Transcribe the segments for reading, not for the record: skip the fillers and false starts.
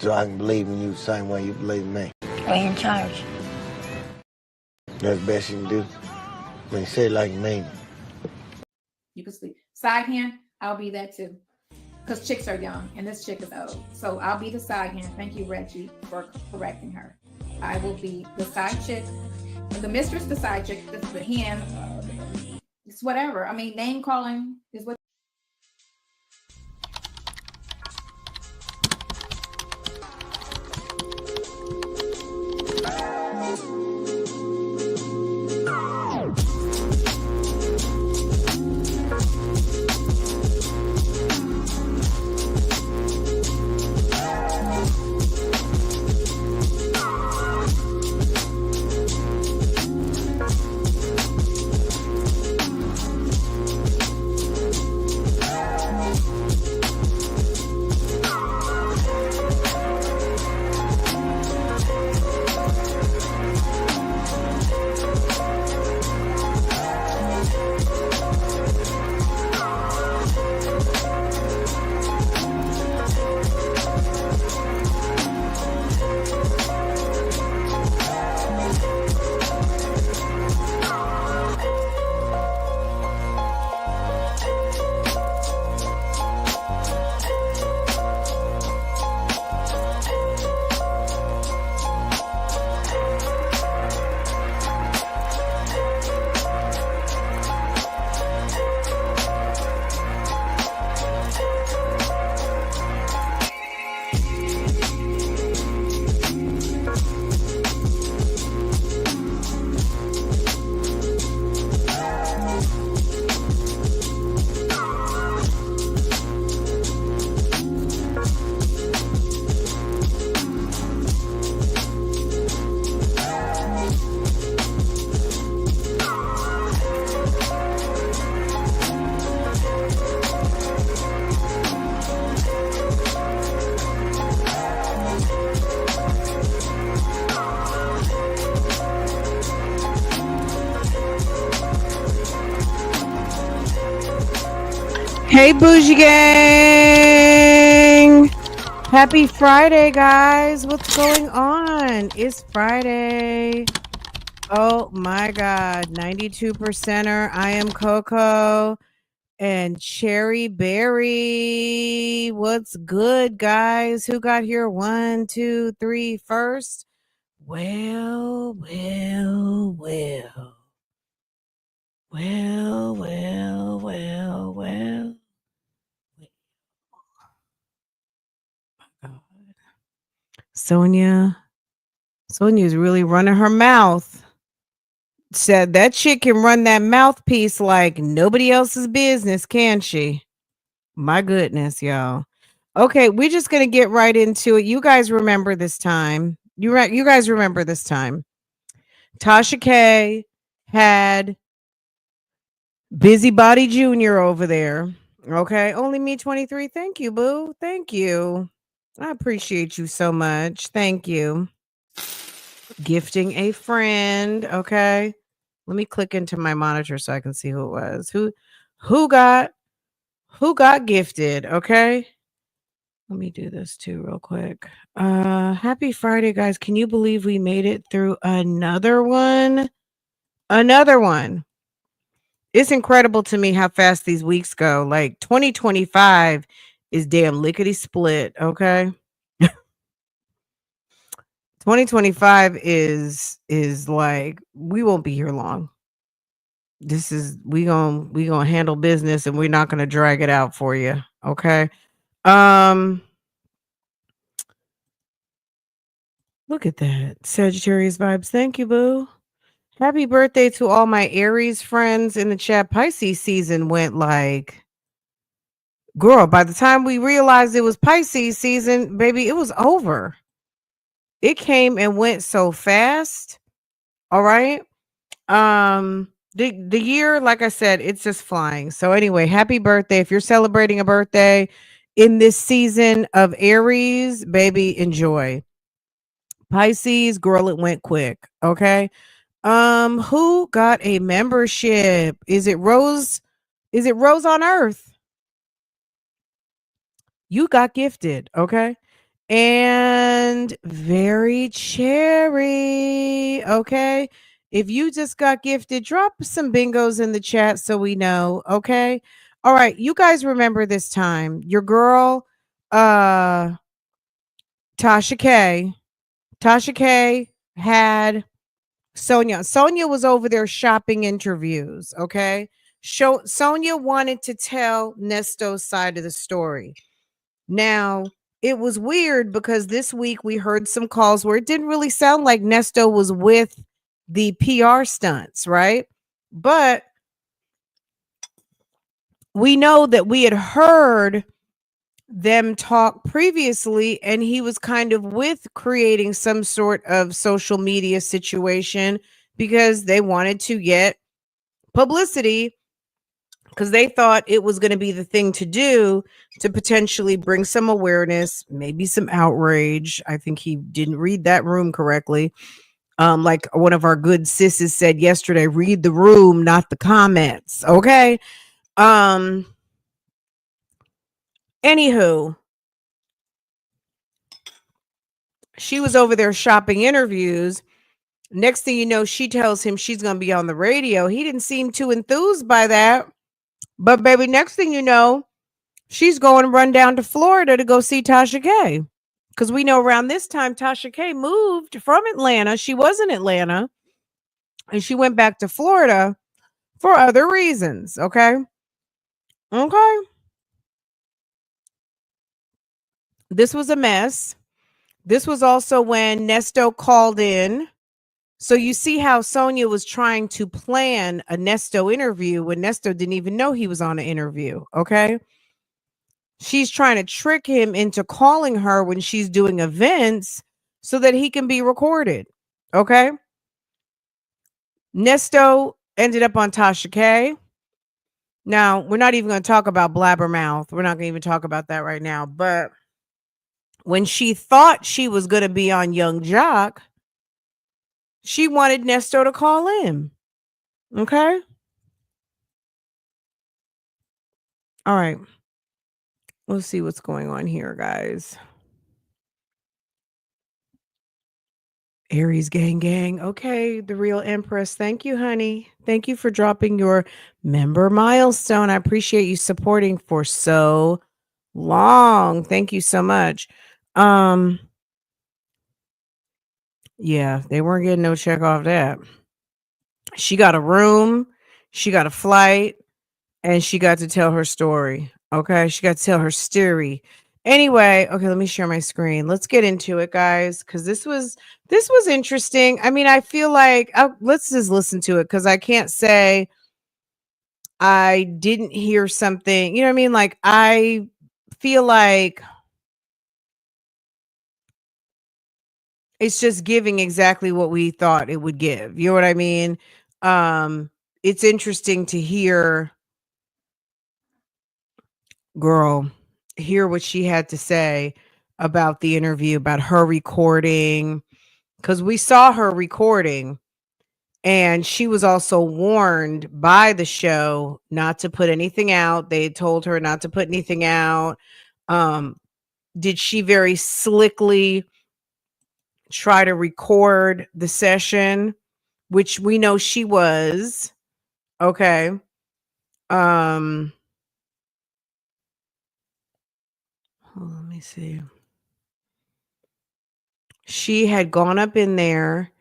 so I can believe in you the same way you believe in me. Are you in charge? That's the best you can do. When you say it like you mean it. You can sleep. Side hand, I'll be that too. Because chicks are young and this chick is old. So I'll be the side hand. Thank you, Reggie, for correcting her. I will be the side chick. The mistress, the side chick, the hand. It's whatever. I mean, name calling is what. Hey, Bougie Gang! Happy Friday, guys. What's going on? It's Friday. Oh my God. 92%er. I am Coco and Cherry Berry. What's good, guys? Who got here? 1, 2, 3 first? Well. Sonya is really running her mouth. Said that chick can run that mouthpiece like nobody else's business, can she? My goodness, y'all. Okay, we're just gonna get right into it. You guys remember this time. You guys remember this time. Tasha K had Busybody Jr. over there. Okay, only me 23. Thank you, boo. Thank you. I appreciate you so much. Thank you. Gifting a friend. Okay. Let me click into my monitor so I can see who it was. Who got gifted? Okay. Let me do this too real quick. Happy Friday, guys. Can you believe we made it through another one? Another one. It's incredible to me how fast these weeks go. Like 2025 is damn lickety split. Okay. 2025 is like we won't be here long. This is we gonna handle business and we're not gonna drag it out for you. Okay. Look at that. Sagittarius vibes. Thank you, boo. Happy birthday to all my Aries friends in the chat. Pisces season went like, girl, by the time we realized it was Pisces season, baby, it was over. It came and went so fast. All right. The year, like I said, it's just flying. So anyway, happy birthday. If you're celebrating a birthday in this season of Aries, baby, enjoy. Pisces, girl, it went quick. Okay. Who got a membership? Is it Rose? Is it Rose on Earth? You got gifted, okay? and very cherry. Okay. If you just got gifted, drop some bingos in the chat so we know. Okay. All right. You guys remember this time. Your girl, uh, Tasha K. Tasha K had Sonya. Sonya was over there shopping interviews. Okay. Sonya wanted to tell Nesto's side of the story. Now, it was weird because this week we heard some calls where it didn't really sound like Nesto was with the PR stunts, right? But we know that we had heard them talk previously, and he was kind of with creating some sort of social media situation because they wanted to get publicity because they thought it was going to be the thing to do to potentially bring some awareness, maybe some outrage. I think he didn't read that room correctly. Like one of our good sisses said yesterday, read the room, not the comments. Okay. Anywho, she was over there shopping interviews. Next thing you know, she tells him she's going to be on the radio. He didn't seem too enthused by that. But baby, next thing you know, she's going to run down to Florida to go see Tasha K. Because we know around this time, Tasha K moved from Atlanta. She was in Atlanta and she went back to Florida for other reasons. Okay. Okay. This was a mess. This was also when Nesto called in. So you see how Sonya was trying to plan a Nesto interview when Nesto didn't even know he was on an interview. Okay. She's trying to trick him into calling her when she's doing events so that he can be recorded. Okay. Nesto ended up on Tasha K. Now, we're not even going to talk about Blabbermouth. We're not going to even talk about that right now. But when she thought she was going to be on Young Jock, she wanted Nesto to call in. Okay. All right. Let's see what's going on here, guys. Aries gang gang. Okay, the real Empress. Thank you, honey. Thank you for dropping your member milestone. I appreciate you supporting for so long. Thank you so much. Yeah, they weren't getting no check off that. She got a room, she got a flight, and she got to tell her story. Okay, she got to tell her story. Anyway, okay, let me share my screen. Let's get into it, guys, because this was interesting. I mean, I feel like let's just listen to it because I can't say I didn't hear something. You know what I mean? Like I feel like it's just giving exactly what we thought it would give. You know what I mean? It's interesting to hear girl hear what she had to say about the interview, about her recording, because we saw her recording and she was also warned by the show not to put anything out. They told her not to put anything out. Did she very slickly try to record the session, which we know she was? Okay. Let me see. She had gone up in there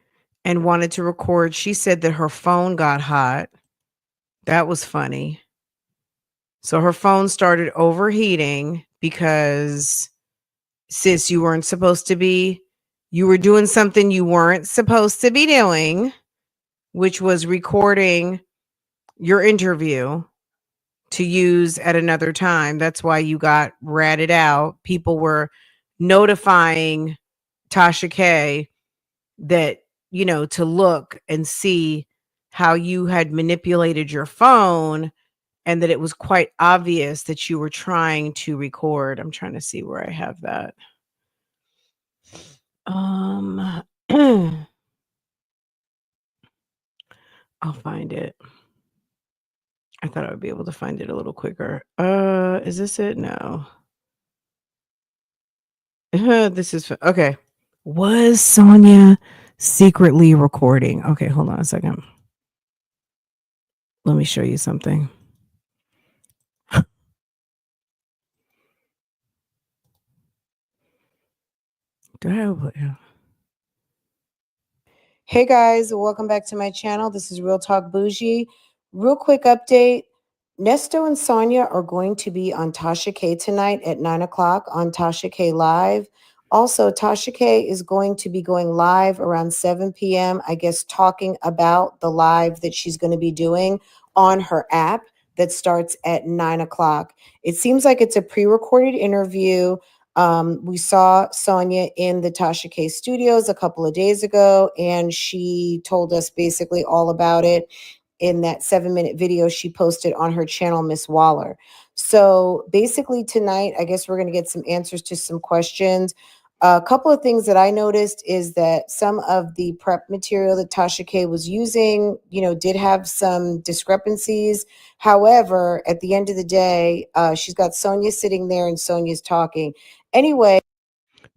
and wanted to record. She said that her phone got hot. That was funny. So her phone started overheating because sis, you weren't supposed to be, you were doing something you weren't supposed to be doing, which was recording your interview to use at another time. That's why you got ratted out. People were notifying Tasha K that, you know, to look and see how you had manipulated your phone and that it was quite obvious that you were trying to record. I'm trying to see where I have that. I'll find it. I thought I would be able to find it a little quicker. Is this it? No. This is okay. Was Sonia secretly recording? Okay, hold on a second. Let me show you something. Do I have? Yeah. Hey guys, welcome back to my channel. This is Real Talk Bougie. Real quick update. Nesto and Sonya are going to be on Tasha K tonight at 9 o'clock on Tasha K Live. Also, Tasha K is going to be going live around 7 p.m., I guess, talking about the live that she's going to be doing on her app that starts at 9 o'clock. It seems like it's a pre recorded interview. We saw Sonya in the Tasha K studios a couple of days ago, and she told us basically all about it in that 7-minute video she posted on her channel, Miss Waller. So basically, tonight, I guess we're going to get some answers to some questions. A couple of things that I noticed is that some of the prep material that Tasha K was using, did have some discrepancies. However, at the end of the day, she's got Sonya sitting there and Sonya's talking. Anyway,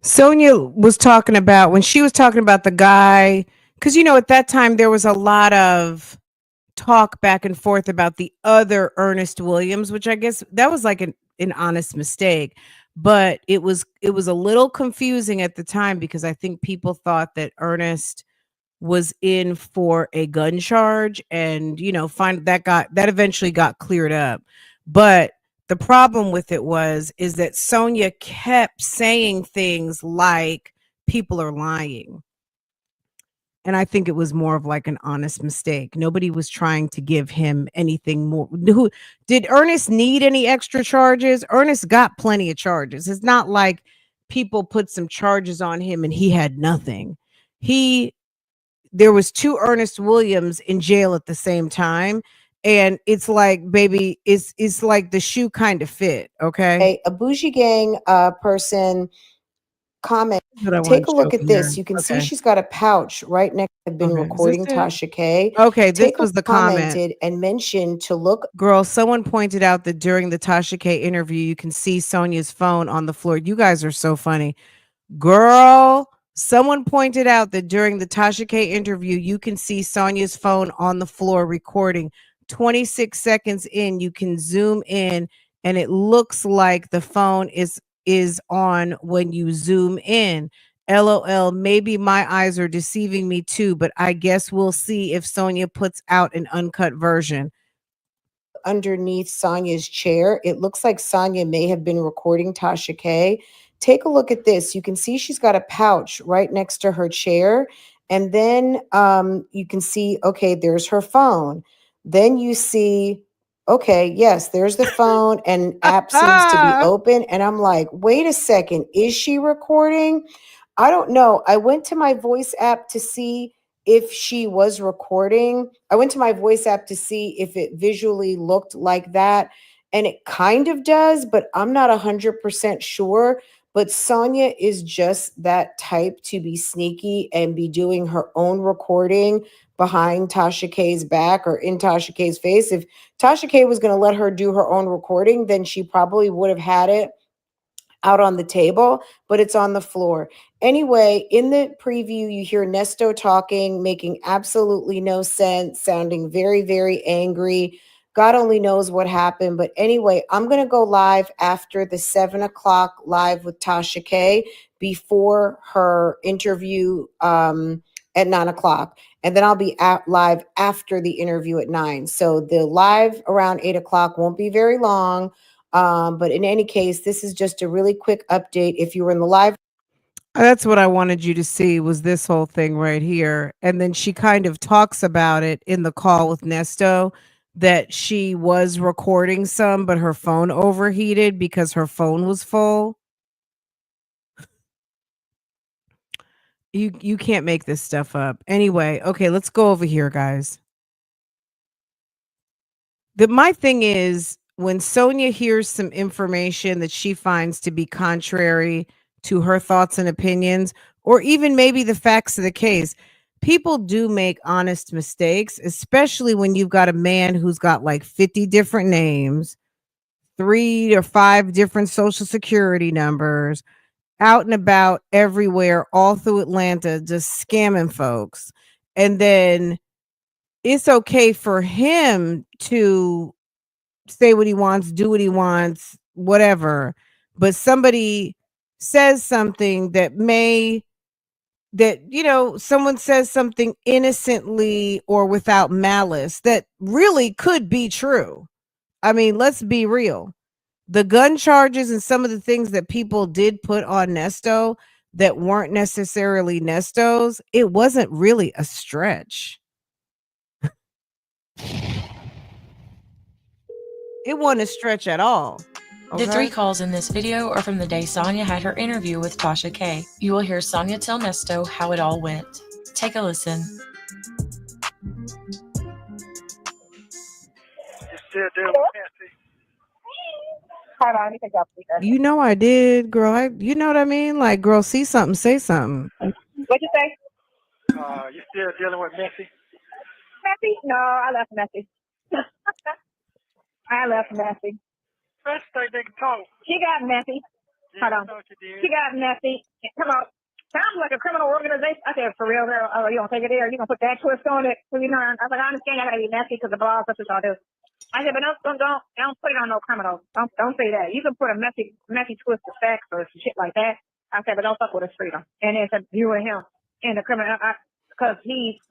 Sonya was talking about when she was talking about the guy, because at that time there was a lot of talk back and forth about the other Ernest Williams, which I guess that was like an honest mistake. But it was a little confusing at the time because I think people thought that Ernest was in for a gun charge, and find that eventually got cleared up. But the problem with it is that Sonia kept saying things like people are lying, and I think it was more of like an honest mistake. Nobody was trying to give him anything more. Who did Ernest need any extra charges? Ernest got plenty of charges. It's not like people put some charges on him and he had nothing. He There was two Ernest Williams in jail at the same time, and it's like, baby, it's like the shoe kind of fit, okay? A bougie gang person comment. Take a look at this. You can see she's got a pouch right next. I've been recording Tasha K. Okay, this was the comment. Commented and mentioned to look. Girl, someone pointed out that during the Tasha K interview, you can see Sonia's phone on the floor. You guys are so funny. Girl, someone pointed out that during the Tasha K interview, you can see Sonia's phone on the floor recording. 26 seconds in, you can zoom in, and it looks like the phone is on when you zoom in. LOL, maybe my eyes are deceiving me too, but I guess we'll see if Sonia puts out an uncut version. Underneath Sonia's chair, it looks like Sonia may have been recording Tasha K. Take a look at this. You can see she's got a pouch right next to her chair. And then you can see, okay, there's her phone. Then you see, okay, yes, there's the phone, and app seems to be open. And I'm like, wait a second, is she recording? I don't know. I went to my voice app to see if she was recording. I went to my voice app to see if it visually looked like that. And it kind of does, but I'm not 100% sure. But Sonia is just that type to be sneaky and be doing her own recording behind Tasha K's back or in Tasha K's face. If Tasha K was going to let her do her own recording, then she probably would have had it out on the table, but it's on the floor. Anyway, in the preview, you hear Nesto talking, making absolutely no sense, sounding very, very angry. God only knows what happened. But anyway, I'm going to go live after the 7 o'clock live with Tasha K before her interview at 9 o'clock. And then I'll be live after the interview at 9. So the live around 8 o'clock won't be very long. But in any case, this is just a really quick update. If you were in the live, that's what I wanted you to see, was this whole thing right here. And then she kind of talks about it in the call with Nesto, that she was recording some, but her phone overheated because her phone was full. You can't make this stuff up. Anyway, okay, let's go over here, guys. My thing is, when Sonia hears some information that she finds to be contrary to her thoughts and opinions, or even maybe the facts of the case, people do make honest mistakes, especially when you've got a man who's got like 50 different names, 3 or 5 different social security numbers, out and about everywhere, all through Atlanta, just scamming folks. And then it's okay for him to say what he wants, do what he wants, whatever. But somebody says something someone says something innocently or without malice that really could be true. I mean, let's be real. The gun charges and some of the things that people did put on Nesto that weren't necessarily Nestos, it wasn't really a stretch. It wasn't a stretch at all. The 3 calls in this video are from the day Sonya had her interview with Tasha K. You will hear Sonya tell Nesto how it all went. Take a listen. Hold on, let me take off speaker. You know I did, girl. You know what I mean? Like, girl, see something, say something. What'd you say? You still dealing with Messy? Messy? No, I left Messy. I left Messy. First thing they can talk. She got messy. Hold on. She got messy. Come on. Sounds like a criminal organization. I said, for real, girl. Oh, you gonna take it there? You gonna put that twist on it? So, I was like, I understand I gotta be messy because the blog, that's what y'all do. I said, but don't put it on no criminal. Don't say that. You can put a messy twist of sex or some shit like that. I said, but don't fuck with his freedom. And it's you and him and the criminal, because he's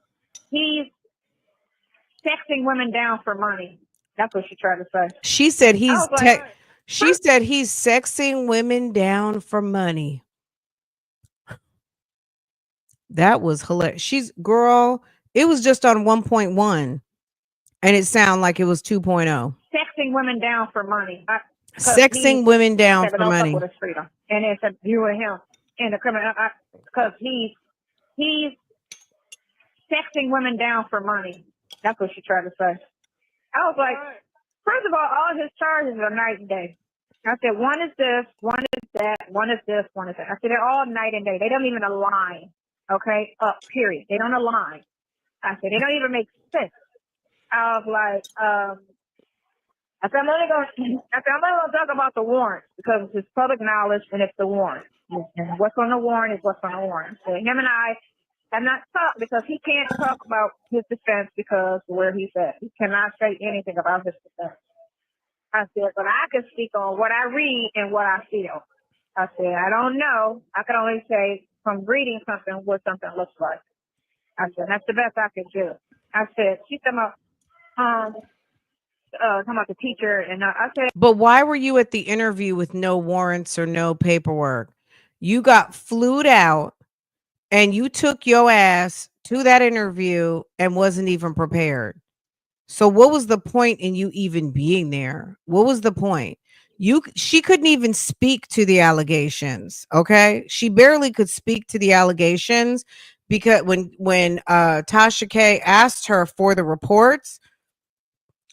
sexing women down for money. That's what she tried to say. She said said he's sexing women down for money. That was hilarious. Girl, it was just on 1.1 and it sounded like it was 2.0. Sexing women down for money. Sexing women down for money. With his freedom. And it's you and him and the criminal, because he's sexing women down for money. That's what she tried to say. I was like, first of all his charges are night and day. I said, one is this, one is that, one is this, one is that. I said, they're all night and day. They don't even align. Okay? Period. They don't align. I said, they don't even make sense. I was like, I said, I'm only going to talk about the warrant because it's public knowledge and it's the warrant. And what's on the warrant is what's on the warrant. So him and I have not talked because he can't talk about his defense because where he's at. He cannot say anything about his defense. I said, but I can speak on what I read and what I feel. I said, I don't know. I can only say from reading something what something looks like. I said, that's the best I can do. I said, she's talking about the teacher, and I said, but why were you at the interview with no warrants or no paperwork? You got flued out and you took your ass to that interview and wasn't even prepared. So what was the point in you even being there? What was the point? She couldn't even speak to the allegations. Okay. She barely could speak to the allegations because when Tasha K asked her for the reports,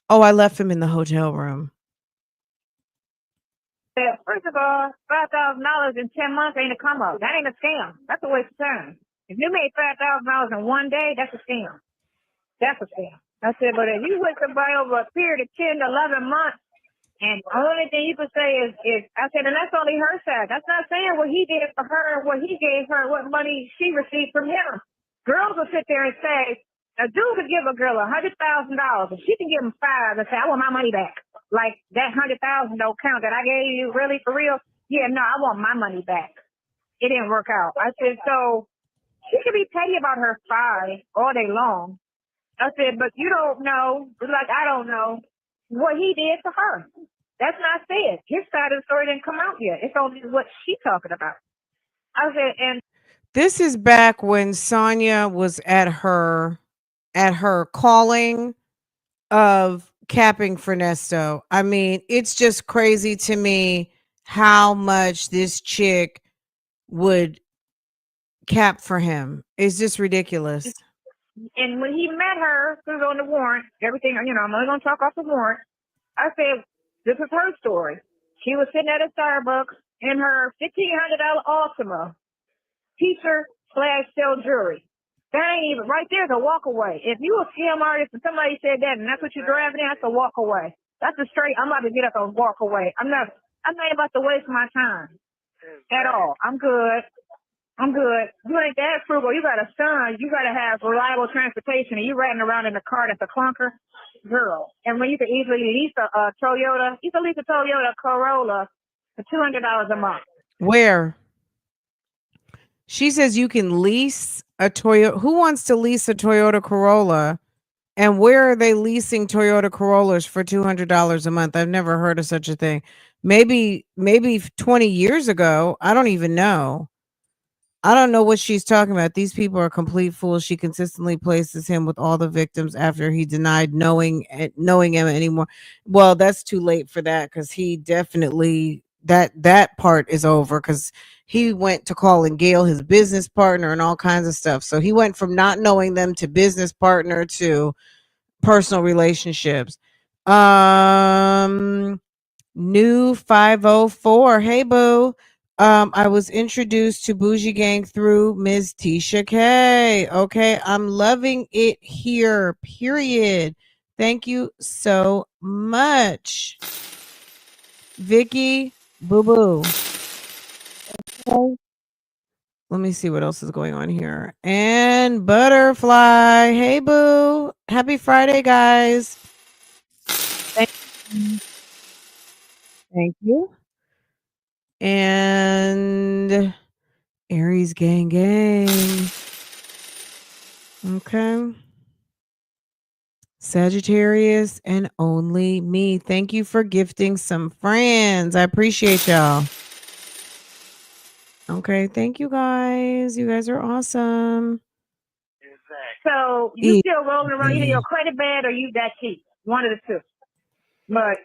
oh, I left him in the hotel room. First of all, $5,000 in 10 months ain't a come up. That ain't a scam. That's a waste of time. If you made $5,000 in one day, that's a scam. That's a scam. I said, but if you with somebody over a period of 10 to 11 months, and the only thing you could say is I said, and that's only her side. That's not saying what he did for her, what he gave her, what money she received from him. Girls will sit there and say, a dude could give a girl $100,000, and she can give him $5,000 and say, I want my money back. Like that $100,000 don't count that I gave you, really, for real? Yeah, no, I want my money back. It didn't work out. I said, so she could be petty about her $5 all day long. I said, but you don't know, like I don't know, what he did to her. That's not said. His side of the story didn't come out yet. It's only what she's talking about. I said, and this is back when Sonya was at her calling of capping for Nesto. I mean, it's just crazy to me how much this chick would cap for him. It's just ridiculous. And when he met her, who's on the warrant, everything, I'm only going to talk off the warrant. I said, this is her story. She was sitting at a Starbucks in her $1,500 Altima, teacher/sell jewelry. That ain't even, right there's a walk away. If you a scam artist and somebody said that and that's what you're driving in, that's a walk away. That's a straight, I'm about to get up and walk away. I'm not about to waste my time. at all. I'm good. You ain't that frugal. You got a son. You got to have reliable transportation, and you riding around in a car that's a clunker, girl. And when you can easily lease a Toyota, you can lease a Toyota Corolla for $200 a month. Where? She says you can lease a Toyota. Who wants to lease a Toyota Corolla? And where are they leasing Toyota Corollas for $200 a month? I've never heard of such a thing. Maybe 20 years ago. I don't even know. I don't know what she's talking about. These people are complete fools. She consistently places him with all the victims after he denied knowing him anymore. Well, that's too late for that because he definitely that part is over because he went to calling Gail his business partner and all kinds of stuff. So he went from not knowing them to business partner to personal relationships. New 504. Hey boo. I was introduced to Bougie Gang through Ms. Tasha K. Okay, I'm loving it here. Period. Thank you so much. Vicky, boo boo. Okay. Let me see what else is going on here. And Butterfly. Hey boo. Happy Friday, guys. Thank you. Thank you. And Aries gang gang. Okay. Sagittarius and only me. Thank you for gifting some friends. I appreciate y'all. Okay, thank you guys. You guys are awesome. So you still rolling around either your credit bad or you that cheap. One of the two. But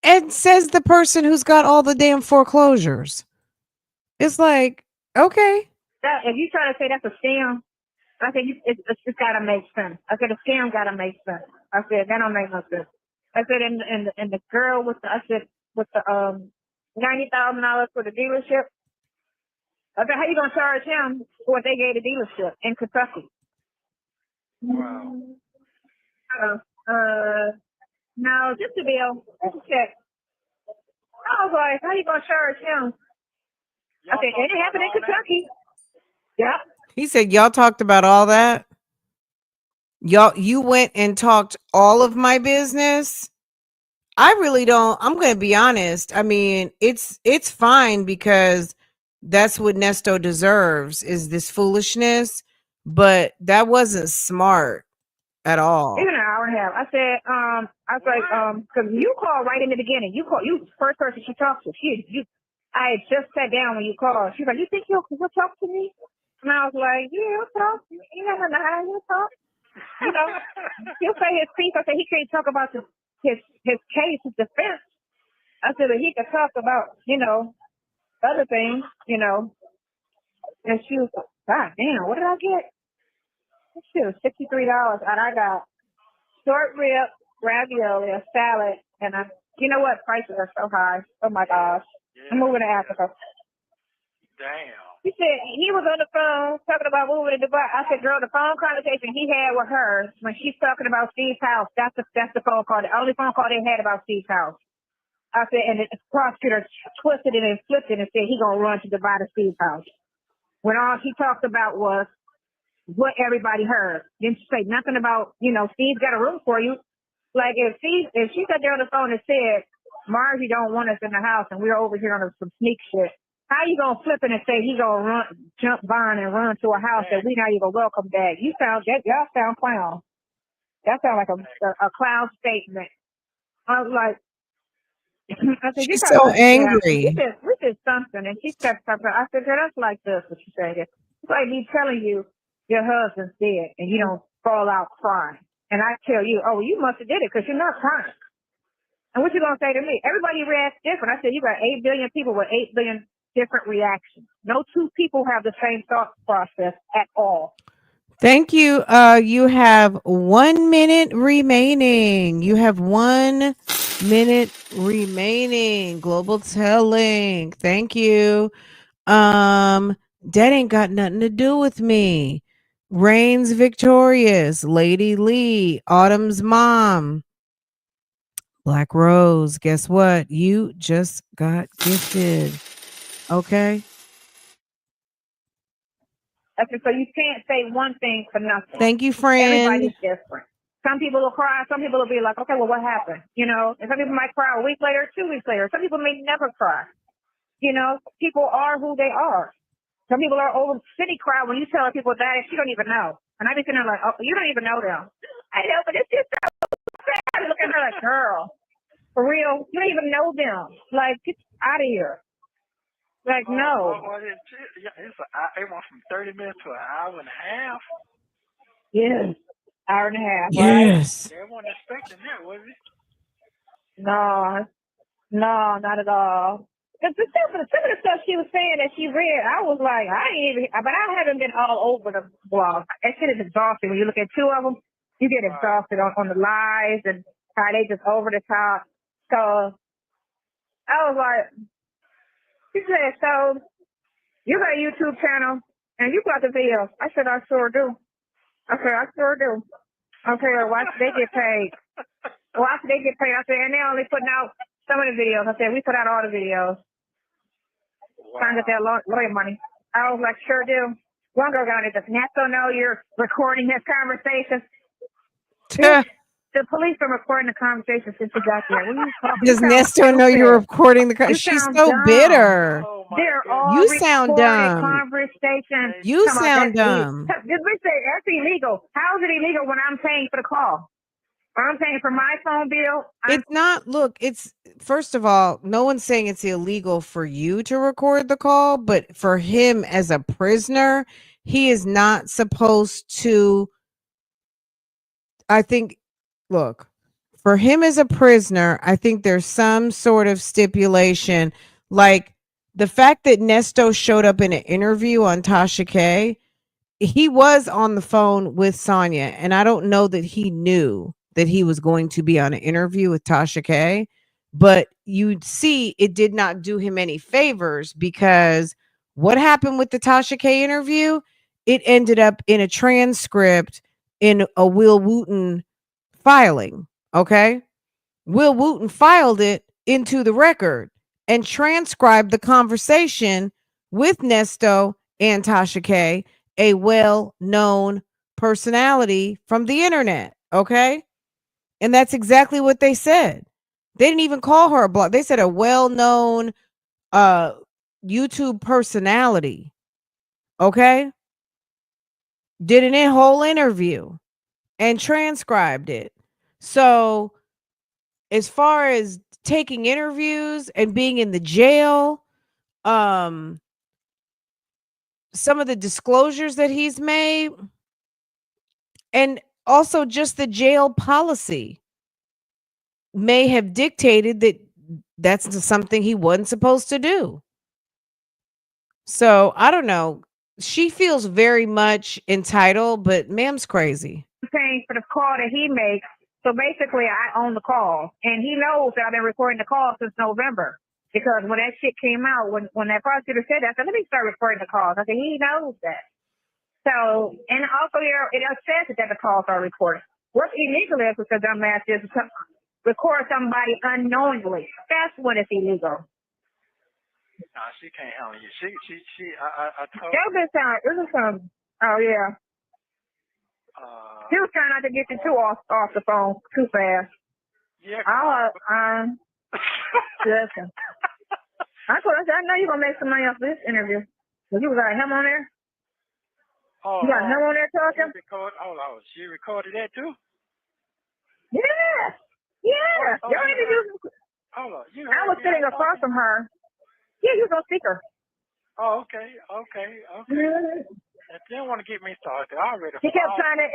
and says the person who's got all the damn foreclosures. It's like, okay. That, if you try to say that's a scam, I said it's gotta make sense. I said the scam gotta make sense. I said that don't make no sense. I said and the girl with the $90,000 for the dealership. I said, how you gonna charge him for what they gave the dealership in Kentucky? Wow. No, just a bill. Just a check. I was like, how you gonna charge him? I said, it happened in Kentucky. Yep. He said, y'all talked about all that. You went and talked all of my business. I really don't. I'm going to be honest. I mean, it's fine because that's what Nesto deserves is this foolishness, but that wasn't smart at all. Even an hour and a half. I said, I was like, because you called right in the beginning. You first person she talked to. I had just sat down when you called. She's like, you think you'll talk to me? And I was like, yeah, he'll talk. You never know how he'll talk. You know, he'll say his piece. I said he can't talk about his case, his defense. I said that he could talk about, other things, And she was like, God damn, what did I get? She was $63, and I got short rib, ravioli, a salad, and you know what? Prices are so high. Oh my gosh. Yeah. I'm moving to Africa. Damn. He said he was on the phone talking about moving to Dubai. I said, girl, the phone conversation he had with her when she's talking about Steve's house, that's the phone call. The only phone call they had about Steve's house. I said, and the prosecutor twisted it and flipped it and said he gonna run to Dubai to Steve's house. When all he talked about was what everybody heard. Didn't say nothing about, Steve's got a room for you. Like if she sat there on the phone and said, Margie don't want us in the house and we're over here on some sneak shit, how you gonna flip it and say he gonna jump Bond and run to a house that we not even welcome back? Y'all sound clown. That sound like a clown statement. I was like, I said, she's so angry. This is something. And she kept talking. I said, girl, that's like this, what you said. It's like me telling you your husband's dead and you don't fall out crying. And I tell you, oh, you must have did it because you're not crying. And what you going to say to me? Everybody reacts different. I said, you got 8 billion people with 8 billion different reactions. No two people have the same thought process at all. Thank you. You have 1 minute remaining. You have 1 minute remaining. Global telling. Thank you. That ain't got nothing to do with me. Reigns victorious. Lady Lee. Autumn's mom. Black Rose. Guess what? You just got gifted Okay. I said, so you can't say one thing for nothing. Thank you, friend. Everybody's different. Some people will cry. Some people will be like, okay, well, what happened? You know, and some people might cry a week later, 2 weeks later. Some people may never cry. You know, people are who they are. Some people are over city cry when you tell people that she don't even know. And I be sitting there like, oh, you don't even know them. I know, but it's just so sad. I look at her like, girl, for real, you don't even know them. Like, get out of here. Like, no. Well, it went from 30 minutes to an hour and a half. Yes. Hour and a half, Yes. They weren't expecting that, was it? right? No, not at all. Because some of the stuff she was saying that she read, I was like, I ain't even, but I haven't been all over the blog. That shit is exhausting. When you look at two of them, you get exhausted on the lies and how they just over the top. So I was like, she said, so you got a YouTube channel and you got the videos. I said, I sure do. I said, I sure do. Okay, well, why should they get paid? Why should they get paid? I said, and they're only putting out some of the videos. I said, we put out all the videos. Trying to get that lawyer money. I was like, sure do. One girl got it. Does Nesto know you're recording this conversation? The police been recording the conversation since you got there. Does Nesto know you're recording the? She's so dumb. bitter. Oh, They're all You sound recorded dumb. conversations. You sound dumb. That's illegal. How is it illegal when I'm paying for the call? Or I'm paying for my phone bill? It's not. Look, it's first of all, no one's saying it's illegal for you to record the call, but for him as a prisoner, he is not supposed to. I think, look, for him as a prisoner, I think there's some sort of stipulation, like the fact that Nesto showed up in an interview on Tasha K. He was on the phone with Sonya, and I don't know that he knew that he was going to be on an interview with Tasha K. But you'd see it did not do him any favors, because what happened with the Tasha K interview? It ended up in a transcript in a Will Wooten filing. Okay. Will Wooten filed it into the record and transcribed the conversation with Nesto and Tasha K, a well-known personality from the internet. Okay. And that's exactly what they said. They didn't even call her a blog. They said a well-known YouTube personality. Okay. Did an whole interview and transcribed it. So as far as taking interviews and being in the jail, some of the disclosures that he's made, and also just the jail policy may have dictated that that's something he wasn't supposed to do. So I don't know. She feels very much entitled, but ma'am's crazy. Paying for the call that he makes. So basically, I own the call. And he knows that I've been recording the call since November. Because when that shit came out, when that prosecutor said that, I said, let me start recording the calls. I said, he knows that. So, and also here, it says that the calls are recorded. What's illegal is, because dumbass is record somebody unknowingly. That's when it's illegal. No, she can't handle you. I told That was sound. Oh, yeah. He was trying not to get you too off the phone too fast. Yeah. Listen. I know you're going to make some money off this interview. Because you got him on there? You got him on there talking? She recorded that too? Yeah. Yeah. Your interview. I was sitting across from her. Yeah, you was on speaker. Oh, okay. Mm-hmm. If they don't want to get me started, I already. He kept trying to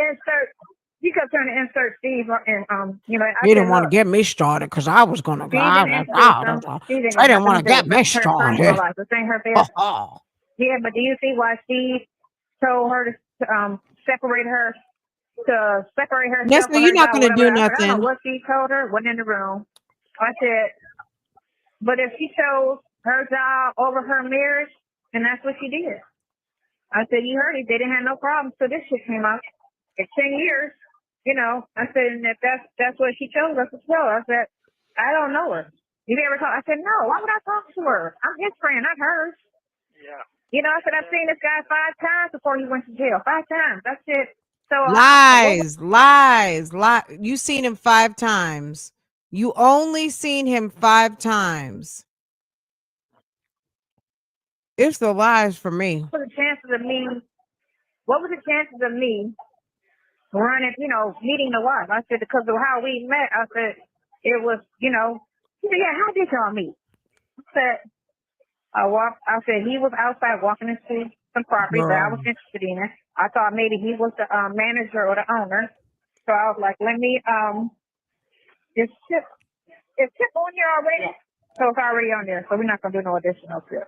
insert Steve and He didn't want to get me started because I was going to go. I didn't want to get me started. This ain't her business. Yeah, but do you see why Steve told her to separate her? Yes, but you're not going to do nothing. I don't know what she told her. Wasn't in the room. I said, but if she chose her job over her marriage, then that's what she did. I said, you heard it. They didn't have no problems till this shit came out. In 10 years, I said, and if that's what she chose us to tell her, I said, I don't know her. You ever talk? I said, no. Why would I talk to her? I'm his friend, not hers. Yeah. You know, I said, I've seen this guy 5 times before he went to jail. 5 times. That's it. So Lies. You seen him 5 times. You only seen him 5 times. It's the lies for me. what were the chances of me? What were the chances of me running, meeting the wife? I said, because of how we met, I said, it was, he said, yeah, how did y'all meet? I said, I said, he was outside walking into some property that I was interested in. I thought maybe he was the manager or the owner. So I was like, let me, is Tip on here already? So it's already on there. So we're not going to do no additional Tip.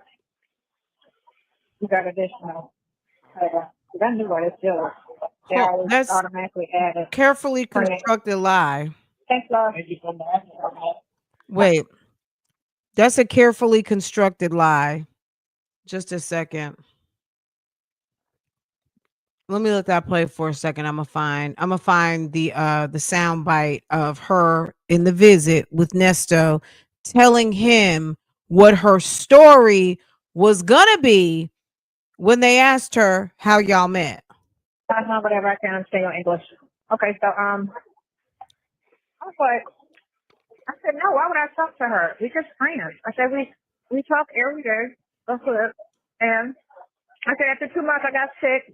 We got additional. I knew what it's doing. They always That's automatically added. carefully constructed lie. Thanks, love. Wait, that's a carefully constructed lie. Just a second. Let me let that play for a second. I'm gonna find the sound bite of her in the visit with Nesto telling him what her story was gonna be when they asked her how y'all met. Whatever, I can't understand your English. Okay, so I was like, I said, no, why would I talk to her? We just friends. I said, we talk every day. That's it. And I said, after 2 months, I got sick.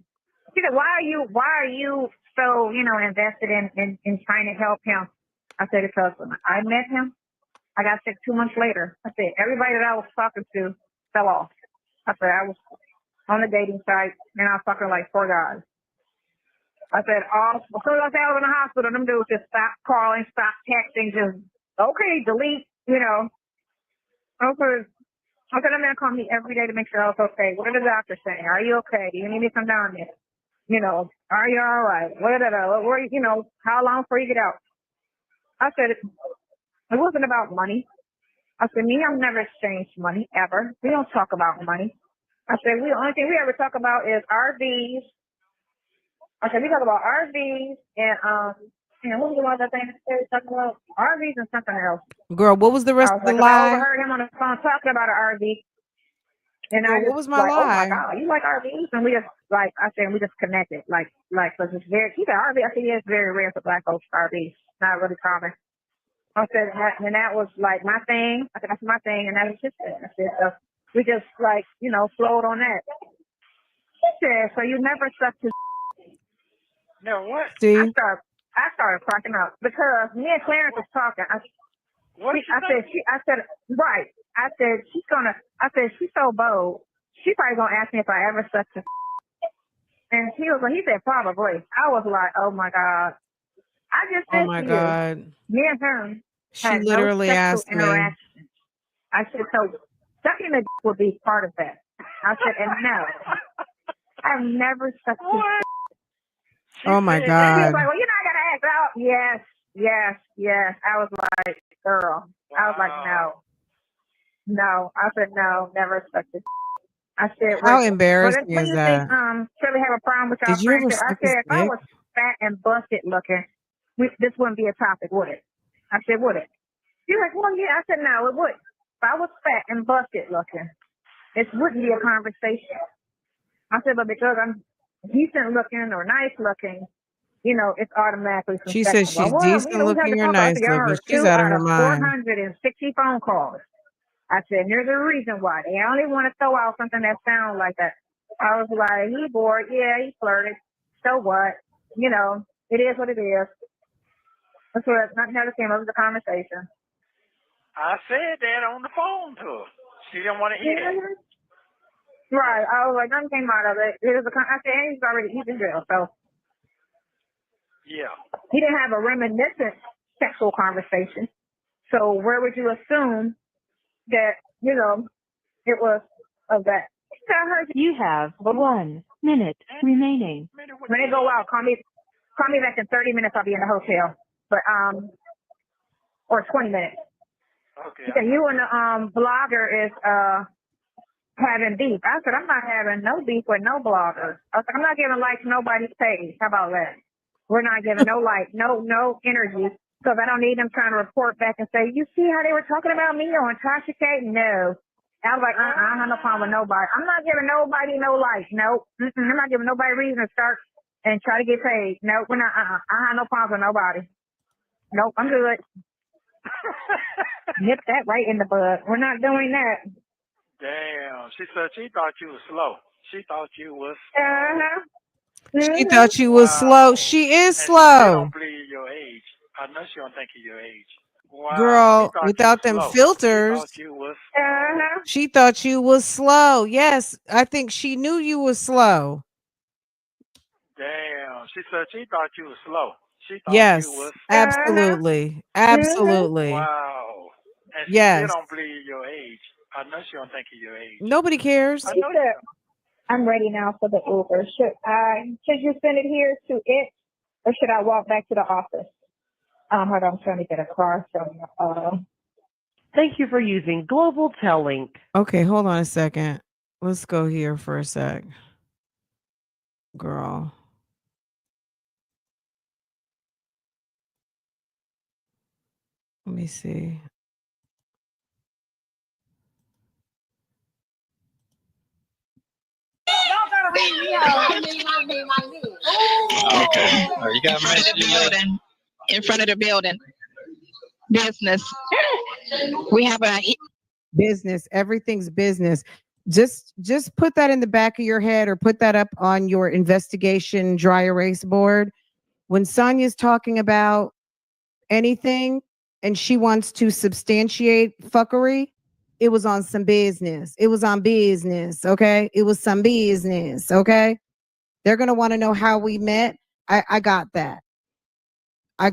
She said, why are you so, invested in trying to help him? I said, because when I met him, I got sick 2 months later. I said, everybody that I was talking to fell off. I said, I was on the dating site and I was talking to like 4 guys. I said, as soon as I was in the hospital, them dudes just stopped calling, stopped texting, just, okay, delete, Okay. I said, I'm going to call me every day to make sure I was okay. What are the doctors saying? Are you okay? Do you need me to come down there? Are you all right? How long before you get out? I said, it wasn't about money. I said, me, I've never exchanged money, ever. We don't talk about money. I said, the only thing we ever talk about is RVs. I said, we talk about RVs and what was the other thing we were talking about? RVs and something else. Girl, what was the rest of the lie? I overheard him on the phone talking about an RV. And Girl, what was my lie? Oh my God, you like RVs? And we just we just connected. Cause it's very, he said RV. I said, yeah, it's very rare for black folks RVs. Not really common. I said, and that was like my thing. I said, that's my thing. And that was his thing. I said, so we just flowed on that. He said, so you never stuck to. No, what? See? I started cracking up because me and Clarence was talking. I said, right. I said, she's so bold. She's probably going to ask me if I ever sucked a. And he said, probably. I was like, oh my God. I just said, oh my God. Me and him she had literally no asked interaction. me. I said, so sucking the would be part of that. I said, and no. I've never sucked a. Oh my God. And he was like, well, you're not going to ask out. Yes. I was like, girl. Wow. I was like, no. I said, no, never sucked it. I said, how embarrassing is that? Shirley have a problem with y'all friendship? I said, if I was fat and busted looking, this wouldn't be a topic, would it? I said, would it? She was like, well, yeah. I said, no, it wouldn't. If I was fat and busted looking, this wouldn't be a conversation. I said, but because I'm decent looking or nice looking, it's automatically. She said she's decent looking or nice looking. She's out of her mind. 460 phone calls. I said, here's the reason why. They only want to throw out something that sounds like that. I was like, he bored. Yeah, he flirted. So what? It is what it is. That's what nothing else came up with the conversation. I said that on the phone to her. She didn't want to hear it. Right. I was like, nothing came out of it. I said, he's already in jail, so. Yeah. He didn't have a reminiscent sexual conversation. So where would you assume that, it was of that? You have 1 minute remaining. When they go out, call me back in 30 minutes. I'll be in the hotel. But, or 20 minutes. Okay. He said, you and the blogger is having beef. I said, I'm not having no beef with no bloggers. I said, I'm not giving likes to nobody's page. How about that? We're not giving no like, no energy Because I don't need them trying to report back and say, you see how they were talking about me on Tasha K? No. I was like, I have no problem with nobody. I'm not giving nobody no life. Nope. I'm not giving nobody reason to start and try to get paid. Nope. We're not. I have no problem with nobody. Nope. I'm good. Nip that right in the bud. We're not doing that. Damn. She said she thought you was slow. She thought you was. She thought you was slow. She is and slow. She don't believe your age. I know she don't think of your age. Wow. Girl, without them filters, she thought you was slow. Yes, I think she knew you was slow. Damn. She said she thought you was slow. She thought Yes, you was. absolutely. Absolutely. Wow. And she Yes. still don't believe your age. I know she don't think of your age. Nobody cares. I know that. I'm ready now for the Uber. Should you send it here to it, or should I walk back to the office? Hold on, I'm trying to get a car. So, Thank you for using Global Tellink. Okay, hold on a second. Let's go here for a sec. Girl. Let me see. Okay. You got the building. In front of the building. Business. We have a business. Everything's business. Just put that in the back of your head or put that up on your investigation dry erase board. When Sonia's talking about anything and she wants to substantiate fuckery, it was on some business. It was on business. Okay. It was some business. Okay. They're going to want to know how we met. I got that. I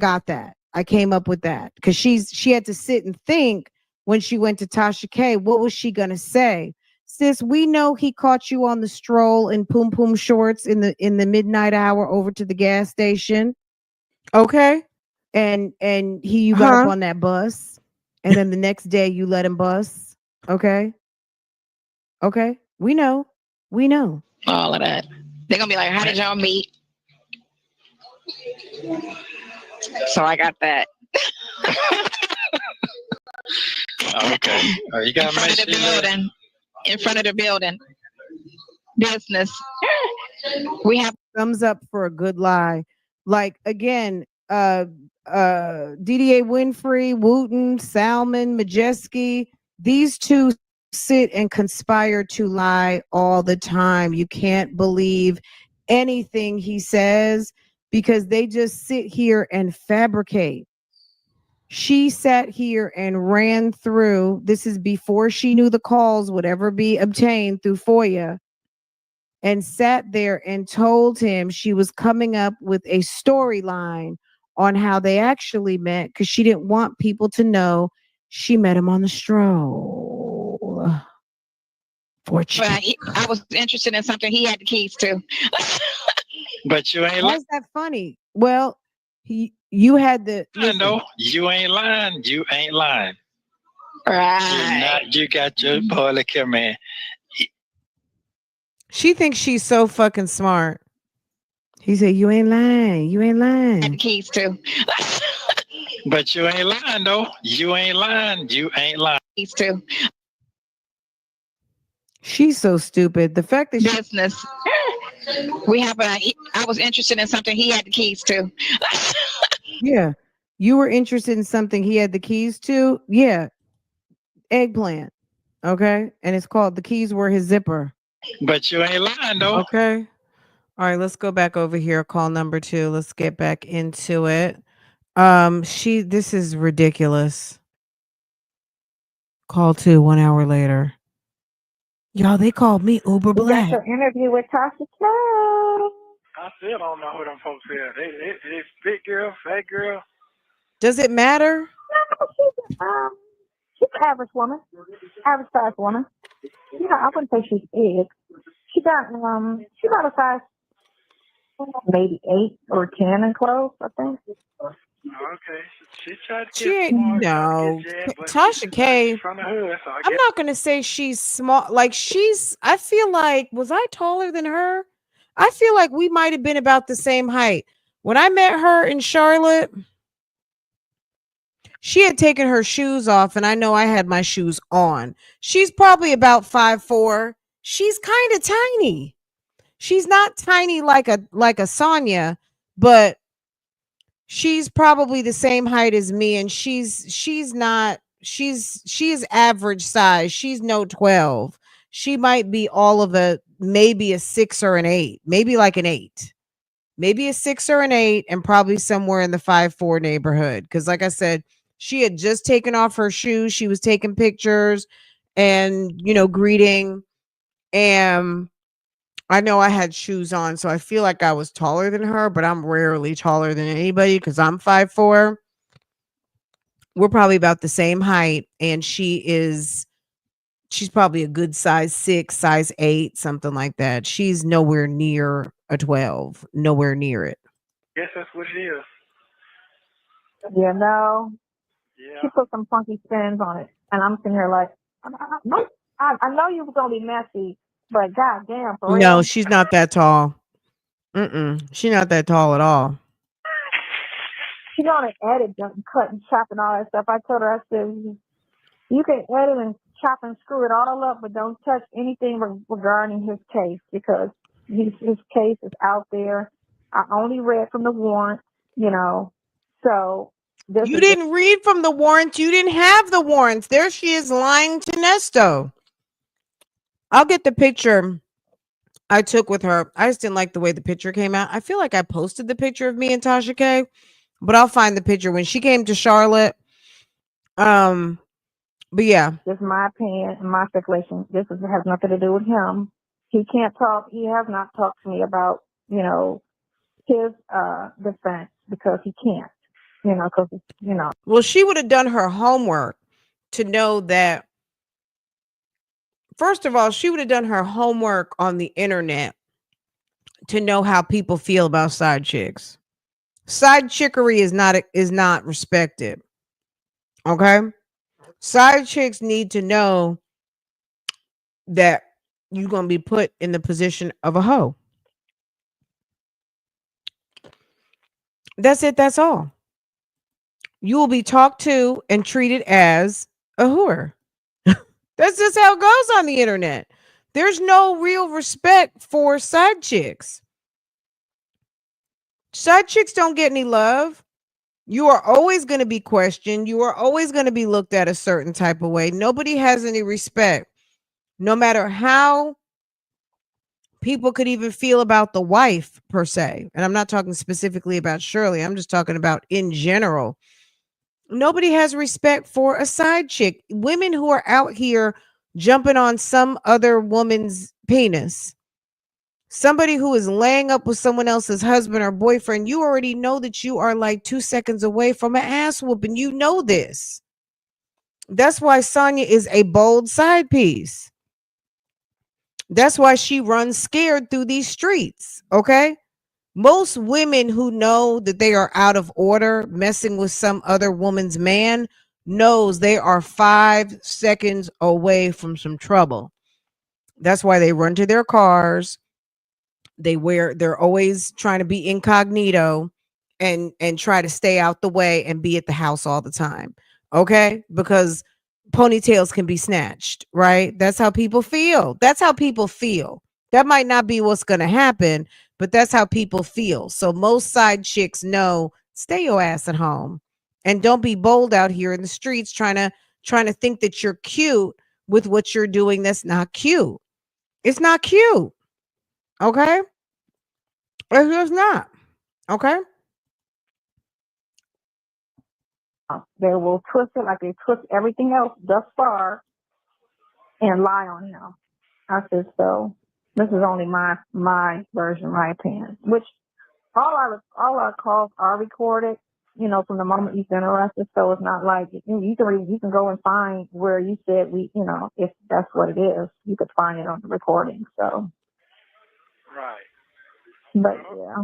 came up with that because she had to sit and think when she went to Tasha K. What was she going to say? Sis, we know he caught you on the stroll in poom poom shorts in the midnight hour over to the gas station. Okay. And you got up on that bus. And then the next day you let him bus. Okay. Okay. We know. all of that. They're gonna be like, how did y'all meet? So I got that. Okay. You got in front of the building. In front of the building. Business. We have thumbs up for a good lie. Like again, DDA Winfrey, Wooten, Salmon, Majeski, these two sit and conspire to lie all the time. You can't believe anything he says because they just sit here and fabricate. She sat here and ran through, this is before she knew the calls would ever be obtained through FOIA, and sat there and told him she was coming up with a storyline on how they actually met because she didn't want people to know she met him on the stroll. I was interested in something he had the keys to. But you ain't Why is that funny? Well, you had the no, you ain't lying. You ain't lying. Right. You got your boy, look here, man. She thinks she's so fucking smart. He said, you ain't lying. You ain't lying. Had the keys to. But you ain't lying, though. You ain't lying. You ain't lying. Keys to. She's so stupid. The fact that business. We have I was interested in something he had the keys to. Yeah. You were interested in something he had the keys to? Yeah. Eggplant. Okay. And it's called The Keys Were His Zipper. But you ain't lying, though. Okay. All right, let's go back over here. Call number 2. Let's get back into it. This is ridiculous. Call 2 1 hour later. Y'all, they called me Uber Black. That's your interview with Tasha K. I still don't know who them folks are. They big girl, fat girl. Does it matter? No, she's an average woman, average size woman. I wouldn't say she's big. She got a size maybe 8 or 10 in clothes, I think. Okay, she tried to get no. Tasha K. From the hood, so I'm not gonna say she's small. Like I feel like, was I taller than her? I feel like we might have been about the same height. When I met her in Charlotte, She had taken her shoes off, and I know I had my shoes on. She's probably about 5'4". She's kind of tiny. She's not tiny like a Sonya, but she's probably the same height as me, and she is average size. She's no 12. She might be all of maybe a 6 or an 8, maybe like an 8. Maybe a 6 or an 8, and probably somewhere in the 5'4" neighborhood. Because, like I said, she had just taken off her shoes. She was taking pictures and, greeting. And I know I had shoes on, so I feel like I was taller than her, but I'm rarely taller than anybody because I'm 5'4". We're probably about the same height, and she's probably a good size 6, size 8, something like that. She's nowhere near a 12, nowhere near it. Guess that's what it is. Yeah, no. Yeah. She put some funky spins on it, and I'm sitting here like, I know you were gonna be messy, but goddamn, for real. No, she's not that tall. She's not that tall at all. She's gonna edit, and cut and chop and all that stuff. I told her, I said, you can edit and chop and screw it all up, but don't touch anything regarding his case, because his case is out there. I only read from the warrant, so You didn't read from the warrants. You didn't have the warrants. There she is lying to Nesto. I'll get the picture I took with her. I just didn't like the way the picture came out. I feel like I posted the picture of me and Tasha K, but I'll find the picture when she came to Charlotte. But yeah, this is my opinion and my speculation. This has nothing to do with him. He can't talk. He has not talked to me about, his defense, because he can't, Well, she would have done her homework to know that. First of all, she would have done her homework on the internet to know how people feel about side chicks. Side chickery is not respected. Okay? Side chicks need to know that you're going to be put in the position of a hoe. That's it. That's all. You will be talked to and treated as a whore. That's just how it goes on the internet. There's no real respect for side chicks. Side chicks don't get any love. You are always going to be questioned. You are always going to be looked at a certain type of way. Nobody has any respect. No matter how people could even feel about the wife per se. And I'm not talking specifically about Shirley. I'm just talking about in general. Nobody has respect for a side chick. Women who are out here jumping on some other woman's penis, somebody who is laying up with someone else's husband or boyfriend, you already know that you are like 2 seconds away from an ass whooping. You know this. That's why Sonya is a bold side piece. That's why she runs scared through these streets. Okay. Most women who know that they are out of order messing with some other woman's man knows they are 5 seconds away from some trouble. That's why they run to their cars. They're always trying to be incognito and try to stay out the way and be at the house all the time. Okay? Because ponytails can be snatched, right? That's how people feel. That's how people feel. That might not be what's going to happen, but that's how people feel. So most side chicks know, stay your ass at home and don't be bold out here in the streets trying to think that you're cute with what you're doing. That's not cute. It's not cute. Okay? It's just not. Okay? they will twist it like they twist everything else thus far and lie on him. I said, so this is only my version, my opinion, which all our calls are recorded, from the moment you've been arrested. So it's not like you can go and find where you said if that's what it is, you could find it on the recording. So. Right. But yeah.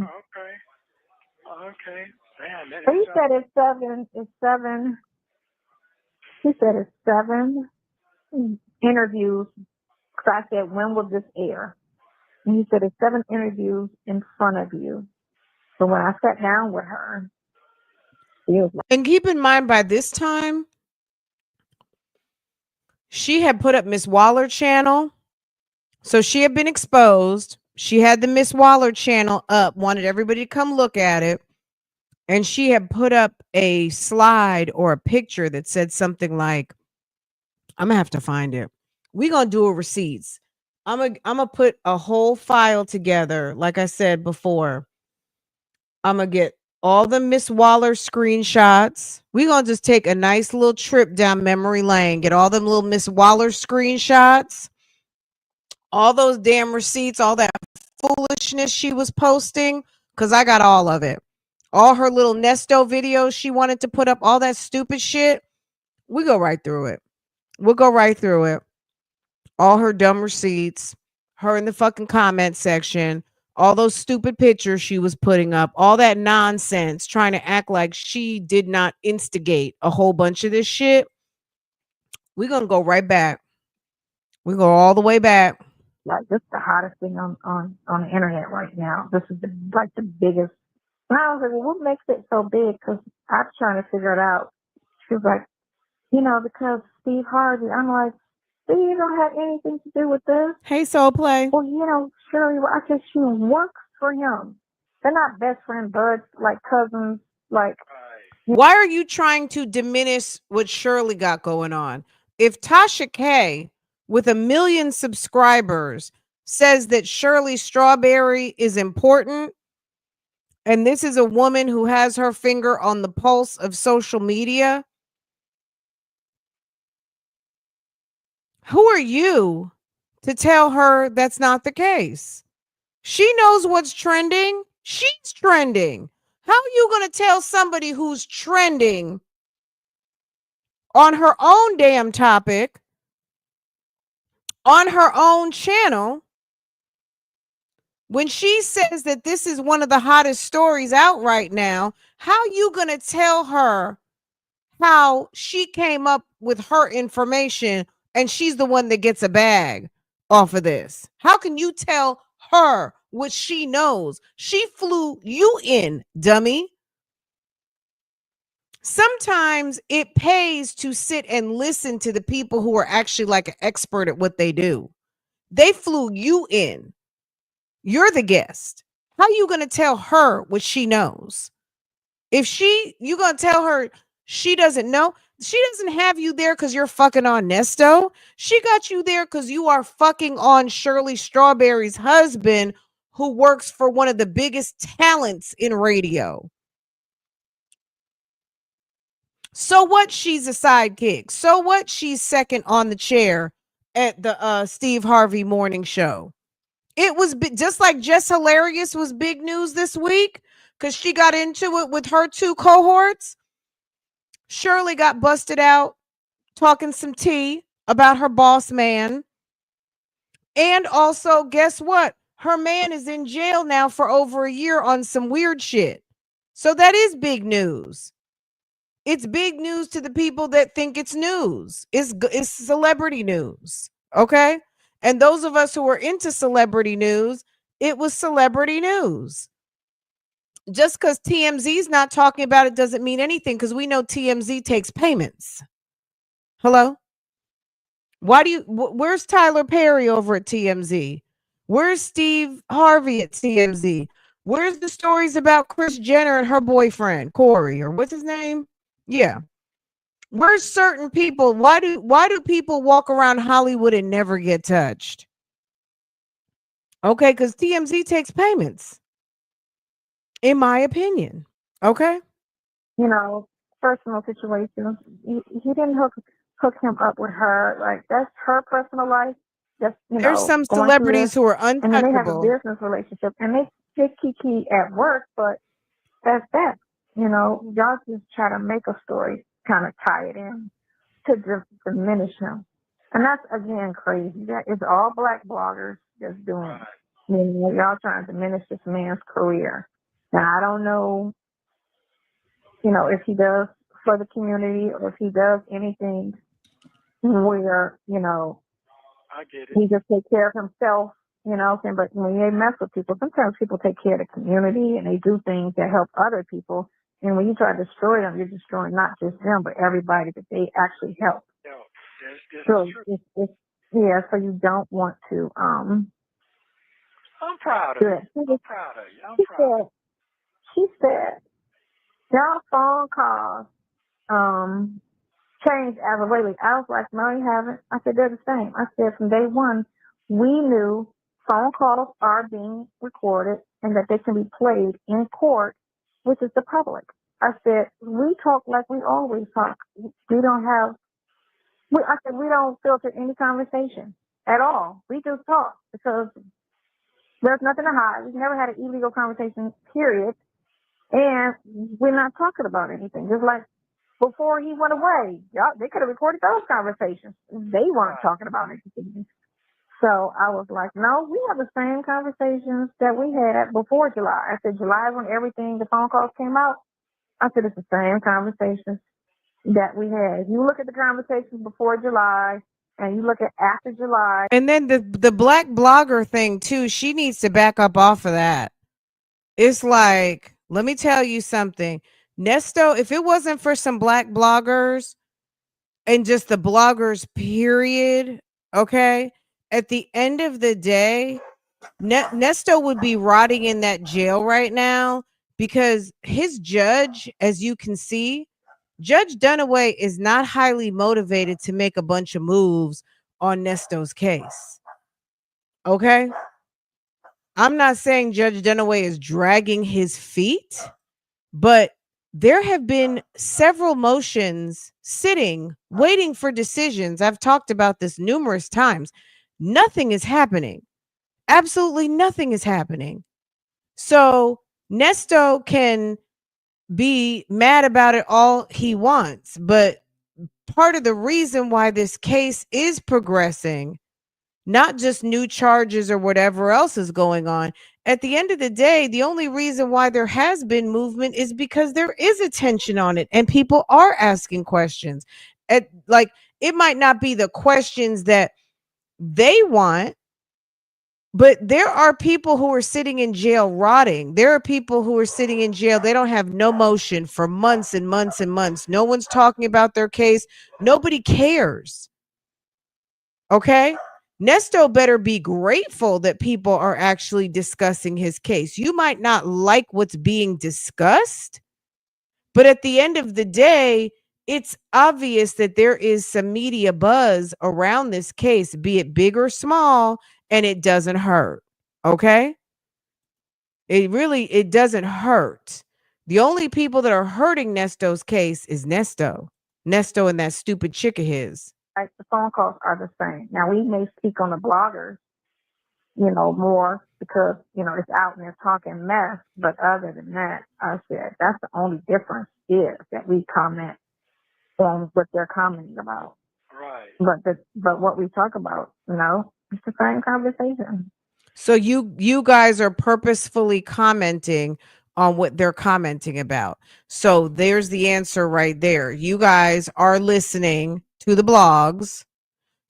Okay. Man, he said it's seven. He said it's 7 interviews. Because I said, when will this air? And he said, it's 7 interviews in front of you. So when I sat down with her, feels like. And keep in mind, by this time, she had put up Miss Waller channel. So she had been exposed. She had the Miss Waller channel up, wanted everybody to come look at it. And she had put up a slide or a picture that said something like, I'm gonna have to find it. We're gonna do a receipts. I'm gonna put a whole file together. Like I said before, I'm gonna get all the Miss Waller screenshots. We're gonna just take a nice little trip down memory lane, get all them little Miss Waller screenshots, all those damn receipts, all that foolishness she was posting, because I got all of it. All her little Nesto videos she wanted to put up, all that stupid shit. We go right through it. We'll go right through it. All her dumb receipts, her in the fucking comment section, all those stupid pictures she was putting up, all that nonsense, trying to act like she did not instigate a whole bunch of this shit. We're going to go right back. We go all the way back. Like, this is the hottest thing on the internet right now. This is like the biggest. And I was like, well, what makes it so big? Because I was trying to figure it out. She was like, because Steve Harvey. I'm like, Steve don't have anything to do with this. Hey, Soul Play. Well, Shirley, I guess she works for him. They're not best friend buds, like cousins, like. Why are you trying to diminish what Shirley got going on? If Tasha K, with 1 million subscribers, says that Shirley Strawberry is important, and this is a woman who has her finger on the pulse of social media, who are you to tell her that's not the case? She knows what's trending. She's trending. How are you going to tell somebody who's trending on her own damn topic, on her own channel, when she says that this is one of the hottest stories out right now? How you going to tell her how she came up with her information and she's the one that gets a bag off of this? How can you tell her what she knows? She flew you in, dummy. Sometimes it pays to sit and listen to the people who are actually like an expert at what they do. They flew you in. You're the guest. How are you going to tell her what she knows? If you going to tell her she doesn't know, she doesn't have you there because you're fucking on Nesto. She got you there because you are fucking on Shirley Strawberry's husband, who works for one of the biggest talents in radio. So what? She's a sidekick. So what? She's second on the chair at the Steve Harvey morning show. It was just like Jess Hilarious was big news this week because she got into it with her 2 cohorts. Shirley got busted out talking some tea about her boss man. And also, guess what? Her man is in jail now for over a year on some weird shit. So that is big news. It's big news to the people that think it's news. It's celebrity news. Okay? And those of us who are into celebrity news, it was celebrity news. Just because TMZ's not talking about it doesn't mean anything, because we know TMZ takes payments. Hello? Where's Tyler Perry over at TMZ? Where's Steve Harvey at TMZ? Where's the stories about Kris Jenner and her boyfriend, Corey, or what's his name? Yeah. Where's certain people? Why do people walk around Hollywood and never get touched? Okay, because TMZ takes payments, in my opinion. Okay. Personal situations. He didn't hook him up with her. Like, that's her personal life. Just, there's some celebrities who are untouchable. And then they have a business relationship, and they kiki at work, but that's that. Y'all just try to make a story, kind of tie it in to diminish him. And that's, again, crazy. That is all black bloggers just doing it. Y'all trying to diminish this man's career. Now, I don't know, if he does for the community or if he does anything where, I get it. he just takes care of himself, but when they mess with people, sometimes people take care of the community and they do things that help other people, And when you try to destroy them, you're destroying not just them, but everybody that they actually help. So yeah, so you don't want to I'm proud of do you. it. I'm proud of you. I'm proud of you. She said, y'all phone calls changed as of lately. I was like, no, you haven't. I said, they're the same. I said, from day one, we knew phone calls are being recorded and that they can be played in court, which is the public. I said, we talk like we always talk. We don't have, I said, we don't filter any conversation at all. We just talk because there's nothing to hide. We've never had an illegal conversation, period. And we're not talking about anything. Just like before he went away, they could have recorded those conversations. They weren't talking about anything. So I was like, no, we have the same conversations that we had before July. I said, July when everything, the phone calls came out. I said, it's the same conversations that we had. If you look at the conversations before July and you look at after July. And then the black blogger thing too, she needs to back up off of that. It's like, let me tell you something. Nesto, if it wasn't for some black bloggers and just the bloggers, period, okay, at the end of the day, Nesto would be rotting in that jail right now because his judge, as you can see, Judge Dunaway is not highly motivated to make a bunch of moves on Nesto's case. Okay? I'm not saying Judge Dunaway is dragging his feet, but there have been several motions sitting, waiting for decisions. I've talked about this numerous times. Nothing is happening. Absolutely nothing is happening. So Nesto can be mad about it all he wants, but part of the reason why this case is progressing, not just new charges or whatever else is going on. At the end of the day, the only reason why there has been movement is because there is attention on it and people are asking questions. Like, it might not be the questions that they want, but there are people who are sitting in jail rotting. There are people who are sitting in jail. They don't have no motion for months and months and months. No one's talking about their case. Nobody cares. Okay? Nesto better be grateful that people are actually discussing his case. You might not like what's being discussed, but at the end of the day, it's obvious that there is some media buzz around this case, be it big or small, and it doesn't hurt. Okay? It doesn't hurt. The only people that are hurting Nesto's case is Nesto. Nesto and that stupid chick of his. Like the phone calls are the same. Now we may speak on the bloggers, more because, it's out and they're talking mess. But other than that, I said that's the only difference is that we comment on what they're commenting about. Right. But what we talk about, it's the same conversation. So you guys are purposefully commenting on what they're commenting about. So there's the answer right there. You guys are listening to the blogs.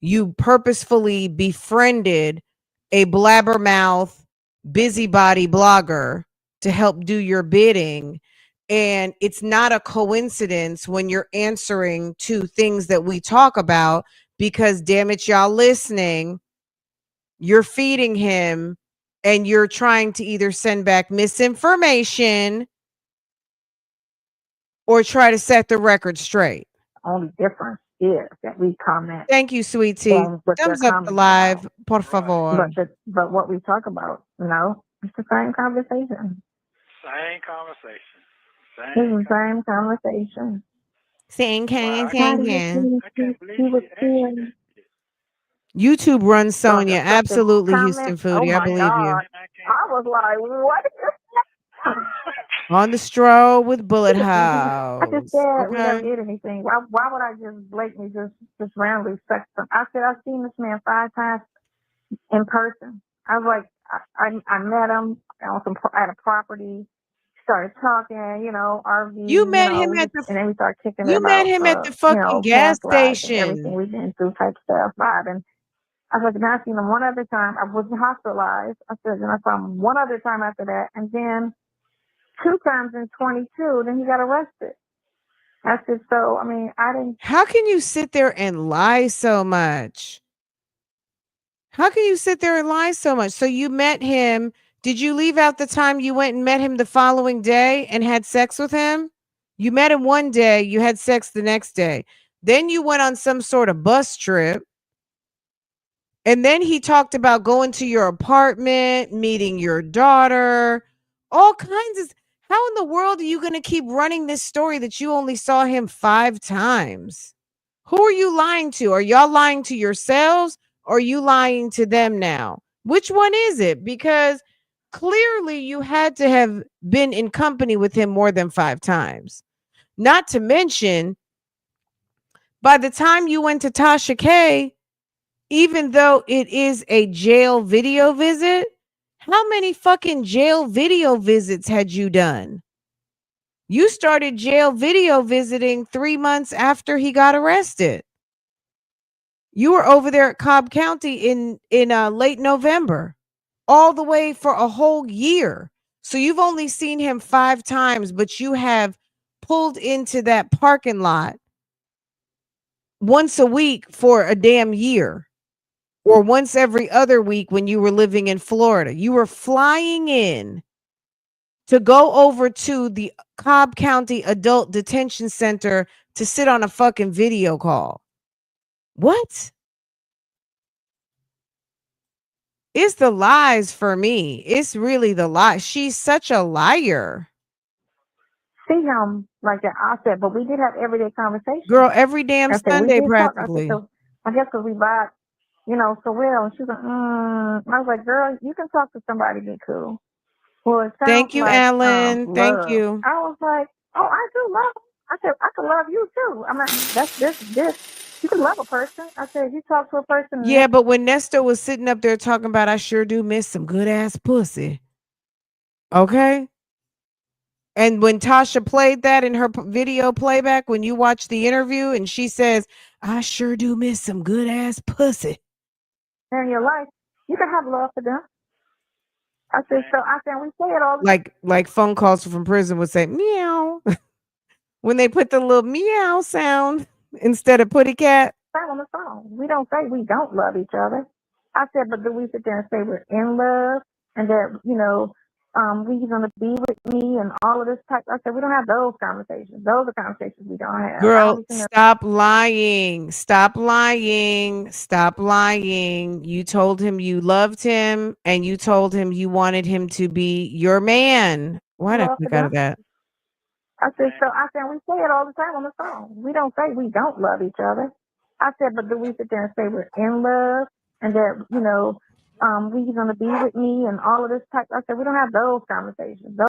You purposefully befriended a blabbermouth busybody blogger to help do your bidding. And it's not a coincidence when you're answering to things that we talk about, because damn it, y'all listening, you're feeding him and you're trying to either send back misinformation or try to set the record straight. Only difference is that we comment. Thank you, sweet tea. Thumbs up the live, por favor. But what we talk about, it's the same conversation. Same conversation. It's the same conversation. Same I can't believe she YouTube runs Sonya. Absolutely, Houston Foodie. I believe you. I was like, what? On the stroll with Bullet House. I just said we never did anything. Why would I just blatantly just randomly sex them? I said I've seen this man 5 times in person. I was like, I met him at a property. Started talking, RV. You met him at the. And then we started kicking. You met him at the fucking gas station. Everything we've been through, type stuff. And I was like, and I seen him one other time. I wasn't hospitalized. I said, and I saw him one other time after that, and then 2 times in 22. Then he got arrested. I said, so, I mean, I didn't. How can you sit there and lie so much? How can you sit there and lie so much? So you met him. Did you leave out the time you went and met him the following day and had sex with him? You met him one day, you had sex the next day. Then you went on some sort of bus trip. And then he talked about going to your apartment, meeting your daughter, all kinds of. How in the world are you going to keep running this story that you only saw him 5 times? Who are you lying to? Are y'all lying to yourselves or are you lying to them now? Which one is it? Because clearly you had to have been in company with him more than 5 times. Not to mention, by the time you went to Tasha K, even though it is a jail video visit, how many fucking jail video visits had you done? You started jail video visiting 3 months after he got arrested. You were over there at Cobb County in late November, all the way for a whole year. So you've only seen him 5 times, but you have pulled into that parking lot once a week for a damn year, or once every other week when you were living in Florida. You were flying in to go over to the Cobb County Adult Detention Center to sit on a fucking video call. What? It's the lies for me. It's really the lie. She's such a liar. See him like that. I said, but we did have everyday conversation. Girl, every damn I said, we Sunday did talk. practically. I guess because we vibe, so well. And she's like, I was like, girl, you can talk to somebody, be cool. Well, it sounds Thank you, like Alan. Thank love. you. I was like, oh, I do love him. I said, I can love you too. I mean, that's this. You can love a person. I said, if you talk to a person. Yeah, but when Nesto was sitting up there talking about, I sure do miss some good ass pussy. Okay. And when Tasha played that in her video playback, when you watch the interview and she says, I sure do miss some good ass pussy. In your life, you can have love for them. I said, we say it all the time. Like phone calls from prison would say, meow. When they put the little meow sound instead of putty cat. On the phone. We don't say we don't love each other. I said, but do we sit there and say we're in love and that, we're going to be with me and all of this type? I said, we don't have those conversations. Those are conversations we don't have. Girl, stop lying. Stop lying. Stop lying. You told him you loved him and you told him you wanted him to be your man. Why did I click out of that? I said, we say it all the time on the phone. We don't say we don't love each other. I said, but do we sit there and say we're in love and that, we're going to be with me and all of this type? I said, we don't have those conversations.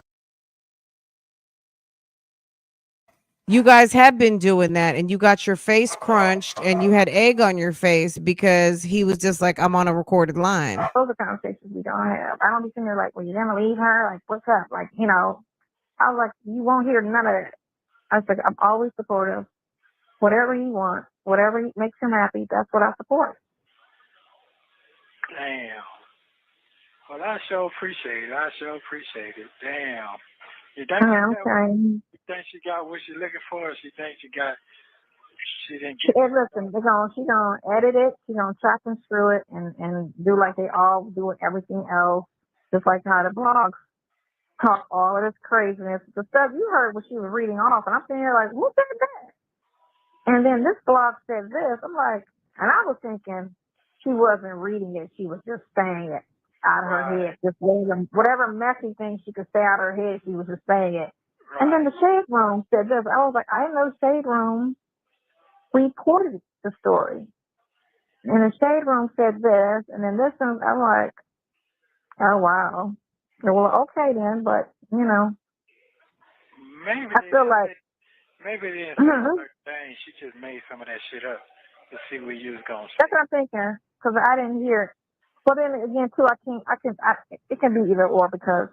You guys have been doing that and you got your face crunched and you had egg on your face because he was just like, I'm on a recorded line. Those are conversations we don't have. I don't be sitting there like, well, you're going to leave her? Like, what's up? Like, I was like, you won't hear none of that. I was like, I'm always supportive. Whatever he wants, whatever makes him happy, that's what I support. Damn. Well, I sure appreciate it. Damn. You think she got what she's looking for? She thinks she didn't get it. Listen, she's gonna edit it, she's gonna chop and screw it and do like they all do with everything else. Just like how the blogs talk all of this craziness. The stuff you heard what she was reading off, and I'm sitting here like, who said that? And then this blog said this. I'm like, and I was thinking she wasn't reading it, she was just saying it out of her head. Just whatever messy thing she could say out of her head, she was just saying it. Right. And then the Shade Room said this. I was like, I didn't know Shade Room reported the story. And the Shade Room said this, and then this one, I'm like, oh, wow. Well, okay then, but, maybe I feel like. Maybe they didn't say thing. She just made some of that shit up to see what you was going to say. That's what I'm thinking, because I didn't hear it. But then again, too, it can be either or, because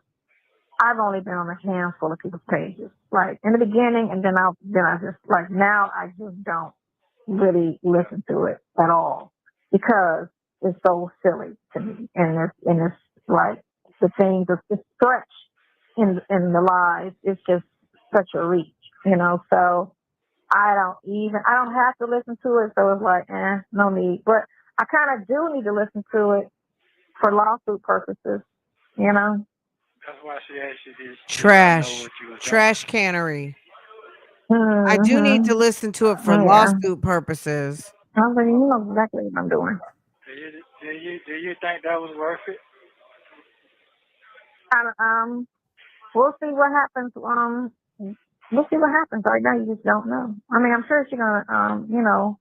I've only been on a handful of people's pages, like in the beginning, and then I just like now I just don't really listen to it at all because it's so silly to me, and it's like the things of the stretch in the lives is just such a reach, you know. So I don't have to listen to it. So it's like, no need. But I kind of do need to listen to it for lawsuit purposes, you know. That's why she asked you this. Trash cannery. I do need to listen to it for lawsuit purposes. I was like, you know exactly what I'm doing. Do you think that was worth it? We'll see what happens. We'll see what happens. Right now, you just don't know. I mean, I'm sure she's gonna, you know,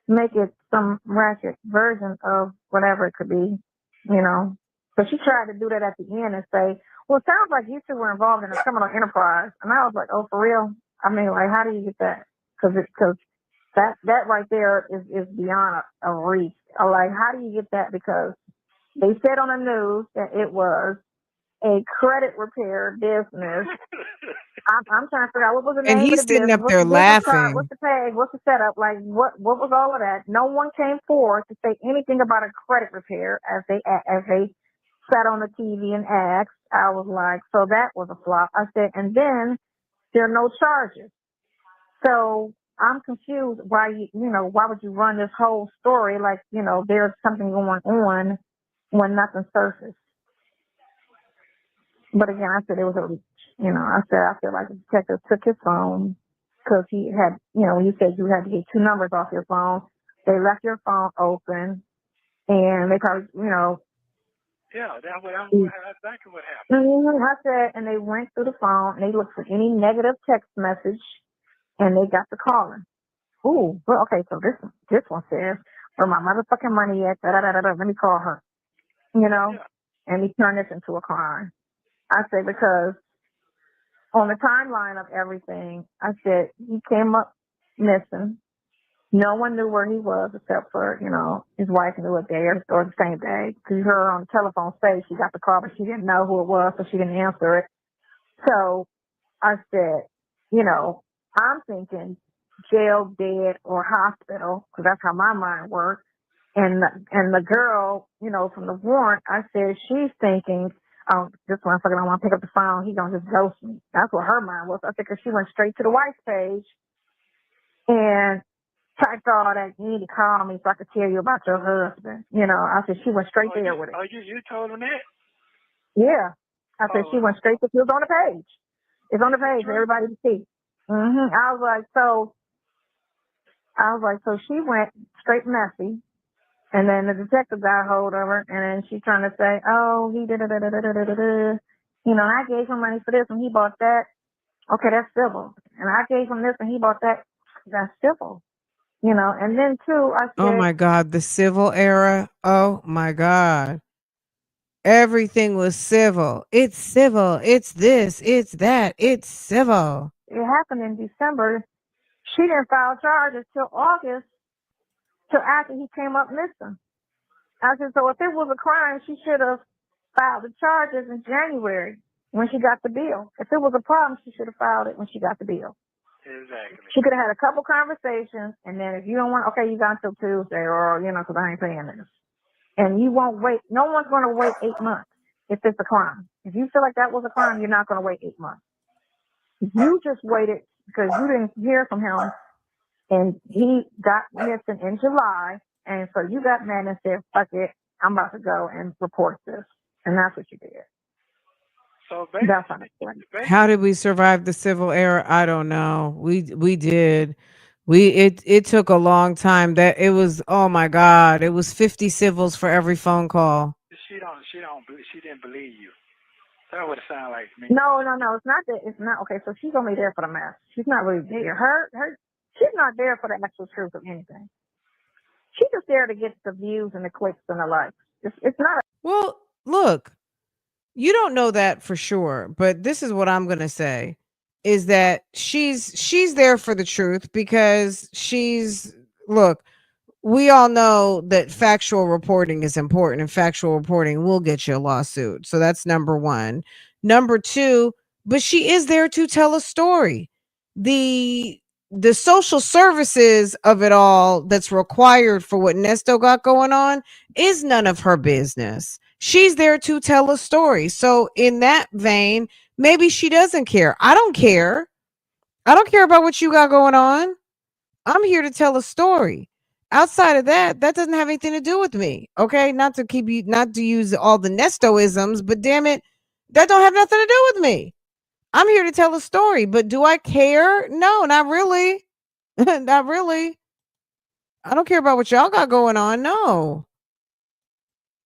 make it some ratchet version of whatever it could be, you know. So she tried to do that at the end and say, well, it sounds like you two were involved in a criminal enterprise. And I was like, oh, for real? I mean, like, how do you get that? Because that right there is beyond a reach. Like, how do you get that? Because they said on the news that it was a credit repair business. I'm trying to figure out what was the name And of he's the sitting business. up What's there the business card? laughing. What's the pay? What's the setup? Like, what was all of that? No one came forward to say anything about a credit repair as they sat on the TV and asked. I was like, so that was a flop. I said, and then there are no charges. So I'm confused why why would you run this whole story like, you know, there's something going on when nothing surfaced. But again, I said it was a reach. You know, I feel like the detective took his phone because he had, you know, when you said you had to get 2 numbers off your phone, they left your phone open, and they probably, you know. Yeah, that's exactly what happened. I said, and they went through the phone, and they looked for any negative text message, and they got to calling. Ooh, well, okay, so this one says, where my motherfucking money at, let me call her. You know, and he turned this into a crime. I say because on the timeline of everything, I said he came up missing. No one knew where he was except for, you know, his wife knew it there or the same day. Because you heard her on the telephone say she got the call, but she didn't know who it was, so she didn't answer it. So I said, you know, I'm thinking jail, dead, or hospital, because that's how my mind works. And the girl, you know, from the warrant, I said she's thinking, oh, this motherfucker don't want to pick up the phone. He gonna just ghost me. That's what her mind was. I think she went straight to the wife's page and typed all that. You need to call me so I could tell you about your husband. You know, I said she went straight there with it. Oh, you told him that? Yeah, I said she went straight to. It was on the page. It's on the page for everybody to see. I was like, so she went straight messy. And then the detective got hold of her, and then she's trying to say, oh, he did it, you know, I gave him money for this and he bought that. Okay, that's civil. And I gave him this and he bought that. That's civil. You know, and then too, I said, oh my God, the civil era. Oh my God. Everything was civil. It's civil. It's this. It's that. It's civil. It happened in December. She didn't file charges till August, till after he came up missing. I said, so if it was a crime, she should have filed the charges in January when she got the bill. If it was a problem, she should have filed it when she got the bill. Exactly. She could have had a couple conversations, and then if you don't want, okay, you got until Tuesday, or, you know, because I ain't paying this. And you won't wait. No one's going to wait 8 months if it's a crime. If you feel like that was a crime, you're not going to wait 8 months. You just waited because you didn't hear from him, and he got missing in July, and so you got mad and said, fuck it, I'm about to go and report this. And that's what you did. So that's unexplainable. How did we survive the civil era? I don't know. We did. It took a long time. That it was, oh my God, it was 50 civils for every phone call. She didn't believe you. That would sound like me. No. It's not that. It's not okay. So she's only there for the mess. She's not really there. She's not there for the actual truth of anything. She's just there to get the views and the clicks and the likes. It's not. Well, look, you don't know that for sure, but this is what I'm going to say is that she's there for the truth because look, we all know that factual reporting is important and factual reporting will get you a lawsuit. So that's number one. Number two, but she is there to tell a story. The social services of it all that's required for what Nesto got going on is none of her business. She's there to tell a story. So in that vein, maybe she doesn't care. I don't care. I don't care about what you got going on. I'm here to tell a story. Outside of that, that doesn't have anything to do with me. Okay. Not to use all the Nestoisms, but damn it, that don't have nothing to do with me. I'm here to tell a story. But do I care? No, not really. Not really. I don't care about what y'all got going on. No.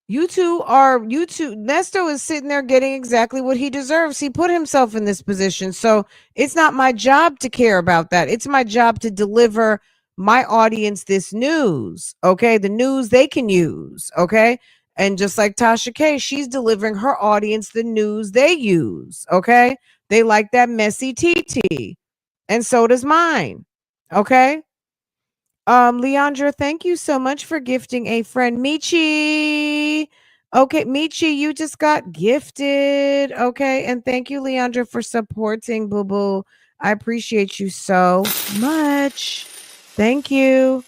You two, Nesto is sitting there getting exactly what he deserves. He put himself in this position. So it's not my job to care about that. It's my job to deliver my audience this news. Okay. The news they can use. Okay. And just like Tasha K, she's delivering her audience the news they use. Okay. They like that messy TT. And so does mine. Okay. Leandra, thank you so much for gifting a friend. Michi. Okay, Michi, you just got gifted. Okay, and thank you, Leandra, for supporting Boo Boo. I appreciate you so much. Thank you.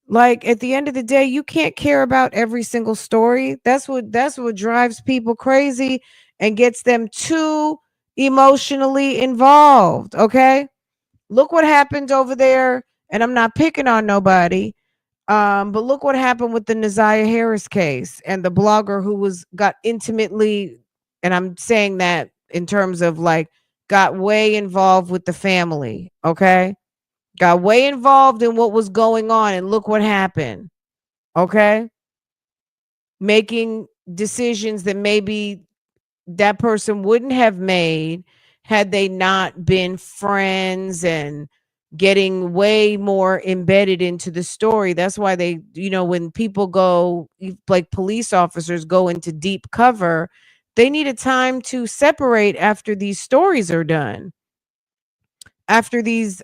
Like at the end of the day, you can't care about every single story. That's what drives people crazy and gets them too emotionally involved. Okay. Look what happened over there, and I'm not picking on nobody. But look what happened with the Naziah Harris case and the blogger who got intimately, and I'm saying that in terms of like got way involved with the family, okay? Got way involved in what was going on, and look what happened. Okay? Making decisions that maybe that person wouldn't have made had they not been friends and getting way more embedded into the story. That's why they, when people go, like police officers go into deep cover, they need a time to separate after these stories are done. After these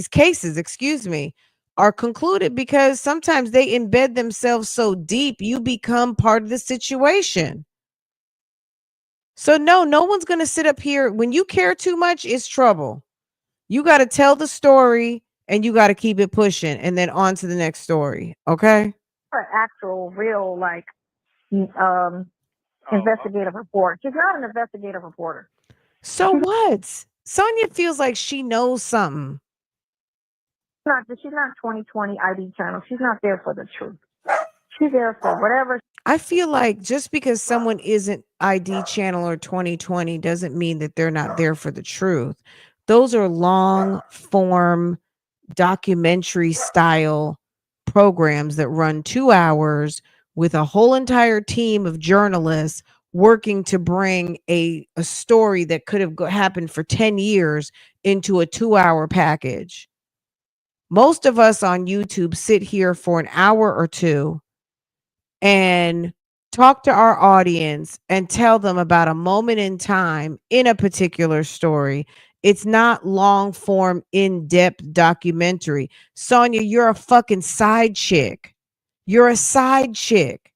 cases, excuse me, are concluded, because sometimes they embed themselves so deep you become part of the situation. So no one's going to sit up here. When you care too much, it's trouble. You got to tell the story and you got to keep it pushing and then on to the next story. Okay. Her actual, real, like, investigative report. She's not an investigative reporter. So what? Sonya feels like she knows something. She's not 2020 ID channel. She's not there for the truth. She's there for whatever. I feel like just because someone isn't ID channel or 2020 doesn't mean that they're not there for the truth. Those are long form documentary style programs that run 2 hours with a whole entire team of journalists working to bring a story that could have happened for 10 years into a 2-hour package. Most of us on YouTube sit here for an hour or two and talk to our audience and tell them about a moment in time in a particular story. It's not long form, in-depth documentary. Sonya, you're a fucking side chick. You're a side chick.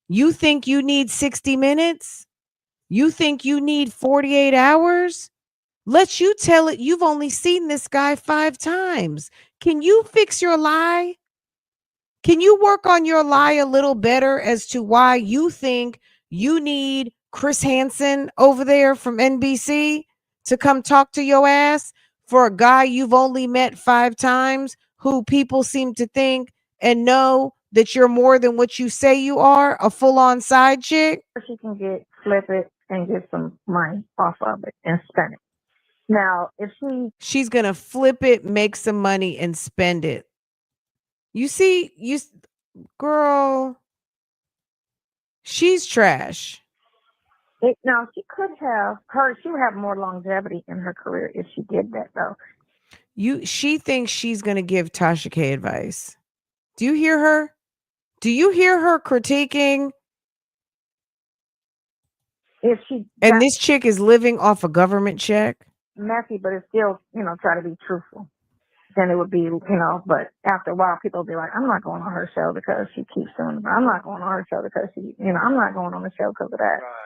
You think you need 60 minutes? You think you need 48 hours? Let you tell it. You've only seen this guy 5 times. Can you fix your lie? Can you work on your lie a little better as to why you think you need Chris Hansen over there from NBC to come talk to your ass for a guy you've only met 5 times, who people seem to think and know that you're more than what you say you are, a full-on side chick? She can flip it and get some money off of it and spend it. Now, if she's going to flip it, make some money and spend it. You see, girl, she's trash. Now, she would have more longevity in her career if she did that, though. She thinks she's going to give Tasha K advice. Do you hear her? Do you hear her critiquing? And this chick is living off a government check. Messy, but it's still, try to be truthful. Then it would be, but after a while, people will be like, I'm not going on her show because she keeps doing it. I'm not going on her show because I'm not going on the show because of that. Right.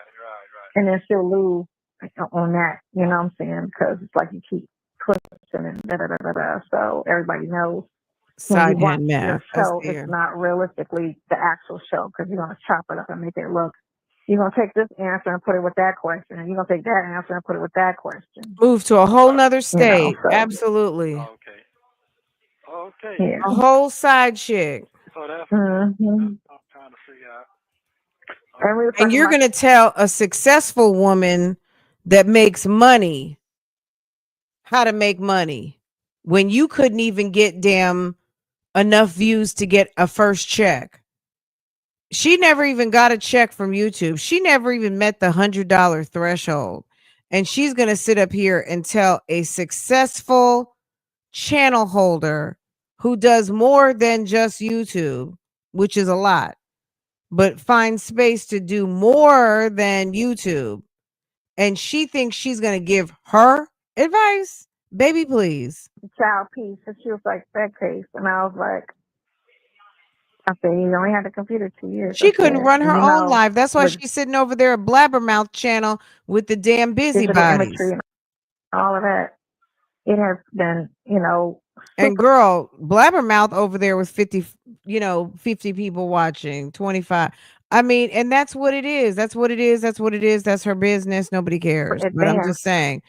And then she'll lose on that, you know what I'm saying? Because it's like you keep pushing and da-da-da-da-da. So everybody knows side hand math. Show, it's not realistically the actual show because you're going to chop it up and make it look You're going to take this answer and put it with that question. And you're going to take that answer and put it with that question. Move to a whole nother state. So, Absolutely. Okay. Okay. yeah. A whole side chick. So that's Mm-hmm. I'm trying to figure out. And you're going to tell a successful woman that makes money how to make money when you couldn't even get enough views to get a first check. She never even got a check from YouTube. She never even met the $100 threshold. And she's going to sit up here and tell a successful channel holder who does more than just YouTube, which is a lot, but finds space to do more than YouTube. And she thinks she's going to give her advice. Baby, please. Child piece. And she was like, that case. And I was like, I said, you only had the computer 2 years. She couldn't run her own life. That's why she's sitting over there at Blabbermouth channel with the damn busybodies. And all of that. It has been, And girl, Blabbermouth over there with 50 people watching, 25. I mean, and that's what it is. That's what it is. That's what it is. That's her business. Nobody cares. But I'm just saying,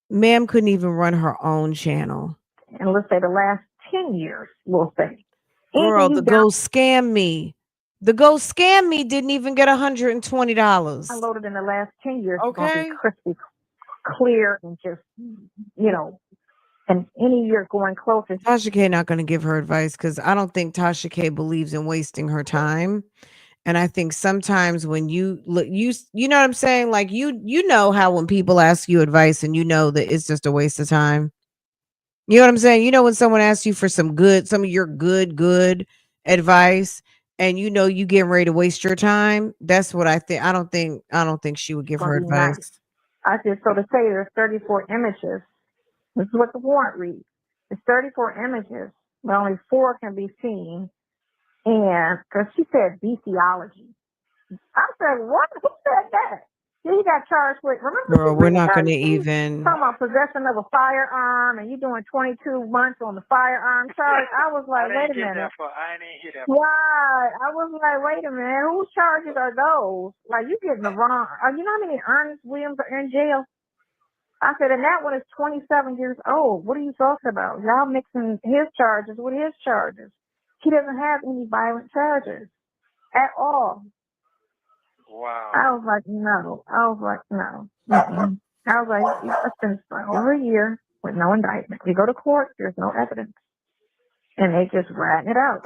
ma'am couldn't even run her own channel. And let's say the last 10 years, we'll say. Girl, the Go Scam Me. The Go Scam Me didn't even get $120. I loaded in the last 10 years. Okay. Be crispy, clear, and just, and any year going closer. Tasha K not going to give her advice because I don't think Tasha K believes in wasting her time. And I think sometimes when you look, you know what I'm saying? Like you know how when people ask you advice and you know that it's just a waste of time. You know what I'm saying? You know, when someone asks you for some of your good advice and you know you getting ready to waste your time. That's what I think. I don't think she would give her advice. Nice. I just so to say there's 34 images. This is what the warrant reads. There's 34 images, but only 4 can be seen. And because she said bestiology. I said, what? Who said that? Yeah, he got charged with, remember? Girl, we're not going to even. Talking about possession of a firearm and you doing 22 months on the firearm charge. I was like, wait a minute. I didn't hear that. Why? I was like, wait a minute. Whose charges are those? Like, you getting the wrong. You know how many Ernest Williams are in jail? I said, and that one is 27 years old. What are you talking about? Y'all mixing his charges with his charges. He doesn't have any violent charges at all. Wow. I was like, no. Mm-mm. I was like, it's been over a year with no indictment. We go to court, there's no evidence. And they just rat it out.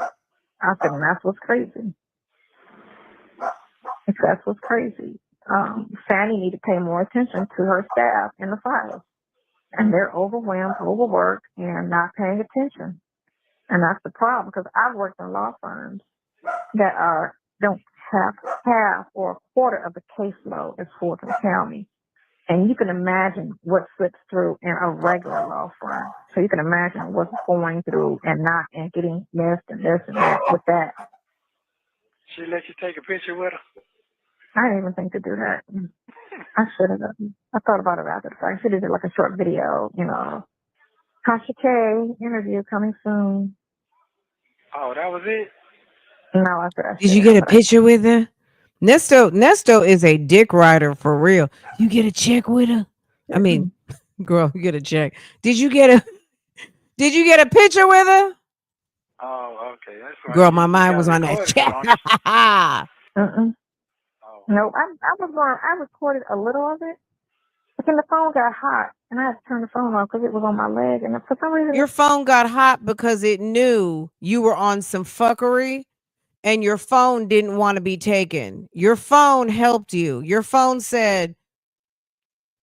I said, and that's what's crazy. That's what's crazy. Fannie need to pay more attention to her staff in the files. And they're overwhelmed, overworked, and not paying attention. And that's the problem, because I've worked in law firms that don't have half or a quarter of the caseload as Fulton County. And you can imagine what slips through in a regular law firm. So you can imagine what's going through and getting this and this and that with that. She let you take a picture with her? I didn't even think to do that. I should have. I thought about it after the fact. I should have did like a short video, Tasha K Interview coming soon. Oh, that was it? No, I said. Did you get a picture with her? Nesto is a dick rider for real. You get a check with her? I mean, girl, you get a check. Did you get a picture with her? Oh, okay. That's right. Girl, my mind was on that check. No, I recorded a little of it, but then the phone got hot, and I had to turn the phone off because it was on my leg, and for some reason, your phone got hot because it knew you were on some fuckery, and your phone didn't want to be taken. Your phone helped you. Your phone said,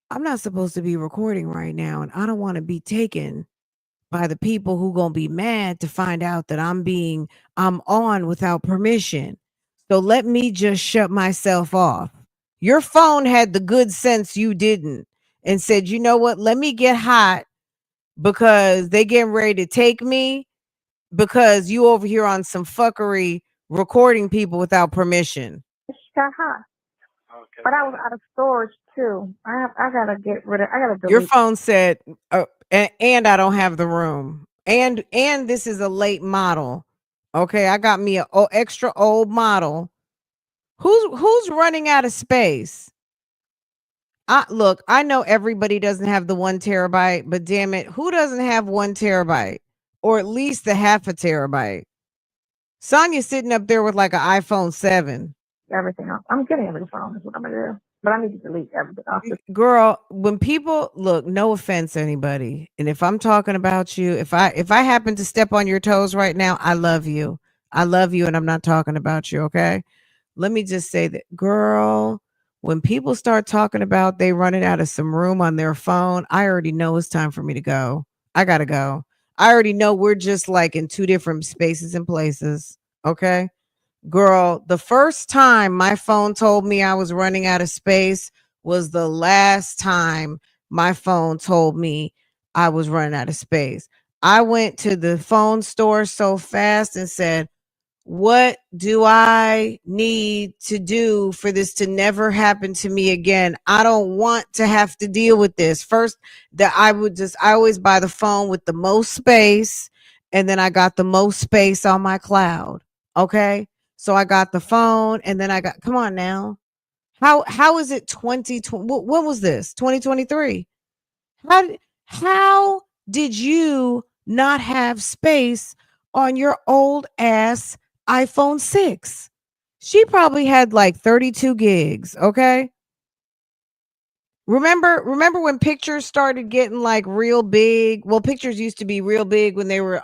"I'm not supposed to be recording right now, and I don't want to be taken by the people who gonna be mad to find out that I'm on without permission. So let me just shut myself off." Your phone had the good sense you didn't and said, you know what? Let me get hot because they getting ready to take me because you over here on some fuckery recording people without permission. It got hot. Okay. But I was out of storage too. I gotta get rid of. I gotta delete. Your phone said, and I don't have the room. And this is a late model. Okay, I got me an extra old model Who's running out of space? Look, I know everybody doesn't have the 1 terabyte, but damn it, who doesn't have 1 terabyte or at least the half a terabyte? Sonia's sitting up there with like an iPhone 7. Everything else. I'm getting every phone is what I'm gonna do. But I need to delete everything else. Girl, when people look, no offense anybody, and if I'm talking about you, if I happen to step on your toes right now, I love you. I love you, and I'm not talking about you, okay? Let me just say that, girl, when people start talking about they running out of some room on their phone, I already know it's time for me to go. I gotta go. I already know we're just like in two different spaces and places, okay? Girl, the first time my phone told me I was running out of space was the last time my phone told me I was running out of space. I went to the phone store so fast and said, what do I need to do for this to never happen to me again? I don't want to have to deal with this. First, that I always buy the phone with the most space, and then I got the most space on my cloud. Okay. So I got the phone, and then come on now. How is it 2020? What was this? 2023. How did you not have space on your old ass iPhone 6? She probably had like 32 gigs, okay? Remember when pictures started getting like real big? Well, pictures used to be real big when they were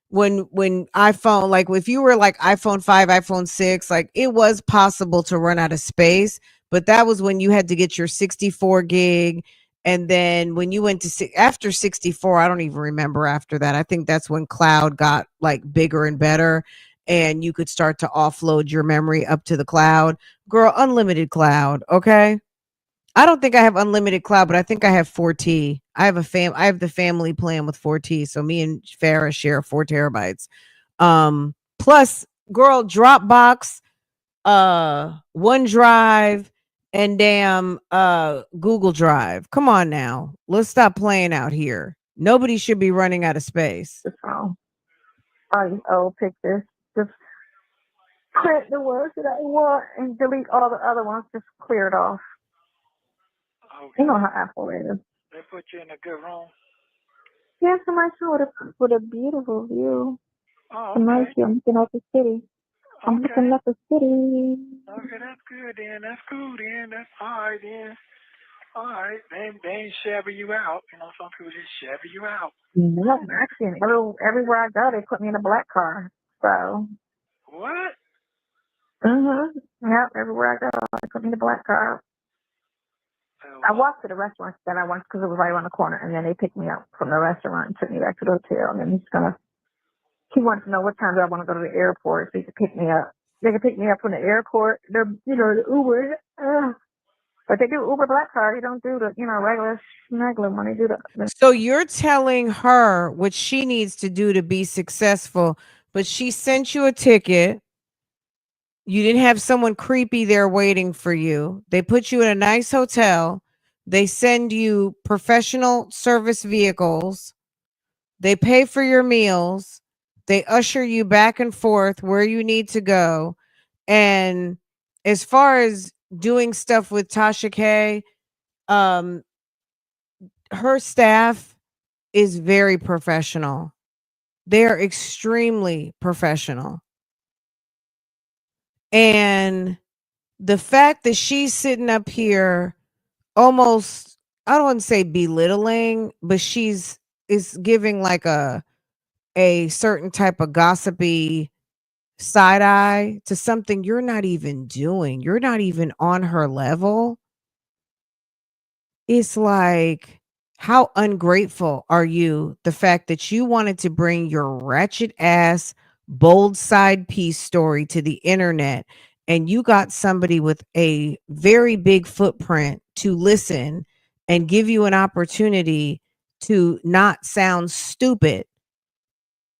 when iPhone, like if you were like iPhone 5, iPhone 6, like it was possible to run out of space, but that was when you had to get your 64 gig. And then when you went to after 64, I don't even remember after that. I think that's when cloud got like bigger and better and you could start to offload your memory up to the cloud. Girl, unlimited cloud, okay? I don't think I have unlimited cloud, but I think I have 4T. I have the family plan with 4T. So me and Farrah share 4 terabytes. Plus, girl, Dropbox, OneDrive, and damn Google Drive. Come on now. Let's stop playing out here. Nobody should be running out of space. All these old pictures. Just print the ones that I want and delete all the other ones. Just clear it off. Okay. You know how Apple is. They put you in a good room. Yeah, it's a nice room with a beautiful view. Oh, okay. A nice view. I'm looking at the city. I'm looking at the city. Okay, that's good then. That's cool then. That's all right then. All right. They ain't shabby you out. You know, some people just shabby you out. No, actually, everywhere I go, they put me in a black car. So. What? Yep, everywhere I go, they put me in a black car. I walked to the restaurant that I went because it was right around the corner, and then they picked me up from the restaurant and took me back to the hotel. And then he wanted to know what time do I want to go to the airport so he could pick me up. They could pick me up from the airport. The Uber. But they do Uber black card. They don't do the regular smuggling when they do the. So you're telling her what she needs to do to be successful, but she sent you a ticket. You didn't have someone creepy there waiting for you. They put you in a nice hotel. They send you professional service vehicles. They pay for your meals. They usher you back and forth where you need to go. And as far as doing stuff with Tasha K, her staff is very professional. They're extremely professional. And the fact that she's sitting up here almost, I don't want to say belittling, but is giving like a certain type of gossipy side eye to something you're not even doing. You're not even on her level. It's like, how ungrateful are you? The fact that you wanted to bring your wretched ass bold side piece story to the internet and you got somebody with a very big footprint to listen and give you an opportunity to not sound stupid.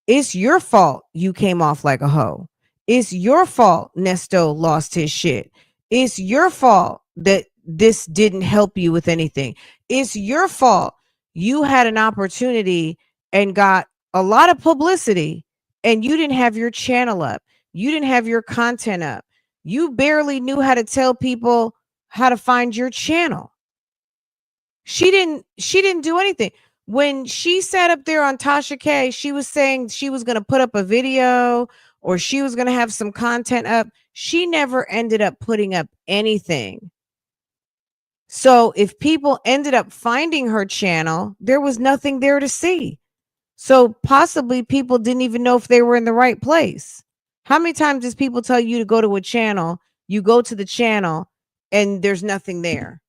It's your fault you came off like a hoe. It's your fault Nesto lost his shit. It's your fault that this didn't help you with anything. It's your fault you had an opportunity and got a lot of publicity and you didn't have your channel up. You didn't have your content up. You barely knew how to tell people how to find your channel. She didn't do anything. When she sat up there on Tasha K, she was saying she was going to put up a video or she was going to have some content up. She never ended up putting up anything. So if people ended up finding her channel, there was nothing there to see. So possibly people didn't even know if they were in the right place. How many times does people tell you to go to a channel, you go to the channel and there's nothing there?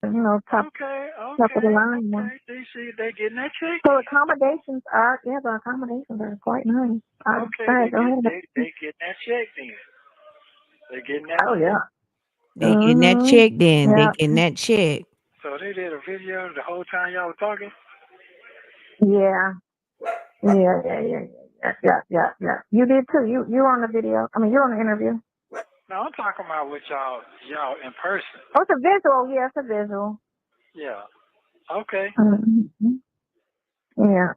Top of the line one. They getting that check. So accommodations are the accommodations are quite nice. They getting that check then. They getting that. Oh yeah. They getting that check then. Yeah. They getting that check. So they did a video the whole time y'all were talking? Yeah. Yeah. You did too. You were on the video. I mean, you're on the interview. No, I'm talking about with y'all in person. Oh, it's a visual. Yeah, it's a visual. Yeah. Okay. Mm-hmm. Yeah.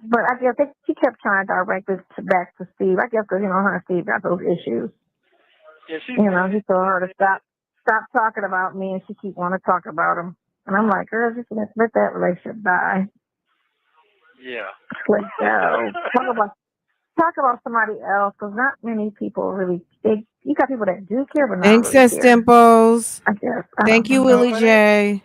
But I guess she kept trying to direct it back to Steve. I guess because, her and Steve got those issues. Yeah, he told her to stop talking about me, and she keep wanting to talk about him. And I'm like, girl, just let that relationship die. Yeah. Let go. Talk about somebody else, because not many people really. You got people that do care, but not Thanks, really care. Dimples. I guess. Thank you, Willie J.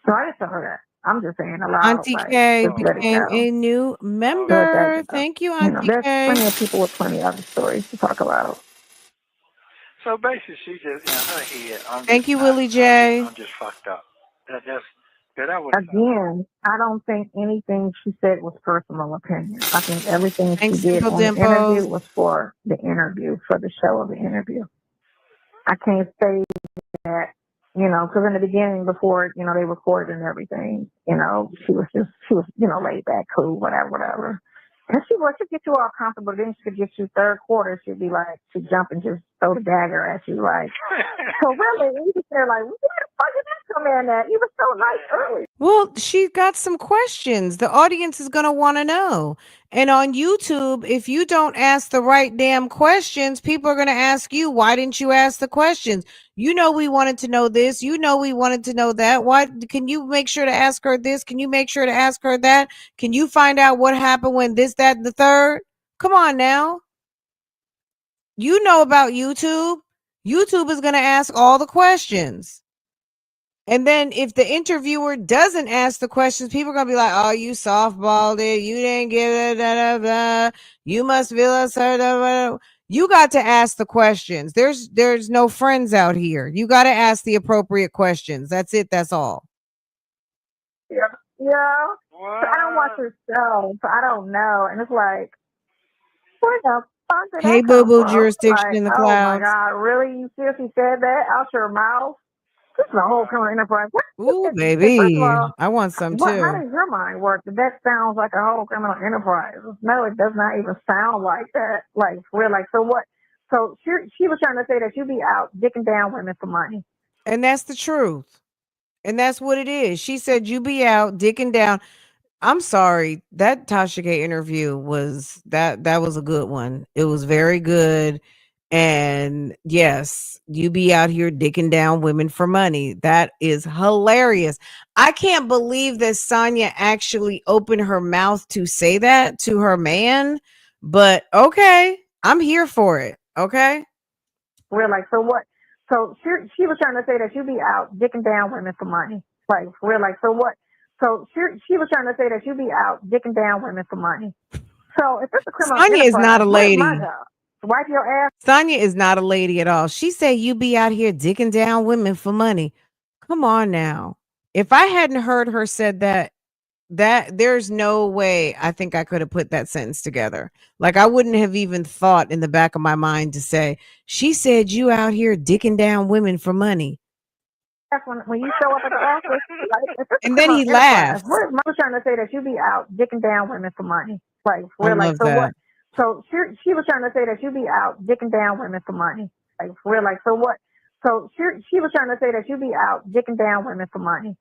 So I just tell her that. I'm just saying aloud. Auntie K became a new member. Thank you, Auntie There's K. plenty of people with plenty of other stories to talk about. So basically, she just in her head. Thank you, Willie J. I'm just fucked up. Again, I don't think anything she said was personal opinion. I think everything Thanks, she did Simple on the Dimples. interview was for the interview, for the show of the interview. I can't say that, because in the beginning, before, they recorded and everything, she was, laid back, cool, whatever. And she get you all comfortable. Then she could get you third quarter. She'd be like, she'd jump and just throw the dagger at you, like, so really, you just there like, what the fuck did that come in at? You were so nice earlier. Well, she got some questions. The audience is going to want to know. And on YouTube, if you don't ask the right damn questions, people are going to ask you, why didn't you ask the questions? We wanted to know this. We wanted to know that. Why can you make sure to ask her this? Can you make sure to ask her that? Can you find out what happened when this, that, and the third? Come on now. You know about YouTube. YouTube is going to ask all the questions. And then if the interviewer doesn't ask the questions, people are going to be like, oh, you softballed it. You didn't give it. Blah, blah, blah. You must feel a certain. You got to ask the questions. There's no friends out here. You got to ask the appropriate questions. That's it. That's all. Yeah. I don't watch her show, so I don't know. And it's like, where the fuck did Hey, that come boo-boo from? jurisdiction Like, in the oh clouds. my God, really? You seriously said that out your mouth? This is a whole criminal enterprise. Ooh, baby. First of all, I want some too. How does your mind work? That sounds like a whole criminal enterprise. No, it does not even sound like that. Like, we're like, so what? So she was trying to say that you be out dicking down women for money. And that's the truth. And that's what it is. She said you be out dicking down. I'm sorry. That Tasha K interview was that was a good one. It was very good. And yes, you be out here dicking down women for money. That is hilarious. I can't believe that Sonya actually opened her mouth to say that to her man. But okay, I'm here for it. Okay. We're like, so what? So she was trying to say that you be out dicking down women for money. Like, we're like, so what? So she was trying to say that you be out dicking down women for money. So if it's a criminal Sonya is not a lady. Wipe your ass. Sonya is not a lady at all. She said you be out here dicking down women for money. Come on now. If I hadn't heard her said that there's no way I think I could have put that sentence together. Like I wouldn't have even thought in the back of my mind to say, she said you out here dicking down women for money. That's when you show up at the office. Like, and then he laughed. We're trying to say that you be out dicking down women for money. Like, we're I like, love so that. what? So she was trying to say that you be out dicking down women for money. Like, we're like, so what? So she was trying to say that you be out dicking down women for money.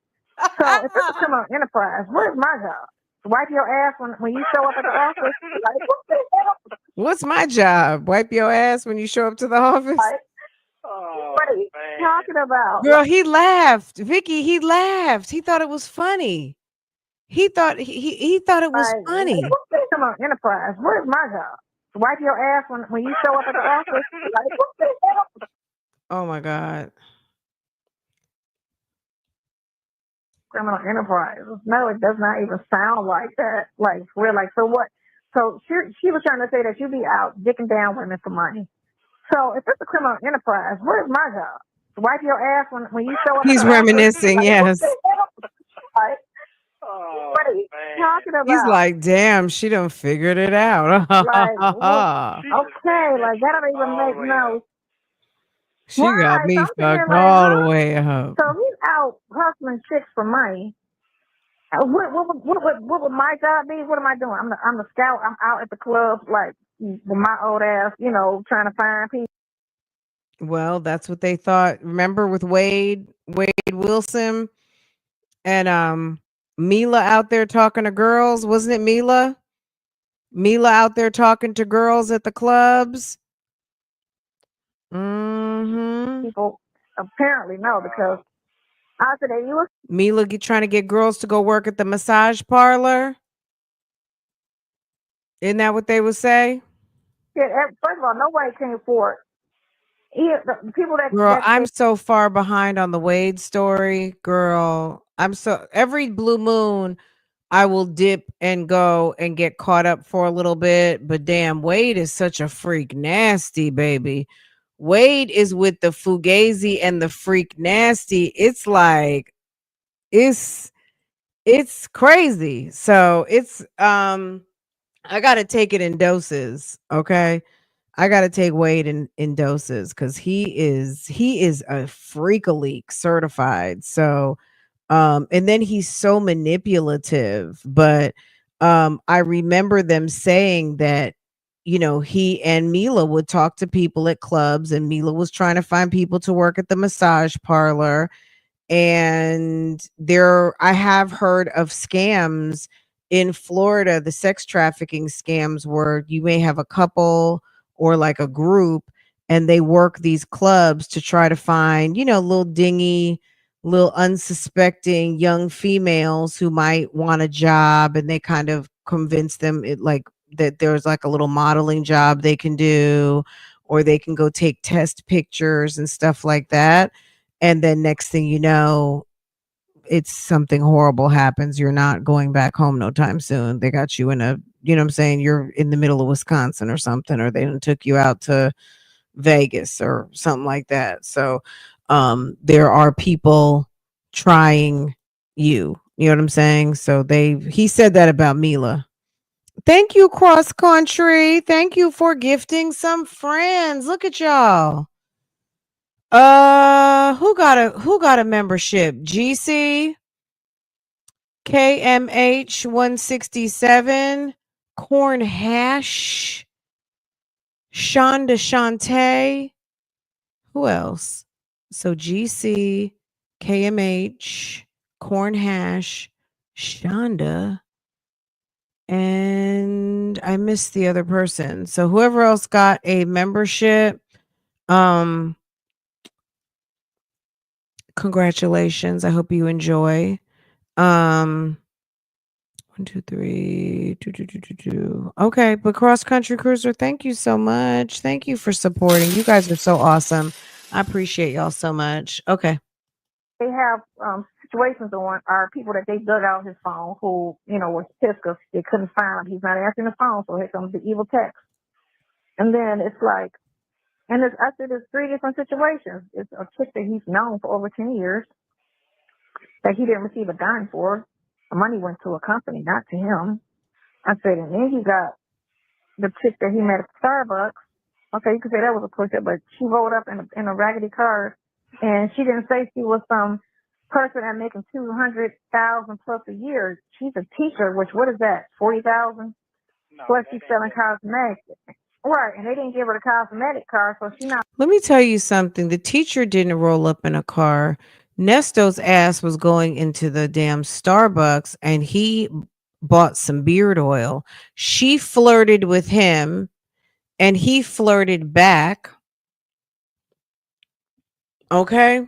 So if it's a criminal enterprise, where's my job? Wipe your ass when you show up at the office. Like, what the hell? What's my job? Wipe your ass when you show up to the office? Like, what are you talking about? Girl, he laughed. Vicky, he laughed. He thought it was funny. He thought he thought it was funny. Come on, Enterprise. Where's my job? Wipe your ass when you show up at the office. Like, what the hell? Oh my God. Criminal enterprise. No, it does not even sound like that. Like, we're like, so what? So she was trying to say that you be out dicking down women for money. So if it's a criminal enterprise, where's my job? Wipe your ass when you show up. He's reminiscing, yes. Like, what are you talking about? He's like, damn, she done figured it out. Like, okay, like that don't even make no. She got me fucked all the way up. So he's out hustling chicks for money. What would my job be? What am I doing? I'm the scout. I'm out at the club, like with my old ass, trying to find people. Well, that's what they thought. Remember with Wade Wilson and Mila out there talking to girls? Wasn't it Mila? Mila out there talking to girls at the clubs? Mm-hmm. People apparently know because after they were Mila trying to get girls to go work at the massage parlor. Isn't that what they would say? Yeah, first of all, nobody came forward. The people that girl, I'm so far behind on the Wade story, girl. Every blue moon I will dip and go and get caught up for a little bit, but damn, Wade is such a freak nasty, baby. Wade is with the Fugazi and the freak nasty. It's like it's crazy. So it's I gotta take it in doses, okay? I gotta take Wade in doses because he is a freak-a-leak certified. So and then he's so manipulative, but I remember them saying that he and Mila would talk to people at clubs, and Mila was trying to find people to work at the massage parlor. And I have heard of scams in Florida, the sex trafficking scams where you may have a couple or like a group and they work these clubs to try to find, little dingy, little unsuspecting young females who might want a job, and they kind of convince them that there's like a little modeling job they can do, or they can go take test pictures and stuff like that. And then next thing you know, it's something horrible happens. You're not going back home no time soon. They got you in a, what I'm saying? You're in the middle of Wisconsin or something, or they took you out to Vegas or something like that. So there are people trying you. You know what I'm saying? So he said that about Mila. Thank you, Cross Country. Thank you for gifting some friends. Look at y'all. Who got a membership? GC, KMH 167, Corn Hash, Shonda Shantae. Who else? So GC, KMH, Corn Hash, Shonda, and I missed the other person. So whoever else got a membership, congratulations. I hope you enjoy. 1, 2, 3, 2, 2, 2, 2, 2. Okay, but Cross Country Cruiser, thank you so much. Thank you for supporting. You guys are so awesome. I appreciate y'all so much. Okay. They have situations on are people that they dug out his phone who, was pissed because they couldn't find him. He's not answering the phone, so here comes the evil text. And then it's like, I said there's 3 different situations. It's a chick that he's known for over 10 years that he didn't receive a dime for. The money went to a company, not to him. I said, and then he got the chick that he met at Starbucks. Okay, you could say that was a push-up, but she rolled up in a raggedy car, and she didn't say she was some person that making $200,000 plus a year. She's a teacher, which what is that? $40,000 plus she's selling cosmetics. Right, and they didn't give her the cosmetic car, so she not. Let me tell you something. The teacher didn't roll up in a car. Nesto's ass was going into the damn Starbucks, and he bought some beard oil. She flirted with him and he flirted back. Okay.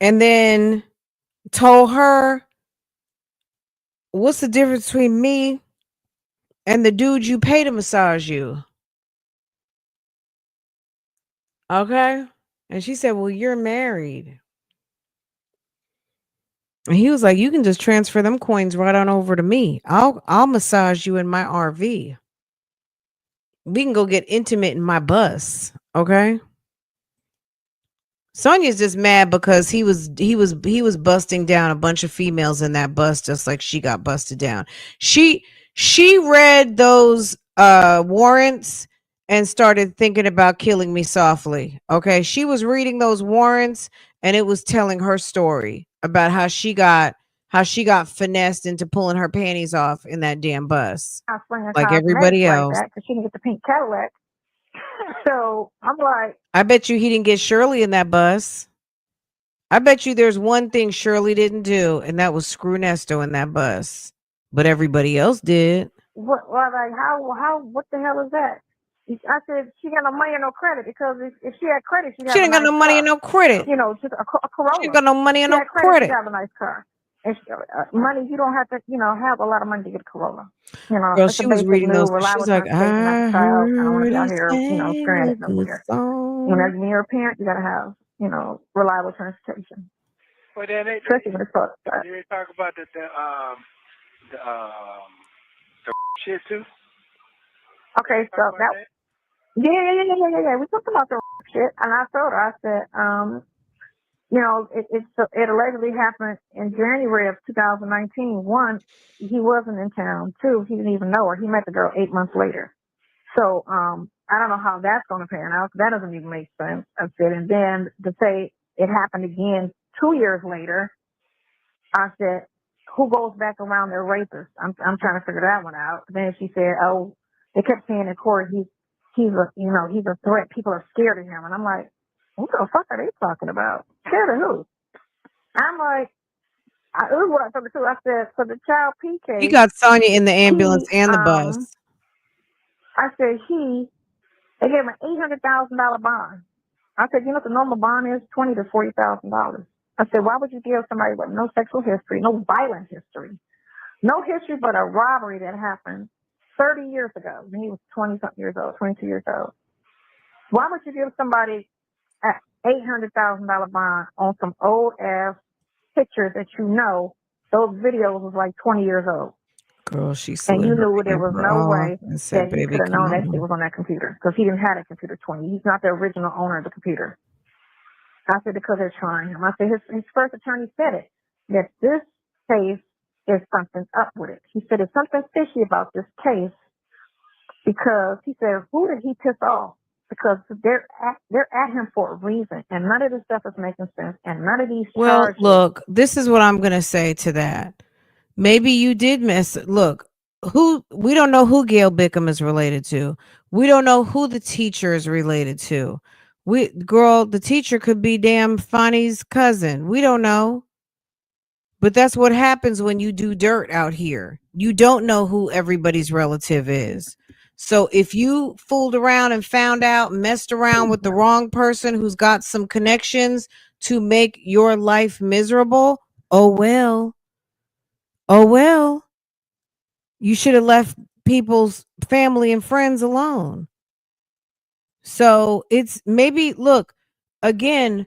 And then told her, what's the difference between me and the dude you pay to massage you? Okay. And she said, well, you're married. And he was like, you can just transfer them coins right on over to me. I'll massage you in my RV. We can go get intimate in my bus. Okay. Sonya's just mad because he was busting down a bunch of females in that bus just like she got busted down. She read those warrants and started thinking about killing me softly. Okay, she was reading those warrants and it was telling her story about how she got finessed into pulling her panties off in that damn bus like everybody else. Like that because she didn't get the pink Cadillac. So I'm like, I bet you he didn't get Shirley in that bus. I bet you there's one thing Shirley didn't do, and that was screw Nesto in that bus. But everybody else did. what? Well, like how? What the hell is that? I said she got no money or no credit because if she had credit, she'd have She ain't got no money and no credit. You know, just a Corolla. She ain't got no money and no credit. She have a nice car. And money, you don't have to, have a lot of money to get a Corolla. Girl, she was reading those. She was like, I heard I don't want to be out here, sang stranded a good nowhere. song. Whenever you're a parent, you got to have, reliable transportation. Well, then Especially when it's close. They talk about the shit too. Okay, so that. Yeah. We talked about the shit, and I told her, I said, it allegedly happened in January of 2019. One, he wasn't in town. Two, he didn't even know her. He met the girl 8 months later. So I don't know how that's going to pan out. That doesn't even make sense. I said, and then to say it happened again 2 years later, I said, who goes back around their rapists? I'm trying to figure that one out. Then she said, oh, they kept saying in court he's a threat. People are scared of him, and I'm like, what the fuck are they talking about? Scared of who? I'm like, it was what I told her too. I said, so the child PK. He got Sonya in the ambulance and the bus. I said they gave him an $800,000 bond. I said, you know what the normal bond is? $20,000 to $40,000. I said, why would you give somebody with no sexual history, no violent history, no history but a robbery that happened 30 years ago when he was 20-something years old, 22 years old? Why would you give somebody an $800,000 bond on some old ass pictures that those videos was like 20 years old? Girl, she and you knew there was no way that he could have known that shit was on that computer because he didn't have a computer 20. He's not the original owner of the computer. I said, because they're trying him. I said, his first attorney said it, that this case is something up with it. He said, there's something fishy about this case because he said, who did he piss off? Because they're at him for a reason, and none of this stuff is making sense, and none of these charges. Well, look, this is what I'm going to say to that. Maybe you did miss it. Look, we don't know who Gail Bickham is related to. We don't know who the teacher is related to. The teacher could be damn Fonny's cousin. We don't know. But that's what happens when you do dirt out here. You don't know who everybody's relative is. So if you fooled around and found out, messed around with the wrong person who's got some connections to make your life miserable, oh well. You should have left people's family and friends alone. So it's maybe, look, again,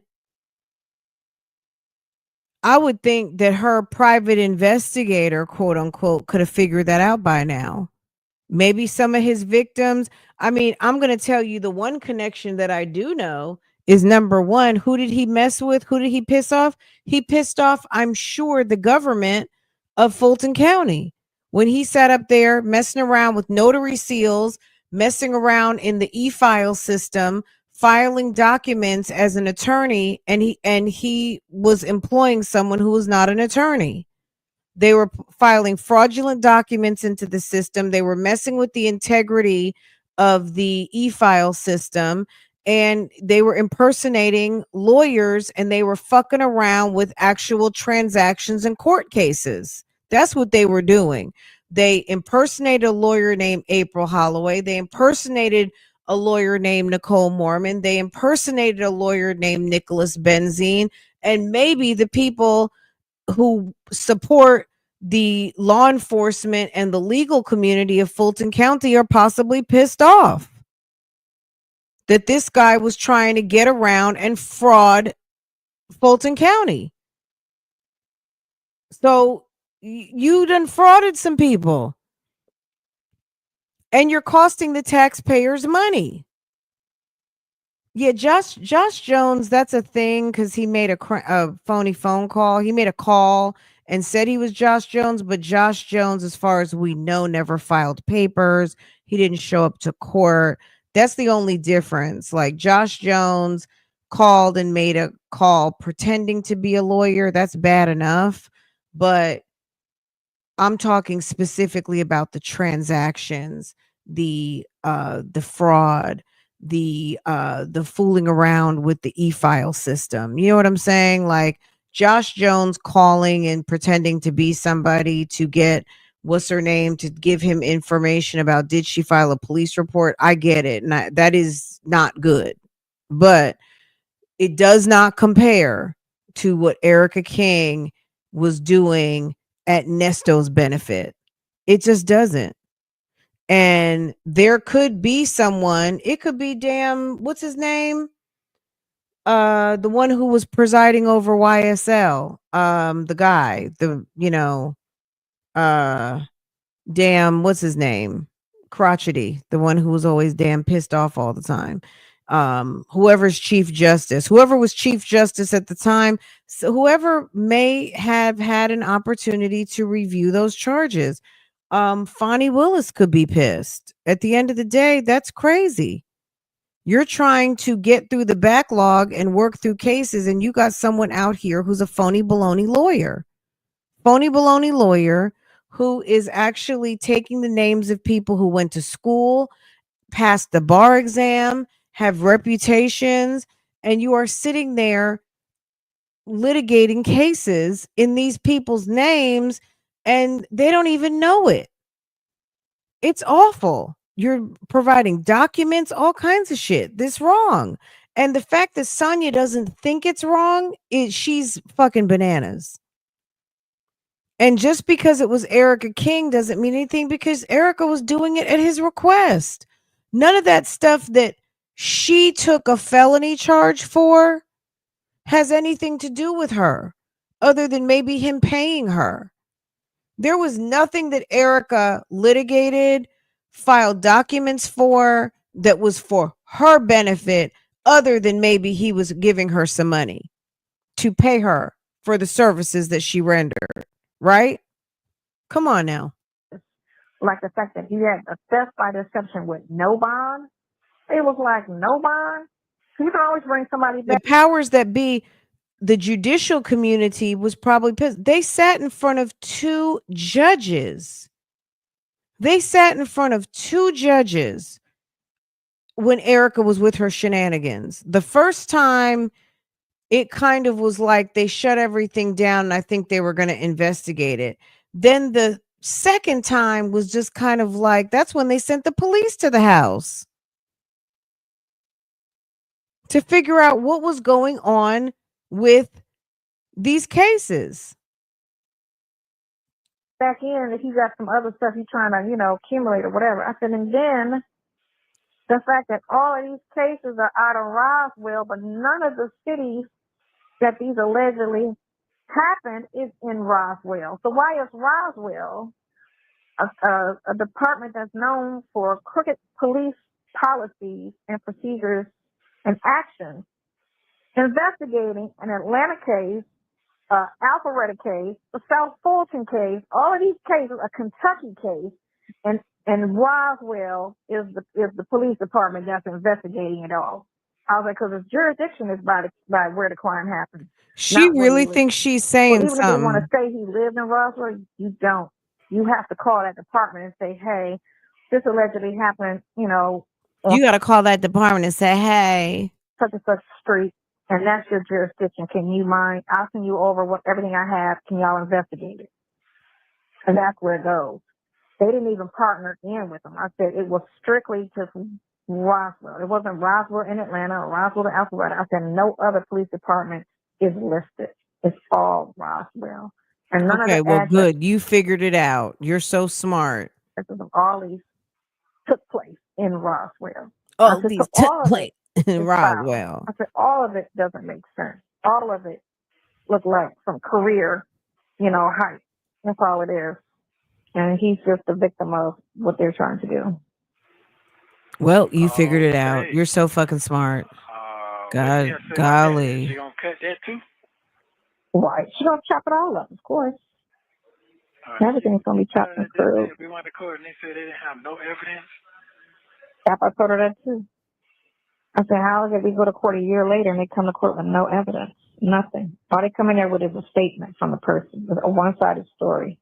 I would think that her private investigator, quote unquote, could have figured that out by now. Maybe some of his victims. I mean, I'm going to tell you the one connection that I do know is number one. Who did he mess with? Who did he piss off? He pissed off, I'm sure, the government of Fulton County when he sat up there messing around with notary seals, messing around in the e-file system, filing documents as an attorney, and he was employing someone who was not an attorney. They were filing fraudulent documents into the system. They were messing with the integrity of the e-file system, and they were impersonating lawyers, and they were fucking around with actual transactions and court cases. That's what they were doing. They impersonated a lawyer named April Holloway. They impersonated a lawyer named Nicole Mormon. They impersonated a lawyer named Nicholas Benzine. And maybe the people who support the law enforcement and the legal community of Fulton County are possibly pissed off that this guy was trying to get around and fraud Fulton County. So you done frauded some people and you're costing the taxpayers money. Yeah, Josh Jones, that's a thing because he made a phony phone call. He made a call and said he was Josh Jones, but Josh Jones, as far as we know, never filed papers. He didn't show up to court. That's the only difference. Like Josh Jones called and made a call pretending to be a lawyer. That's bad enough. But I'm talking specifically about the transactions, the fraud, the fooling around with the e-file system. You know what I'm saying? Like Josh Jones calling and pretending to be somebody to get what's her name to give him information about did she file a police report? I get it. And that is not good. But it does not compare to what Erica King was doing at Nesto's benefit. It just doesn't. And there could be someone, it could be what's his name? The one who was presiding over YSL. The guy, what's his name? Crotchety, the one who was always damn pissed off all the time. Whoever was chief justice at the time, so whoever may have had an opportunity to review those charges. Fonnie Willis could be pissed. At the end of the day, that's crazy. You're trying to get through the backlog and work through cases, and you got someone out here who's a phony baloney lawyer. Phony baloney lawyer who is actually taking the names of people who went to school, passed the bar exam, have reputations, and you are sitting there litigating cases in these people's names and they don't even know it. It's awful. You're providing documents, all kinds of shit. This wrong. And the fact that Sonya doesn't think it's wrong, she's fucking bananas. And just because it was Erica King doesn't mean anything because Erica was doing it at his request. None of that stuff that she took a felony charge for has anything to do with her other than maybe him paying her. There was nothing that Erica litigated, filed documents for that was for her benefit other than maybe he was giving her some money to pay her for the services that she rendered, right? Come on now. Like the fact that he had a theft by deception with no bond. It was like no bond. You can always bring somebody back. The powers that be, the judicial community was probably pissed. They sat in front of two judges. When Erica was with her shenanigans. The first time, it kind of was like they shut everything down and I think they were going to investigate it. Then the second time was just kind of like, that's when they sent the police to the house to figure out what was going on with these cases. Back in, if you got some other stuff you're trying to, accumulate or whatever. I said, and then the fact that all of these cases are out of Roswell, but none of the cities that these allegedly happened is in Roswell. So why is Roswell, a department that's known for crooked police policies and procedures and actions, investigating an Atlanta case, Alpharetta case, the South Fulton case, all of these cases, a Kentucky case, and Roswell is the police department that's investigating it all. I was like, because the jurisdiction is by where the crime happened. She really thinks she's saying even something. If they want to say he lived in Roswell, you don't. You have to call that department and say, hey, this allegedly happened, you got to call that department and say, hey, such and such street, and that's your jurisdiction. Can you mind? I'll send you over everything I have. Can y'all investigate it? And that's where it goes. They didn't even partner in with them. I said it was strictly just Roswell. It wasn't Roswell in Atlanta or Roswell in Alpharetta. I said no other police department is listed. It's all Roswell. And none of Okay, the well, addresses good. You figured it out. You're so smart. of all these took place in Roswell. I All said, so these took all of place it in is foul. Roswell. I said, all of it doesn't make sense. All of it look like some career, hype. That's all it is. And he's just a victim of what they're trying to do. Well, you figured it out. Okay. You're so fucking smart. What she God, has to say about that? Is she golly. gonna cut that too? Right. She's going to chop it all up, of course. Everything's going to be chopped and They screwed. we went to court and they said they didn't have no evidence. I told her that too. I said, how is it we go to court a year later and they come to court with no evidence? Nothing. All they come in there with is a statement from the person, a one-sided story.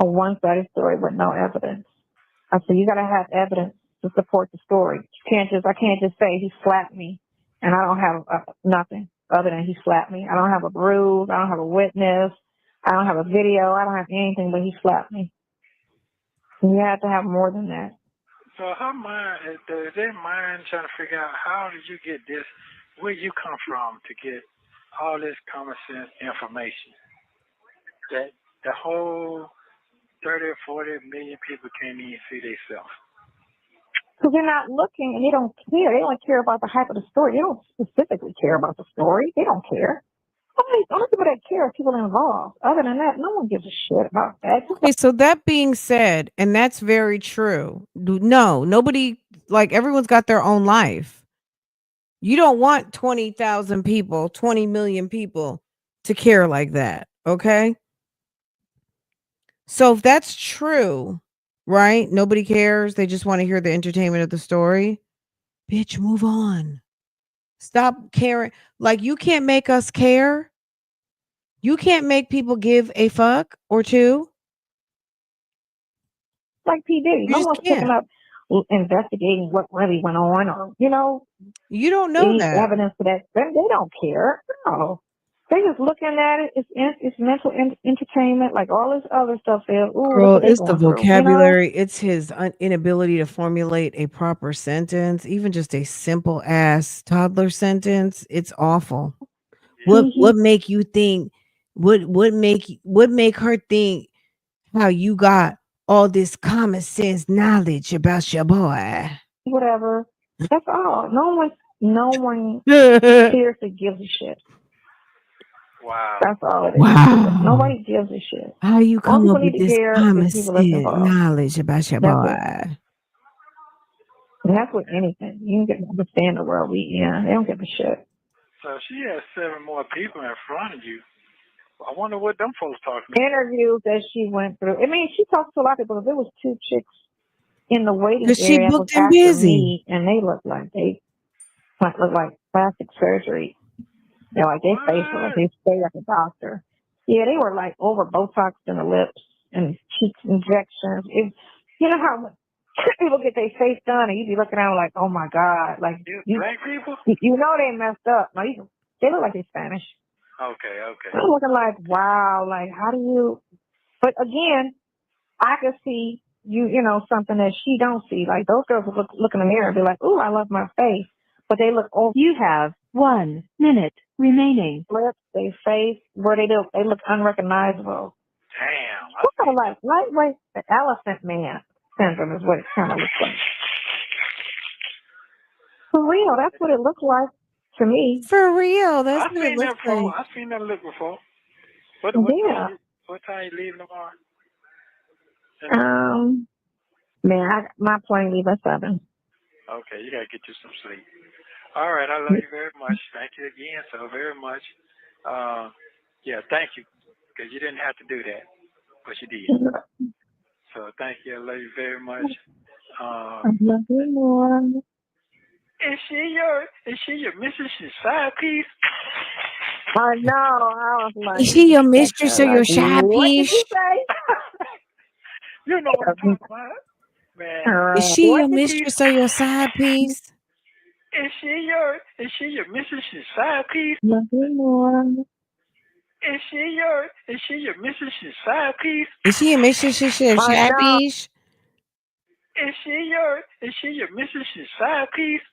A one-sided story with no evidence. I said, you got to have evidence to support the story. I can't just say he slapped me and I don't have nothing other than he slapped me. I don't have a bruise. I don't have a witness. I don't have a video. I don't have anything but he slapped me. And you have to have more than that. So her mind, is their mind trying to figure out how did you get this, where you come from to get all this common sense information? That the whole 30 or 40 million people can't even see themselves. Because they're not looking and they don't care. They don't care about the hype of the story. They don't specifically care about the story. They don't care. Only people that care are people involved. Other than that, no one gives a shit about that. Okay, so that being said, and that's very true. No, nobody, like, everyone's got their own life. You don't want 20,000 people, 20 million people to care like that. Okay. So if that's true, right? Nobody cares. They just want to hear the entertainment of the story. Bitch, move on. Stop caring. Like, you can't make us care. You can't make people give a fuck or two. Like P. Diddy. You No just one's picking can't. up investigating what really went on or, You don't know any that. evidence for that. They don't care. No. They just looking at it. It's mental entertainment, like all this other stuff is. Ooh, look Girl, what they it's the going through, vocabulary. It's his inability to formulate a proper sentence, even just a simple ass toddler sentence. It's awful. What make you think? What make her think how you got all this common sense knowledge about your boy? Whatever. That's all. No one seriously gives a shit. Wow. That's all it is. Wow. Nobody gives a shit. How you All come people up need with to this care common is people that's sense involved. knowledge about your That's boy? it. And that's with anything. You can understand the world we in. They don't give a shit. So she has 7 more people in front of you. I wonder what them folks talking about. Interviews that she went through. I mean, she talked to a lot of people. There was 2 chicks in the waiting Because she area that was booked and after busy. me, and they looked like plastic surgery. They're like their face looked like they stayed at the doctor. Yeah, they were like over Botox in the lips and cheeks injections. You know how people get their face done and you be looking at them like, oh my God, like black people? You know they messed up. No, they look like they're Spanish. Okay. I'm looking like, wow, like how do you? But again, I could see something that she don't see. Like those girls would look in the mirror and be like, ooh, I love my face. But they look over. You have 1 minute remaining. Lips, their face, where they look unrecognizable. Damn. Kind of like lightweight, the elephant man syndrome is what it kind of looks like. For real, that's what it looked like to me. For real, that's I've what it seen that looks before. like. I've seen that look before. What time you leaving tomorrow? My plane leaves at 7. Okay, you gotta get you some sleep. All right, I love you very much. Thank you again so very much. Yeah, thank you, because you didn't have to do that, but you did. So thank you. I love you very much. I love you more. Is she your mistress' side piece? I know. I was like, is she your mistress or your side what piece? did you say? You know what I'm talking about, man. Is she your mistress or your side piece? Is she your mistress' side piece? Love you more. Is she your Mrs. Side piece? Is she a Mrs. Shabby? Is she your Mrs. Side piece?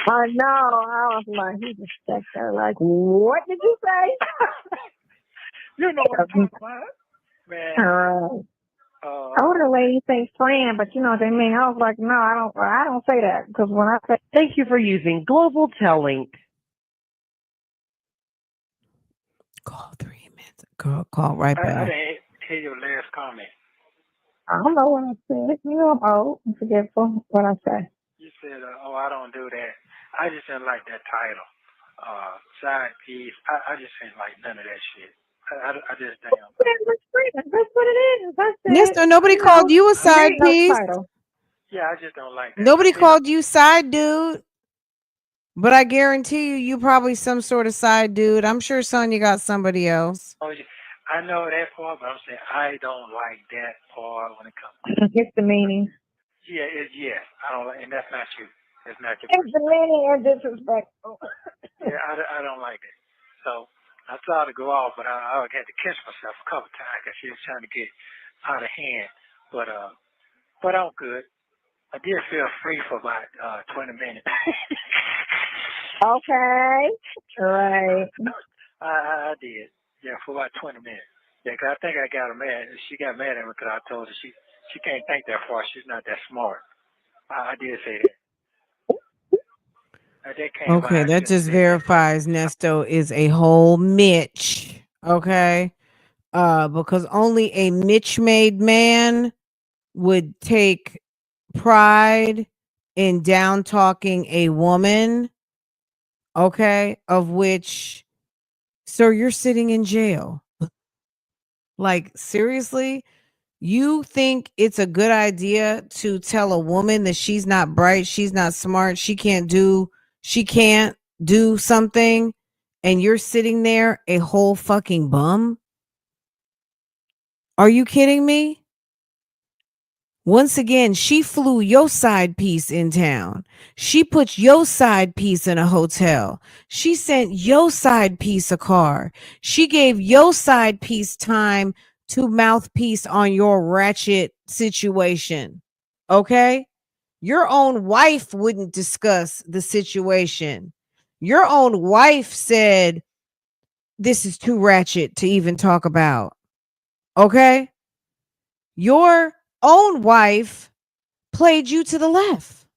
I know. I was like, he just stuck there like, what did you say? You know what I'm talking about, man. Older ladies say friend, but you know what they mean. I was like, no, I don't say that because when I say, Thank you for using Global Telling. Call 3 minutes. Call right back. I didn't hear your last comment. I don't know what I said. You know, I'm old and forgetful what I say. You said, I don't do that. I just didn't like that title. Side piece. I just didn't like none of that shit. I just damn. That's what it is. I said, Nesto, nobody called you a side piece. Yeah, I just don't like that. Nobody called you side dude. But I guarantee you probably some sort of side dude. I'm sure Sonya got somebody else. Oh, I know that part, but I'm saying I don't like that part when it comes to it's the meaning. Yeah, I don't like, and that's not you. That's not your. It's the meaning and disrespectful. Yeah, I don't like it. So I tried to go off, but I had to catch myself a couple times because she was trying to get out of hand. But I'm good. I did feel free for about 20 minutes. Okay. Right. I did. Yeah, for about 20 minutes. Yeah, because I think I got her mad. She got mad at me because I told her she can't think that far. She's not that smart. I did say that. Okay, that just verifies Nesto is a whole Mitch. Okay. Because only a Mitch-made man would take pride in down talking a woman. Okay, of which, sir, you're sitting in jail. Like, seriously? You think it's a good idea to tell a woman that she's not bright, she's not smart, she can't do something, and you're sitting there a whole fucking bum? Are you kidding me? Once again, she flew your side piece in town. She put your side piece in a hotel. She sent your side piece a car. She gave your side piece time to mouthpiece on your ratchet situation. Okay? Your own wife wouldn't discuss the situation. Your own wife said, this is too ratchet to even talk about. Okay? Your own wife played you to the left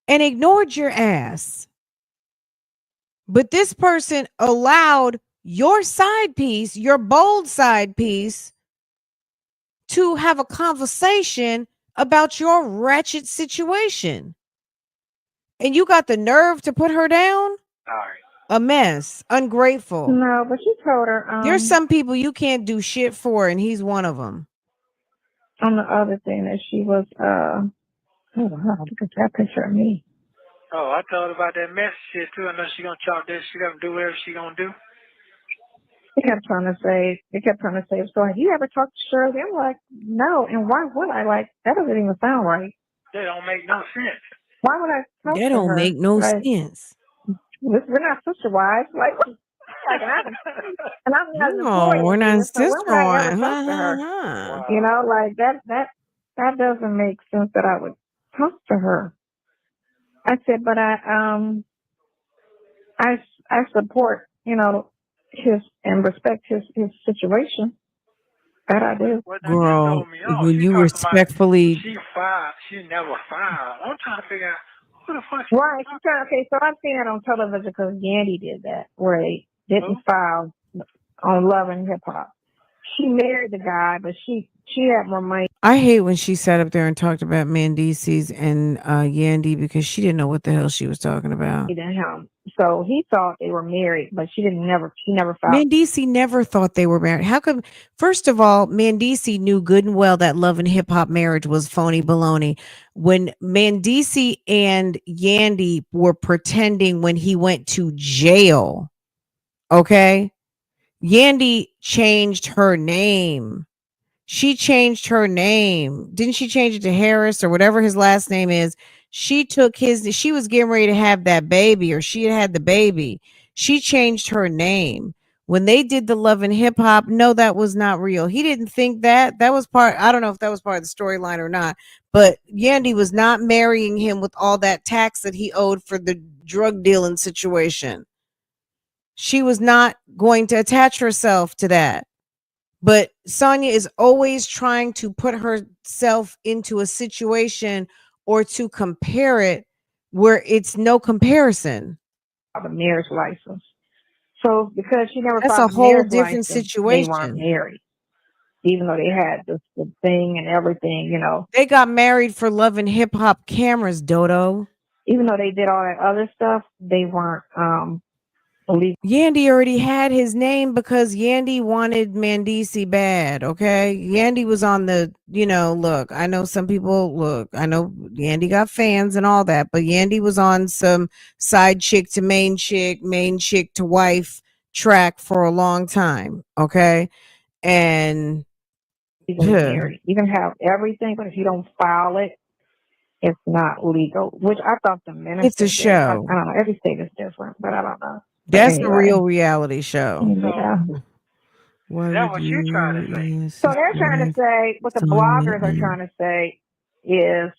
and ignored your ass. But this person allowed your side piece, your bold side piece, to have a conversation about your wretched situation. And you got the nerve to put her down? Sorry. A mess. Ungrateful. No, but you told her. There's some people you can't do shit for, and he's one of them. On the other thing that she was, oh wow, look at that picture of me. Oh, I told her about that mess shit too. I know she gonna talk this. She gonna do whatever she gonna do. They kept trying to say, so have you ever talked to Shirley? I'm like, no, and why would I? Like, that doesn't even sound right. That don't make no sense. Why would I talk to her? That don't make no sense. We're not sister wives. Like, and I'm not an No, employee we're not so when would I ever talk to her? Wow. You know, like that doesn't make sense that I would talk to her. I said, but I support, you know, his and respect his situation. That I do. Girl, when you respectfully, she filed, she never filed. I'm trying to figure out who the fuck. Right. Okay, so I've seen it on television because Yandy did that, where they didn't file on Love and Hip Hop. She married the guy, but she had more money. I hate when she sat up there and talked about Mendices and Yandy because she didn't know what the hell she was talking about. Him. So he thought they were married, but she never filed. Mendici never thought they were married. How come? First of all, Mendici knew good and well that Love and Hip Hop marriage was phony baloney. When Mendici and Yandy were pretending when he went to jail, okay? Yandy changed her name. She changed her name. Didn't she change it to Harris or whatever his last name is? She took she was getting ready to have that baby, or she had the baby. She changed her name. When they did the Love and Hip Hop, no, that was not real. He didn't think that. That was part, I don't know if that was part of the storyline or not, but Yandy was not marrying him with all that tax that he owed for the drug dealing situation. She was not going to attach herself to that. But Sonya is always trying to put herself into a situation or to compare it where it's no comparison. The marriage license. So because she never That's filed a the whole marriage different license, they weren't situation. married, even though they had the thing and everything, you know. They got married for Love and Hip Hop cameras, Dodo. Even though they did all that other stuff, they weren't legal. Yandy already had his name because Yandy wanted Mandisi bad, okay? Yandy was on the, look, I know some people, I know Yandy got fans and all that, but Yandy was on some side chick to main chick to wife track for a long time, okay? And Married. You can have everything, but if you don't file it, it's not legal, which I thought the minister it's a show. I don't know. Every state is different, but I don't know. That's a real reality show. Yeah. Why Is that would what you're trying to say? So they're trying to say, what the bloggers are trying to say is,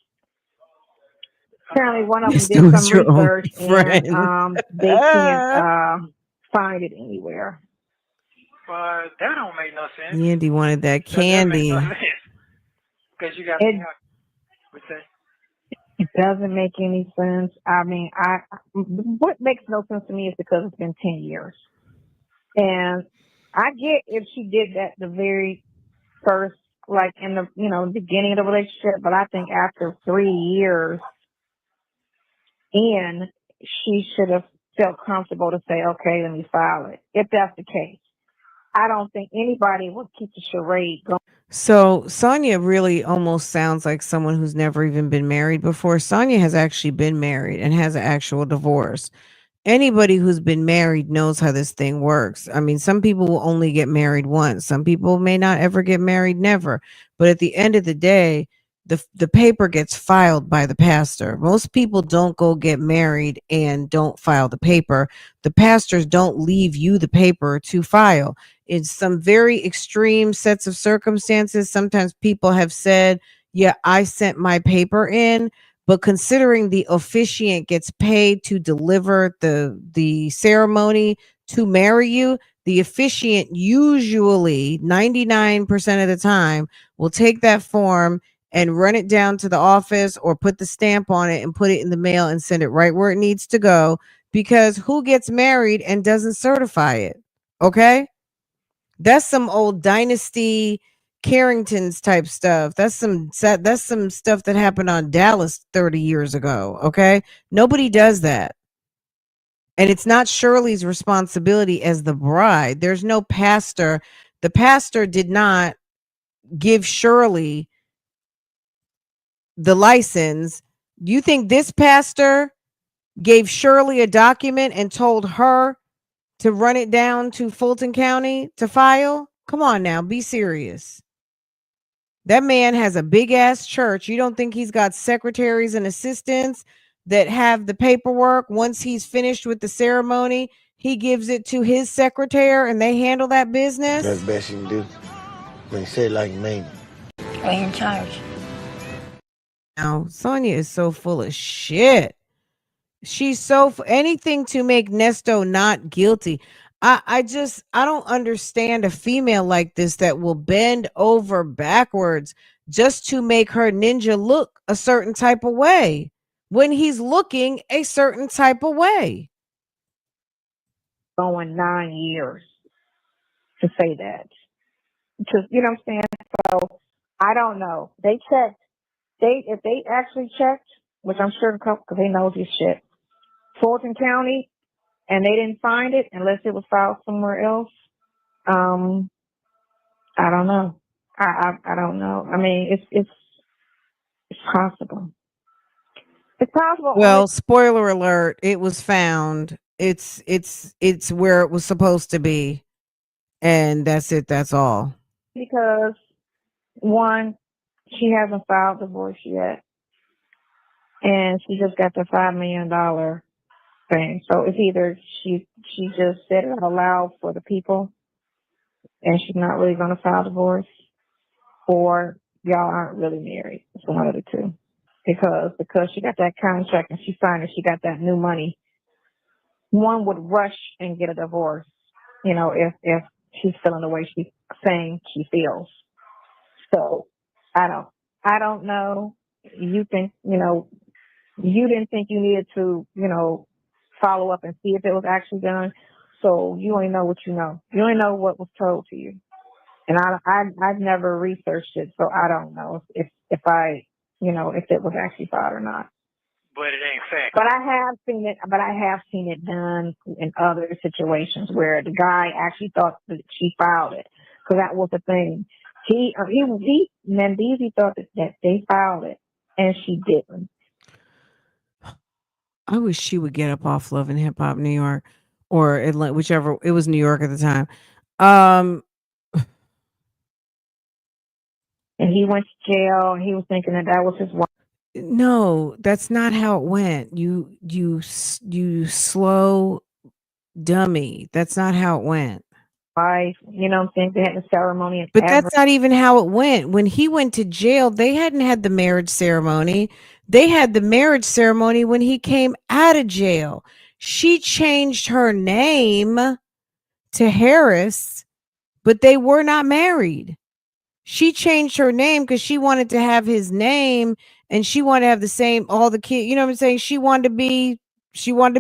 apparently one of them did some research and they can't find it anywhere. But that don't make no sense. Yandy wanted that candy. Because you got it doesn't make any sense. I mean, what makes no sense to me is because it's been 10 years. And I get if she did that the very first, like in the, beginning of the relationship, but I think after 3 years in, she should have felt comfortable to say, okay, let me file it. If that's the case. I don't think anybody would keep the charade going. So Sonya really almost sounds like someone who's never even been married before. Sonya has actually been married and has an actual divorce. Anybody who's been married knows how this thing works. I mean, some people will only get married once. Some people may not ever get married, never. But at the end of the day, the paper gets filed by the pastor. Most people don't go get married and don't file the paper. The pastors don't leave you the paper to file. In some very extreme sets of circumstances, sometimes people have said, yeah, I sent my paper in. But considering the officiant gets paid to deliver the ceremony to marry you, the officiant usually 99% of the time will take that form and run it down to the office or put the stamp on it and put it in the mail and send it right where it needs to go, because who gets married and doesn't certify it? Okay? That's some old dynasty Carrington's type stuff. That's some stuff that happened on Dallas 30 years ago, okay? Nobody does that. And it's not Shirley's responsibility as the bride. There's no pastor. The pastor did not give Shirley the license. Do you think this pastor gave Shirley a document and told her to run it down to Fulton County to file? Come on now, be serious. That man has a big ass church. You don't think he's got secretaries and assistants that have the paperwork? Once he's finished with the ceremony, he gives it to his secretary and they handle that business? That's the best you can do. I mean, say it like you mean it. We're in charge. Now, Sonya is so full of shit. She's so anything to make Nesto not guilty. I don't understand a female like this that will bend over backwards just to make her ninja look a certain type of way when he's looking a certain type of way. Going 9 years to say that. Because, you know what I'm saying? So, I don't know. They checked. If they actually checked, which I'm sure because they know this shit, Fulton County, and they didn't find it unless it was filed somewhere else. I don't know. I don't know. I mean, it's possible. It's possible. Well, spoiler alert, it was found. It's where it was supposed to be. And that's it. That's all. Because one, she hasn't filed divorce yet. And she just got the $5 million thing. So it's either she just said it out loud for the people, and she's not really going to file divorce, or y'all aren't really married. It's one of the two. Because she got that contract and she signed it, she got that new money. One would rush and get a divorce, if she's feeling the way she's saying she feels. So I don't know. You think, you didn't think you needed to, follow up and see if it was actually done. So you only know what you know. You only know what was told to you. And I've never researched it, so I don't know if it was actually filed or not. But it ain't fact. But I have seen it. But I have seen it done in other situations where the guy actually thought that she filed it, because that was the thing. Mendeezy thought that they filed it, and she didn't. I wish she would get up off Love and Hip Hop New York or Atlanta, whichever. It was New York at the time. And he went to jail, and he was thinking that was his wife. No, that's not how it went. You slow dummy. That's not how it went. Wife, they had the ceremony. And but that's not even how it went. When he went to jail, they hadn't had the marriage ceremony. They had the marriage ceremony when he came out of jail. She changed her name to Harris, but they were not married. She changed her name because she wanted to have his name, and she wanted to have the same, all the kids, you know what I'm saying? She wanted to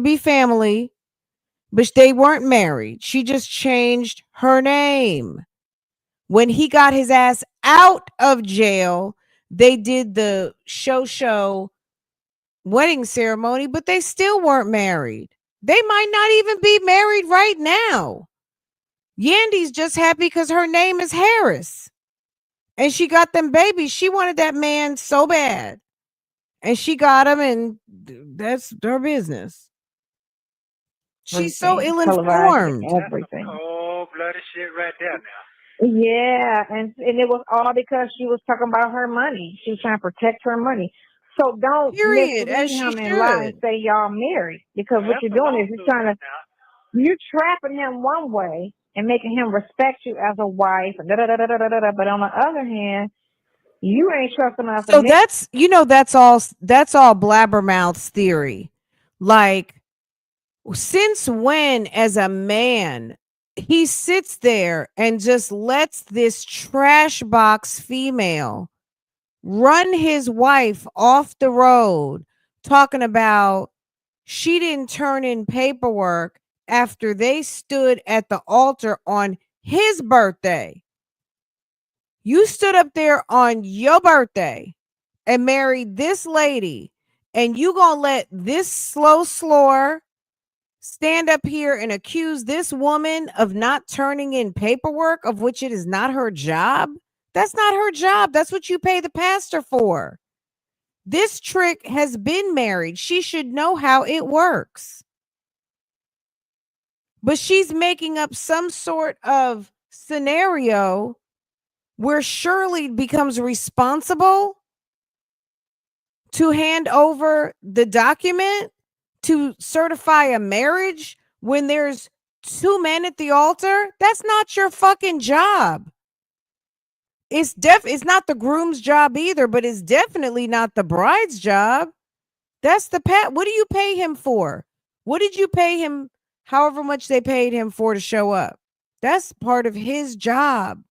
be family, but they weren't married. She just changed her name. When he got his ass out of jail, they did the show wedding ceremony, but they still weren't married. They might not even be married right now. Yandy's just happy because her name is Harris. And she got them babies. She wanted that man so bad. And she got him, and that's her business. She's so ill-informed. Everything. Cold-blooded shit right there now. Yeah, and it was all because she was talking about her money. She was trying to protect her money. So don't mislead him and lie and say y'all married, because what you're doing is you're trapping him one way and making him respect you as a wife. But on the other hand, you ain't trusting enough. So that's all blabbermouth's theory. Like, since when, as a man, he sits there and just lets this trash box female run his wife off the road, talking about she didn't turn in paperwork after they stood at the altar on his birthday. You stood up there on your birthday and married this lady, and you gonna let this slow slore stand up here and accuse this woman of not turning in paperwork, of which it is not her job? That's not her job. That's what you pay the pastor for. This trick has been married. She should know how it works. But she's making up some sort of scenario where Shirley becomes responsible to hand over the document to certify a marriage when there's two men at the altar. That's not your fucking job. It's not the groom's job either, but it's definitely not the bride's job. That's the what do you pay him for? What did you pay him? However much they paid him for to show up. That's part of his job.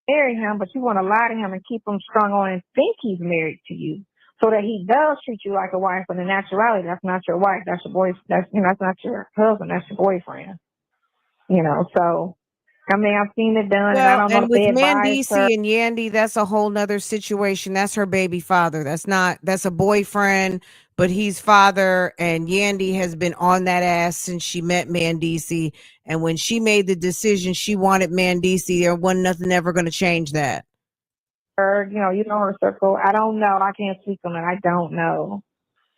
Marry him, but you want to lie to him and keep him strung on and think he's married to you, so that he does treat you like a wife. But in actuality, that's not your wife. That's your boy. That's not your husband. That's your boyfriend. So I mean, I've seen it done, and I don't know if they advise her. And Yandy, that's a whole nother situation. That's her baby father. That's a boyfriend, but he's father, and Yandy has been on that ass since she met Mandisi. And when she made the decision she wanted Mandisi, there wasn't nothing ever going to change that. Her, you know her circle. I don't know. I can't speak on it. I don't know.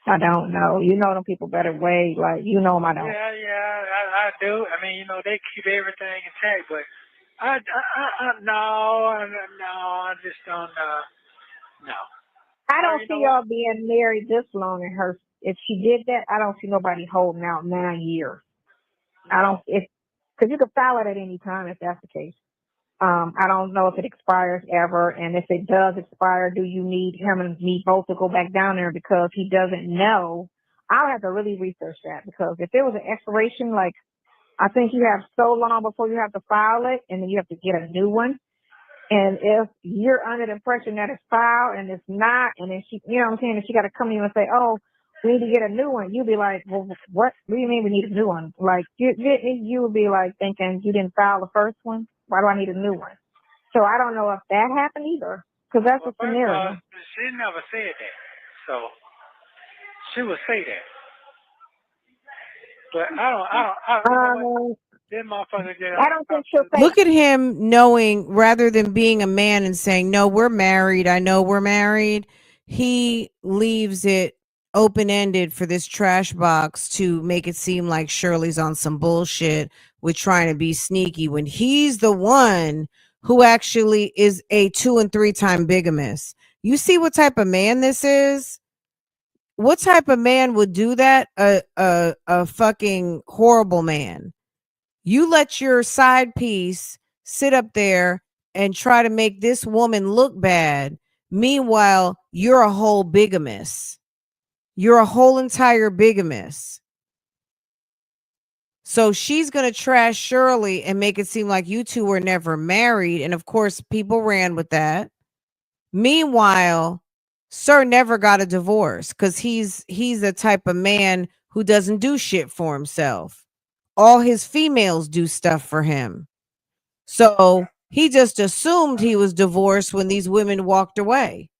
You know them people better way. Like, them, I don't. Yeah, I do. I mean, they keep everything intact, but I just don't. No. I don't see y'all being married this long in her if she did that, I don't see nobody holding out 9 years. I don't, because you could file it at any time if that's the case. I don't know if it expires ever, and if it does expire, do you need him and me both to go back down there because he doesn't know? I'll have to really research that, because if there was an expiration, like, I think you have so long before you have to file it, and then you have to get a new one. And if you're under the impression that it's filed and it's not, and then she, you know what I'm saying, and she got to come to you and say, oh, we need to get a new one, you'd be like, well, what do you mean we need a new one? Like, you would be like thinking you didn't file the first one. Why do I need a new one? So I don't know if that happened either, because that's a scenario. She never said that. So she would say that. But I don't this motherfucker get I don't think she'll say. Look at him knowing, rather than being a man and saying, no, we're married. I know we're married. He leaves it open-ended for this trash box to make it seem like Shirley's on some bullshit with trying to be sneaky, when he's the one who actually is a 2- and 3-time bigamist. You see what type of man this is? What type of man would do that? A fucking horrible man. You let your side piece sit up there and try to make this woman look bad. Meanwhile, you're a whole bigamist. You're a whole entire bigamist. So she's going to trash Shirley and make it seem like you two were never married. And of course, people ran with that. Meanwhile, Sir never got a divorce because he's the type of man who doesn't do shit for himself. All his females do stuff for him. So he just assumed he was divorced when these women walked away.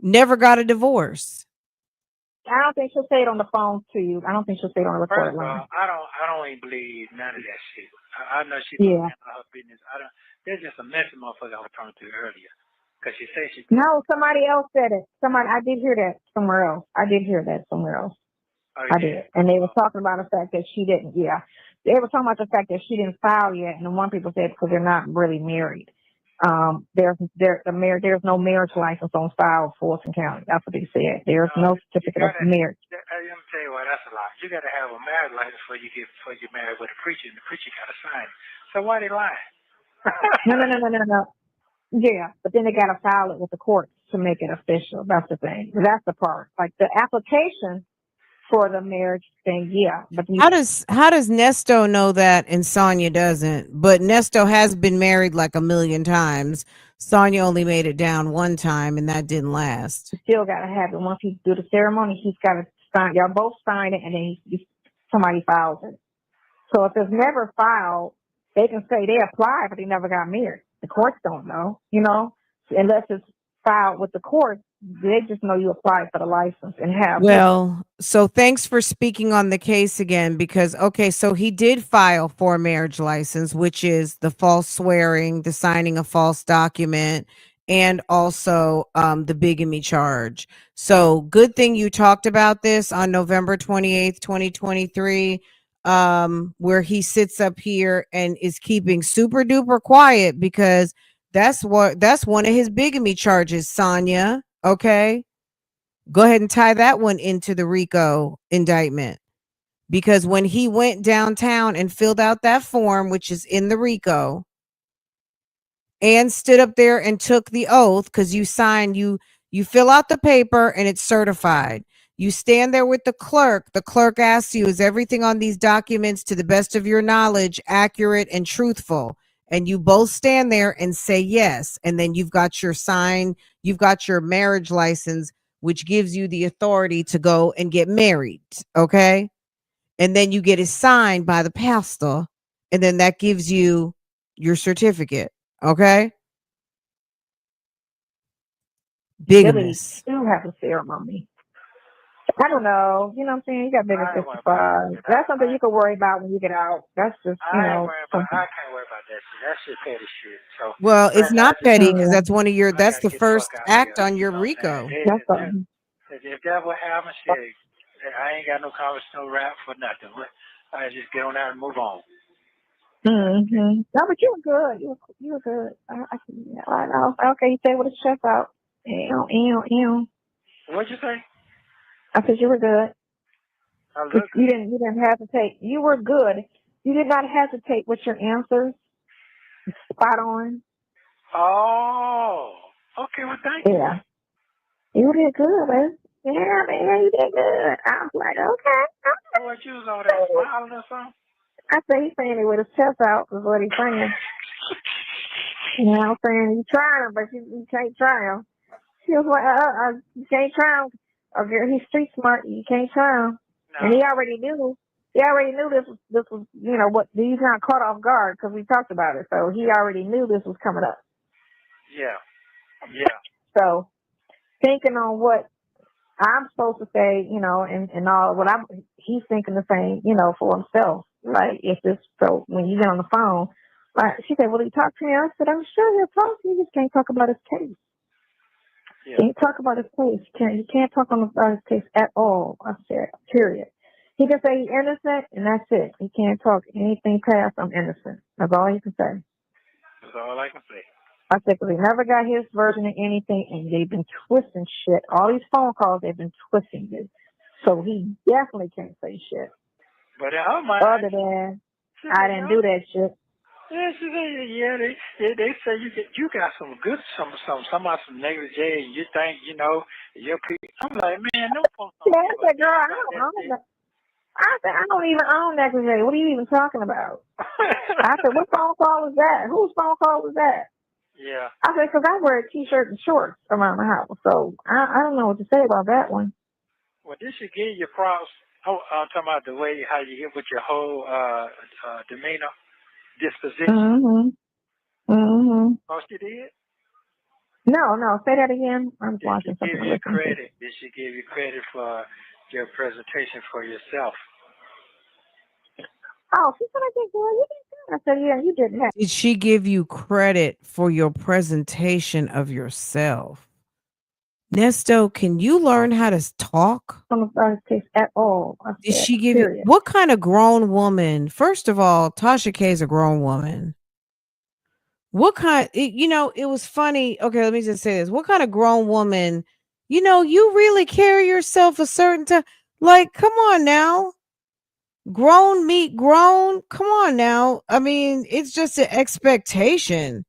Never got a divorce. I don't think she'll say it on the phone to you. I don't think she'll say it on the recorded line. I don't even believe none of that shit. I know she's handling her business. There's just a messy motherfucker I was talking to earlier. Because she said she... No, somebody else said it. I did hear that somewhere else. I did hear that somewhere else. Oh, I did. And they were talking about the fact that she didn't, They were talking about the fact that she didn't file yet. And the one people said because they're not really married. There's no marriage license on file for Fulton County. That's what they said. There's no certificate of marriage. Let me tell you what, that's a lie. You got to have a marriage license before you get married with a preacher, and the preacher got to sign it. So why they lying? No. Yeah, but then they got to file it with the courts to make it official. That's the thing. That's the part. Like the application for the marriage thing, But how does Nesto know that and Sonya doesn't? But Nesto has been married like 1,000,000 times. Sonya only made it down one time, and that didn't last. You still got to have it. Once you do the ceremony, he's got to sign. Y'all both sign it, and then somebody files it. So if it's never filed, they can say they applied, but they never got married. The courts don't know, unless it's filed with the courts. They just know you applied for the license and have. Well, so thanks for speaking on the case again, because, okay, so he did file for a marriage license, which is the false swearing, the signing a false document, and also the bigamy charge. So good thing you talked about this on November 28th, 2023, where he sits up here and is keeping super duper quiet, because that's one of his bigamy charges, Sonya. Okay. Go ahead and tie that one into the RICO indictment, because when he went downtown and filled out that form, which is in the RICO, and stood up there and took the oath, because you sign, you fill out the paper and it's certified. You stand there with the clerk. The clerk asks you, is everything on these documents, to the best of your knowledge, accurate and truthful? And you both stand there and say yes. And then you've got your sign, you've got your marriage license, which gives you the authority to go and get married. Okay. And then you get it signed by the pastor. And then that gives you your certificate. Okay. Bigamous. Still have a ceremony. I don't know. You know what I'm saying? You got bigger 55. That's something you can worry about when you get out. That's just, I can't worry about that shit. That shit petty shit. So, well, it's not petty, because that's one of your, that's the first act on your RICO. If that would happen, shit, I ain't got no conversation, no rap for nothing. I just get on out and move on. Mm-hmm. No, but you were good. You were good. I know. Okay, you say with his chest out. Ew. What'd you say? I said you were good. I look You didn't hesitate. You were good. You did not hesitate with your answers. Spot on. Oh, okay. Well, thank you. Yeah. You did good, man. Yeah, man, you did good. I was like, okay. So what you was over there smiling or something? I said he's saying it with his chest out is what he's saying. You know what I'm saying? You trying him, but you can't try him. She was like, you can't try him. Oh, girl, he's street smart. You can't try him. No. And he already knew. He already knew this was, you know, what he's not caught off guard because we talked about it. So he already knew this was coming up. Yeah. Yeah. So thinking on what I'm supposed to say, you know, and all what he's thinking the same, you know, for himself. Like if this, so when you get on the phone, like she said, will he talk to me? I said, I'm sure he'll talk to you. You just can't talk about his case. Yeah. Can't talk about his case. You can't talk about his case at all. I said, period. He can say he's innocent, and that's it. He can't talk anything past I'm innocent. That's all he can say. That's all I can say. I said, because he never got his version of anything, and they've been twisting shit. All these phone calls, they've been twisting it. So he definitely can't say shit. But in her mind, other than, I didn't do that shit. Yeah, she said, yeah, they say you got some good some negligee, and you think you know your people. I'm like, man, no folks don't. Yeah, I said, girl, I don't even own negligee. What are you even talking about? I said, what phone call was that? Whose phone call was that? Yeah. I said, because I wear a t-shirt and shorts around the house, so I don't know what to say about that one. Well, this should give you props. Oh, I'm talking about the way how you hit with your whole demeanor, disposition. Oh, she did? No, say that again. I'm watching something. Did she give you credit for your presentation for yourself? Oh, she said, I think, well, you did that. I said, yeah, you did that. Did she give you credit for your presentation of yourself? Nesto, can you learn how to talk? At all. Did she give you what kind of grown woman? First of all, Tasha K is a grown woman. What kind, you know, it was funny. Okay, let me just say this. What kind of grown woman, you know, you really carry yourself a certain time? Like, come on now. Grown meet grown. Come on now. I mean, it's just an expectation.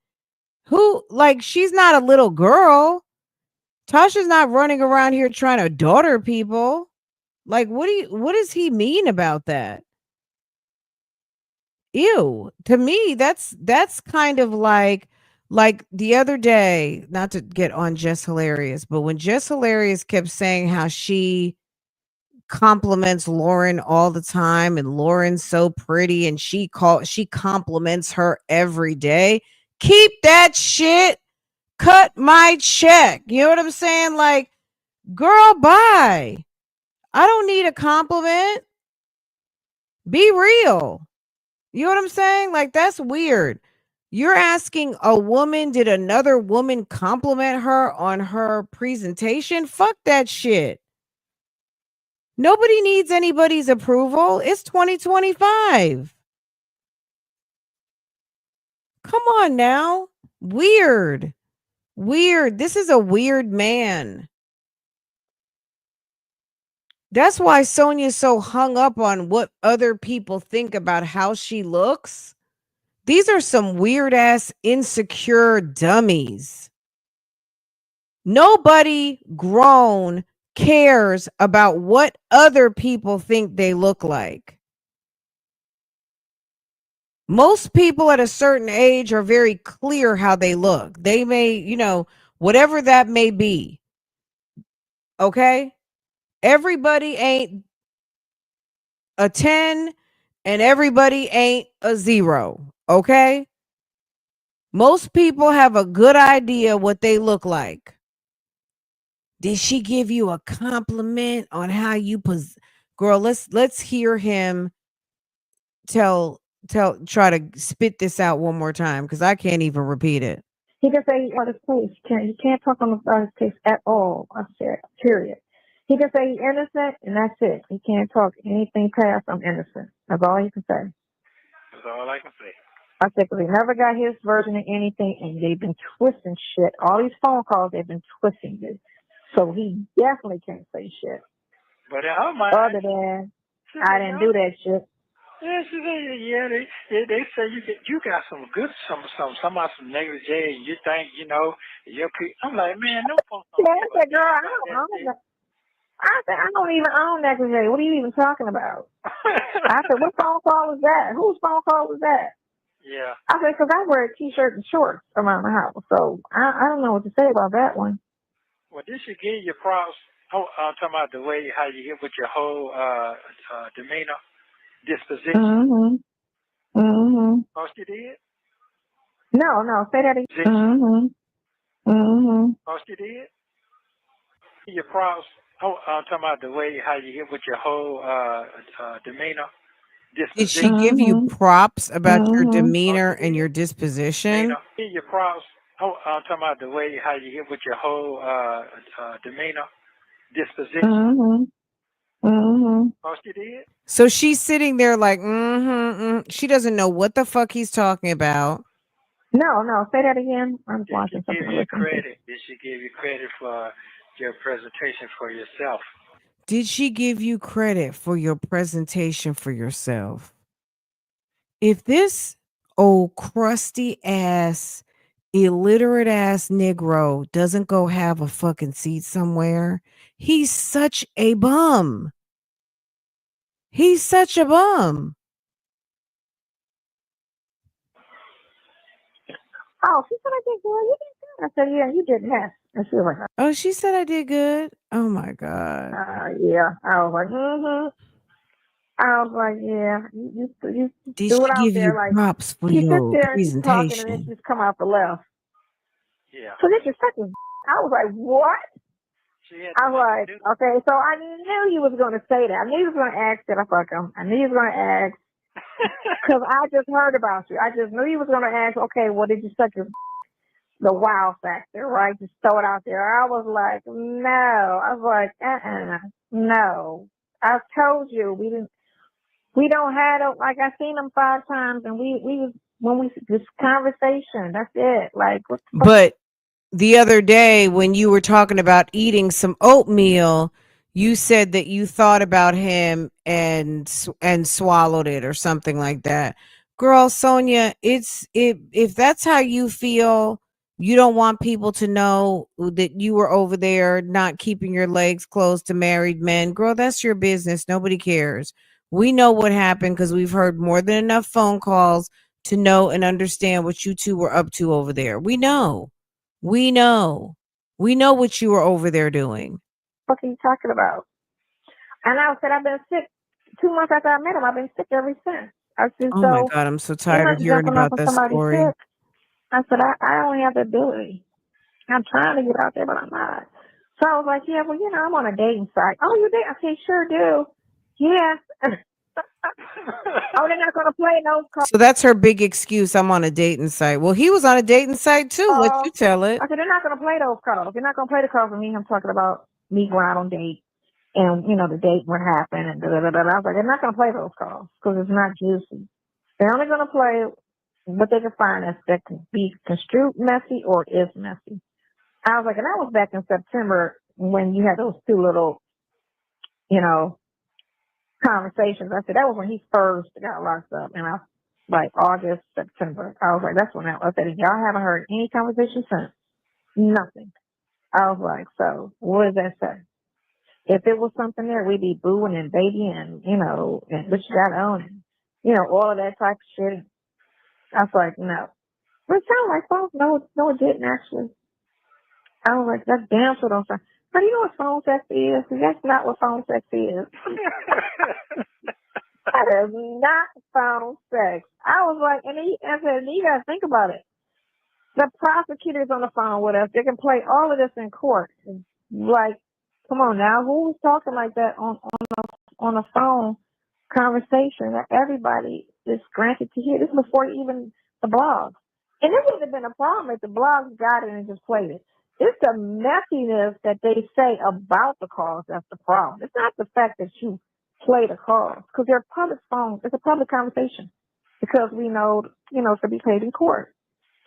Who, like, she's not a little girl. Tasha's not running around here trying to daughter people. Like, what does he mean about that? Ew. To me, that's kind of like the other day, not to get on Jess Hilarious, but when Jess Hilarious kept saying how she compliments Lauren all the time and Lauren's so pretty and she compliments her every day. Keep that shit. Cut my check. You know what I'm saying? Like, girl, bye. I don't need a compliment. Be real. You know what I'm saying? Like, that's weird. You're asking a woman, did another woman compliment her on her presentation? Fuck that shit. Nobody needs anybody's approval. It's 2025. Come on now. Weird. This is a weird man. That's why Sonia's so hung up on what other people think about how she looks. These are some weird ass insecure dummies. Nobody grown cares about what other people think they look like. Most people at a certain age are very clear how they look. They may, you know, whatever that may be. Okay? Everybody ain't a 10 and everybody ain't a 0. Okay? Most people have a good idea what they look like. Did she give you a compliment on how you girl, let's hear him try to spit this out one more time because I can't even repeat it. He can say on his case. You can't talk about his case at all. I said, period. He can say he's innocent, and that's it. He can't talk anything past I'm innocent. That's all he can say. That's all I can say. I said, because he never got his version of anything, and they've been twisting shit. All these phone calls, they've been twisting it. So he definitely can't say shit. But in her mind, Other than I didn't do that shit. Yeah, she said, yeah, they say you got some good some negligee. And you think your people. I'm like, man, no folks don't Yeah, I give a said, girl, damn I about don't that own shit. that. I said, I don't even own that today. What are you even talking about? I said, what phone call was that? Whose phone call was that? Yeah. I said, because I wear a t-shirt and shorts around the house, so I don't know what to say about that one. Well, this should give you props. Oh, I'm talking about the way how you get with your whole demeanor, disposition. Oh, she did. No, say that again. Oh, she did. Your props. Oh, I'm talking about the way how you get with your whole demeanor, Did she disposition. give you props about your demeanor and your disposition? Give your props. Oh, I'm talking about the way how you get with your whole demeanor, disposition. Oh, she did. So she's sitting there like, she doesn't know what the fuck he's talking about. No, say that again. I'm watching something. Did she give you credit for your presentation for yourself? Did she give you credit for your presentation for yourself? If this old crusty ass, illiterate ass Negro doesn't go have a fucking seat somewhere, he's such a bum. He's such a bum. Oh, she said I did good. You did good. I said, yeah, you did mess. And she was like, Oh, she said I did good. Oh my God. yeah. I was like, I was like, yeah, you Did do she it out give there. you Like, props for she sits your there and she's talking and then presentation? she just come out the left. Yeah. So this is fucking. I was like, what? I was like, okay, so I knew you was going to say that. I knew you was going to ask that I fuck him. I knew you was going to ask because I just heard about you. I just knew you was going to ask, okay, well, did you suck your the wow factor, right? Just throw it out there. I was like, no. I was like, no. I told you we don't have it. Like I seen him 5 times, and this conversation. That's it. Like, what the fuck? But the other day when you were talking about eating some oatmeal, you said that you thought about him and swallowed it or something like that. Girl, Sonia, if that's how you feel, you don't want people to know that you were over there not keeping your legs closed to married men. Girl, that's your business. Nobody cares. We know what happened because we've heard more than enough phone calls to know and understand what you two were up to over there. We know. We know. We know what you were over there doing. What are you talking about? And I said, I've been sick 2 months after I met him. I've been sick ever since. I said, Oh my so God, I'm so you're tired not of hearing jumping off about when that somebody's story. sick. I said, I only have the ability. I'm trying to get out there, but I'm not. So I was like, yeah, well, I'm on a dating site. Oh, you date? I said, sure do. Yeah. Oh, they're not going to play those calls. So that's her big excuse. I'm on a dating site. Well, he was on a dating site too. Let you tell it. I said, they're not going to play those calls. They're not going to play the calls with me. I'm talking about me going out on dates and, the date, what happened, and da-da-da-da. I was like, they're not going to play those calls because it's not juicy. They're only going to play what they can find that can be construed messy or is messy. I was like, and that was back in September when you had those 2 little, conversations. I said, that was when he first got locked up. And I, like August, September. I was like, that's when I said, y'all haven't heard any conversation since. Nothing. I was like, so what does that say? If it was something there, we'd be booing and babying and, and what you got on and, all of that type of shit. I was like, no. But it sounded like phone. No, it didn't actually. I was like, that's damn sure don't sound. But you know what phone sex is? That's not what phone sex is. That is not phone sex. I was like, and I said, you gotta think about it. The prosecutor's on the phone with us. They can play all of this in court. Like, come on now, who was talking like that on a phone conversation that everybody is granted to hear? This is before even the blogs. And it wouldn't have been a problem if the blogs got it and just played it. It's the messiness that they say about the calls that's the problem. It's not the fact that you play the calls because they're public phones. It's a public conversation because we know, to be paid in court.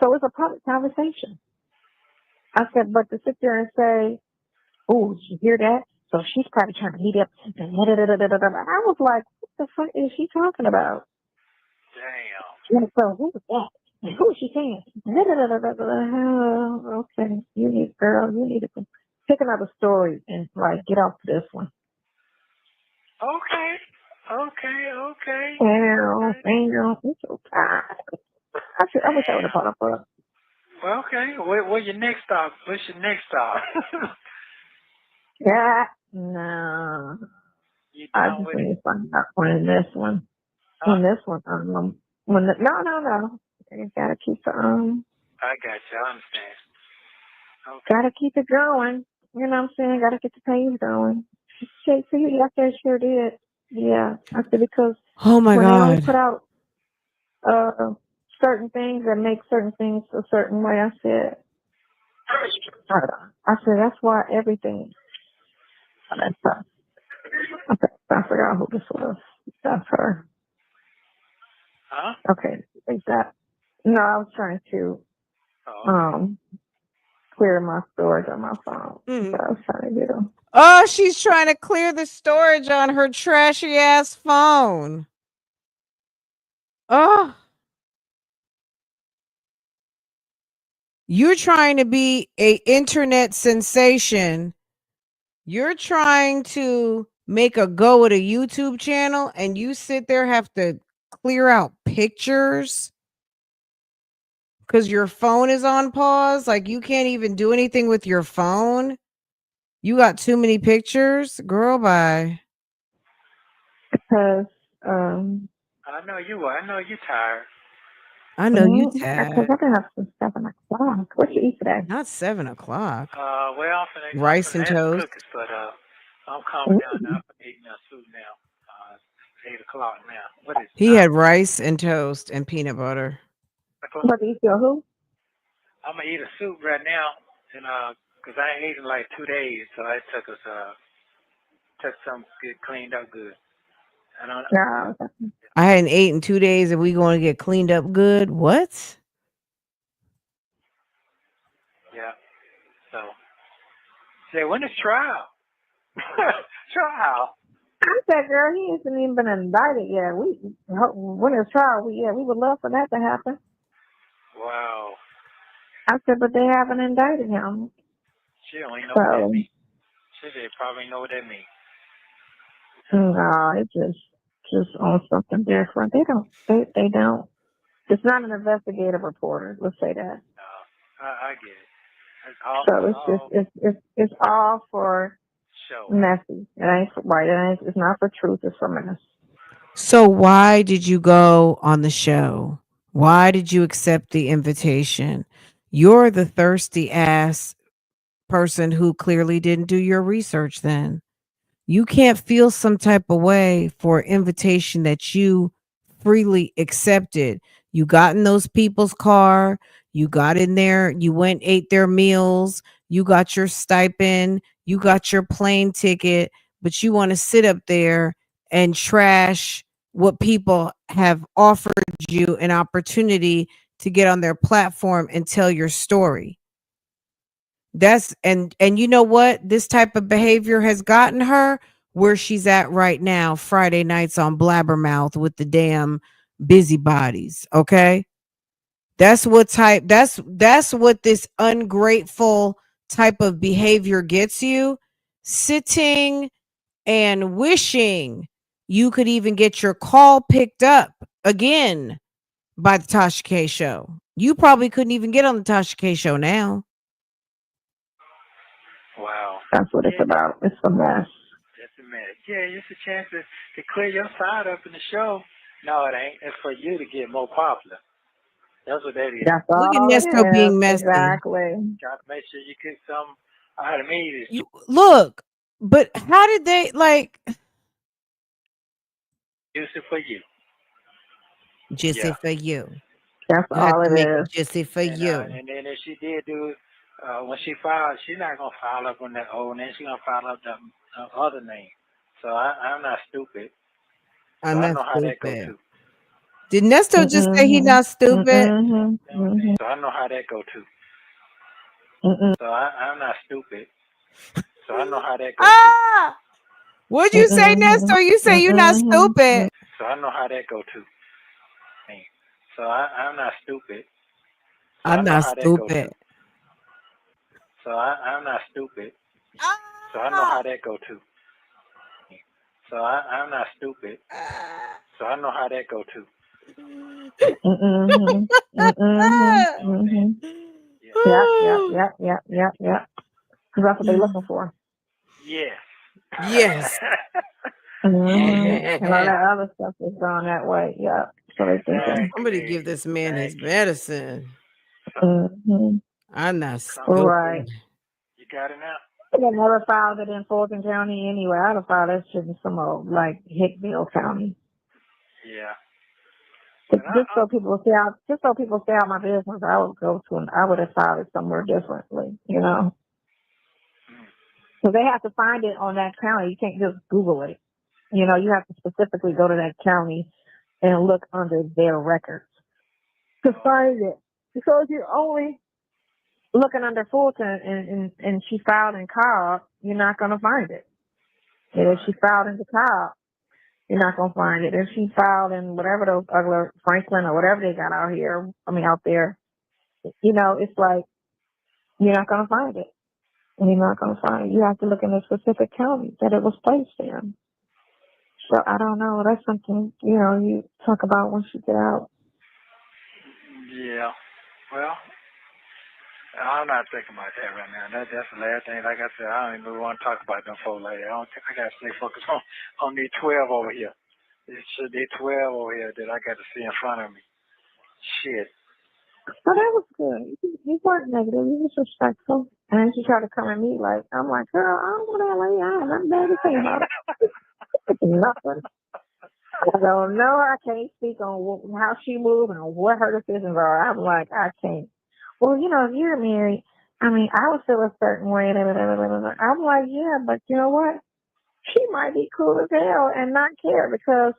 So it's a public conversation. I said, but to sit there and say, oh, did you hear that? So she's probably trying to meet up. I was like, what the fuck is she talking about? Damn. Yeah, so who was that? And who was she saying? Okay, you need to pick another story and like get off this one. Okay. Damn, I'm so tired. I wish I would have brought up her. Well, okay. What's your next stop? Yeah, no. I just need to find out when this one. Huh? On this one, no. You gotta keep the I got you. I understand. Okay. Gotta keep it going. You know what I'm saying? Gotta get the page going. Shit, see, I said sure did. Yeah, I said because Oh my when they only God. put out certain things and make certain things a certain way, I said that's why everything. That's her. I forgot who this was. That's her. Huh? Okay, is that? No, I was trying to okay. clear my storage on my phone. That's what I was trying to do. Oh, she's trying to clear the storage on her trashy ass phone. Oh. You're trying to be a internet sensation. You're trying to make a go at a YouTube channel and you sit there have to clear out pictures because your phone is on pause. Like you can't even do anything with your phone. You got too many pictures. Girl, bye. Because I know you're tired. I know you because tired. I can have some 7 o'clock. What you eat today? Not 7 o'clock. Well, I'm Rice and have some toast. cookies, but I'm calming down now. I'm eating a soup now. It's 8 o'clock now. What is it? He had rice and toast and peanut butter. What do you feel? Who? I'm gonna eat a soup right now, and cause I ain't eaten like 2 days, so I took something good, cleaned up good. I don't. No. I hadn't ate in 2 days and we going to get cleaned up good. What? Yeah. So, say when is trial? Trial. I said, girl, he hasn't even been indicted yet. When it's trial, we would love for that to happen. Wow. I said, but they haven't indicted him. She don't even know what that means. She probably know what that means. No, it's just on something different. They don't. It's not an investigative reporter. Let's say that. No, I get it. It's all, so it's all for show. messy. It ain't for, right. It's not for truth. It's for mess. So why did you go on the show? Why did you accept the invitation? You're the thirsty ass person who clearly didn't do your research then. You can't feel some type of way for an invitation that you freely accepted. You got in those people's car, you got in there, you went, ate their meals, you got your stipend, you got your plane ticket, but you want to sit up there and trash what people have offered you an opportunity to get on their platform and tell your story. That's and you know what? This type of behavior has gotten her where she's at right now, Friday nights on Blabbermouth with the damn busybodies. Okay. That's what this ungrateful type of behavior gets you. Sitting and wishing you could even get your call picked up again by the Tasha K show. You probably couldn't even get on the Tasha K show now. Wow. That's what it's about. It's a mess. It's a mess. Yeah, it's a chance to clear your side up in the show. No, it ain't. It's for you to get more popular. That's what that is. That's Look at all it Nesto is. being messy. Exactly. Try to make sure you get some out of me. Look, but how did they like? Use it for you. Just it for you. That's You have all to it make is. it just it for you. And then if she did do it, when she filed, she's not gonna file up on that old name. She's gonna file up the other name. So I'm not stupid. I'm so I not know how that go stupid. too. Did Nesto just say he's not stupid? So I know how that go too. So I'm not stupid. So I know how that goes too. What'd you say, Nesto? You say you're not stupid. So I know how that go too. So I'm not stupid. So I'm I know not how that go stupid. too. So I'm not stupid. So I know how that go too. So I'm not stupid. So I know how that go too. Yeah. Because that's what they're looking for. Yes. Yes. And all that other stuff is gone that way. Yeah. So they thinking. Somebody give this man his medicine. I'm not stupid. Right. You got it now? They never filed it in Fulton County anyway. I'd have filed that shit in some old, like, Hickville County. Yeah. Just so people stay out my business, I would have filed it somewhere differently, you know. So they have to find it on that county. You can't just Google it. You know, you have to specifically go to that county and look under their records to find it. Because you're only looking under Fulton and she filed in Cobb, you're not going to find it. And if she filed in Cobb, you're not going to find it. If she filed in whatever those other Franklin or whatever they got out there, you know, it's like you're not going to find it. And you're not going to find it. You have to look in the specific county that it was placed in. So I don't know. That's something, you know, you talk about once you get out. Yeah. Well, I'm not thinking about that right now. That's the last thing. Like I said, I don't even want to talk about them folks like that. I got to stay focused on these 12 over here. These 12 over here that I got to see in front of me. Shit. Well, that was good. You weren't negative. You was respectful. And then she tried to come at me like, I'm like, girl, I don't know that lady. I have nothing bad to say about it. Nothing. I don't know. I can't speak on how she moved and what her decisions are. I'm like, I can't. Well, you know, if you're married, I mean, I would feel a certain way. I'm like, yeah, but you know what? She might be cool as hell and not care because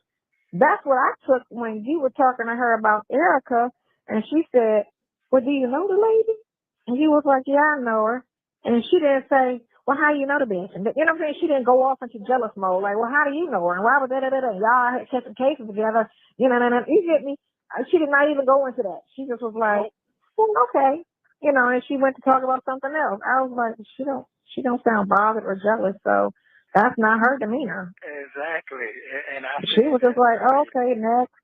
that's what I took when you were talking to her about Erica, and she said, well, do you know the lady? And he was like, yeah, I know her. And she didn't say, well, how you know the bitch? And you know what I'm saying? She didn't go off into jealous mode, like, well, how do you know her? And why was that? Y'all had catching cases together. You know, you get me? She did not even go into that. She just was like, well, okay. You know, and she went to talk about something else. I was like, she don't sound bothered or jealous, so that's not her demeanor. Exactly. And she was just like, oh, okay, next.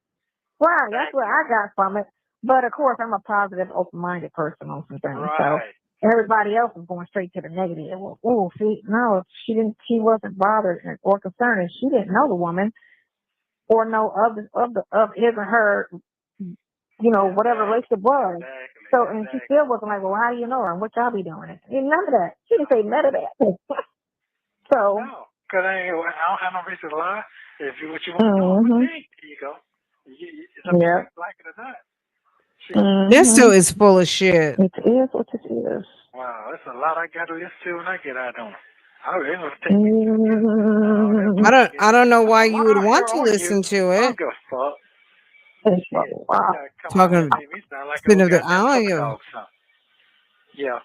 Right, that's what I got from it. But of course, I'm a positive, open-minded person on some things. Right. So everybody else is going straight to the negative. Well, oh, see, no, she wasn't bothered or concerned, and she didn't know the woman or know of his or her, you know, whatever relationship was. Exactly. So, and she still wasn't like, well, how do you know her and what y'all be doing? None of that. She didn't say none of that. So. No, because I don't have no reason to lie. If you what you want to do, I'm gonna think. Here you go. It's up to you like it or not. Nesto is full of shit. It is what it is. Wow, that's a lot I got to listen to when I get out on it. Take I don't know why you would want to listen to it. I don't give a fuck. Wow. Talking of the audio. Yeah.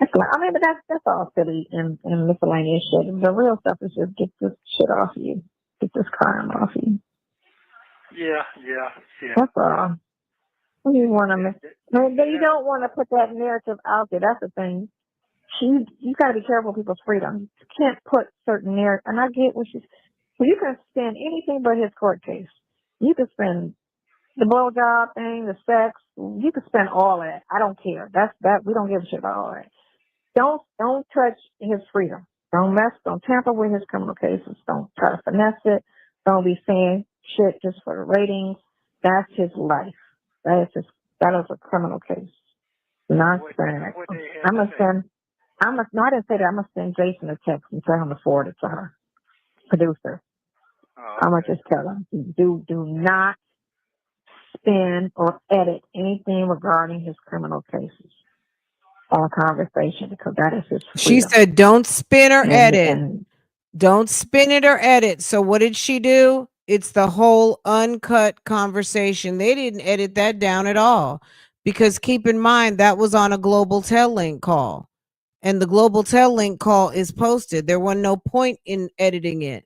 I mean, but that's all silly and miscellaneous shit. The real stuff is just get this shit off you. Get this crime off you. Yeah. That's all. You want to, you don't want to put that narrative out there. That's the thing. You got to be careful of people's freedom. You can't put certain narrative. And I get what you can spend anything but his court case. You can spend the blowjob thing, the sex. You can spend all of that. I don't care. That we don't give a shit about all that. Don't touch his freedom. Don't tamper with his criminal cases. Don't try to finesse it. Don't be saying shit just for the ratings. That's his life. That is a criminal case. Not saying it. I didn't say that. I'm gonna send Jason a text and tell him to forward it to her. Producer. I'm gonna just tell him. Do not spin or edit anything regarding his criminal cases on conversation because that is his freedom. She said, don't spin or edit. Don't spin it or edit. So what did she do? It's the whole uncut conversation. They didn't edit that down at all because keep in mind that was on a global tel link call. and the Global Tel link call is posted. There was no point in editing it.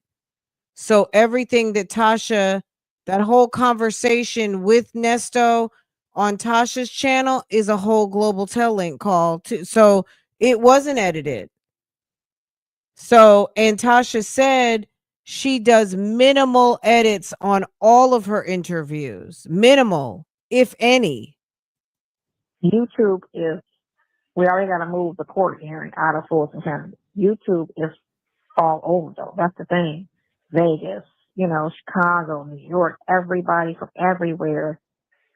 So everything that Tasha, that whole conversation with Nesto on Tasha's channel is a whole Global Tel link call too. So it wasn't edited. So, and Tasha said she does minimal edits on all of her interviews. Minimal, if any. YouTube is, we already got to move the court hearing out of Fulton County. YouTube is all over, though. That's the thing. Vegas, Chicago, New York, everybody from everywhere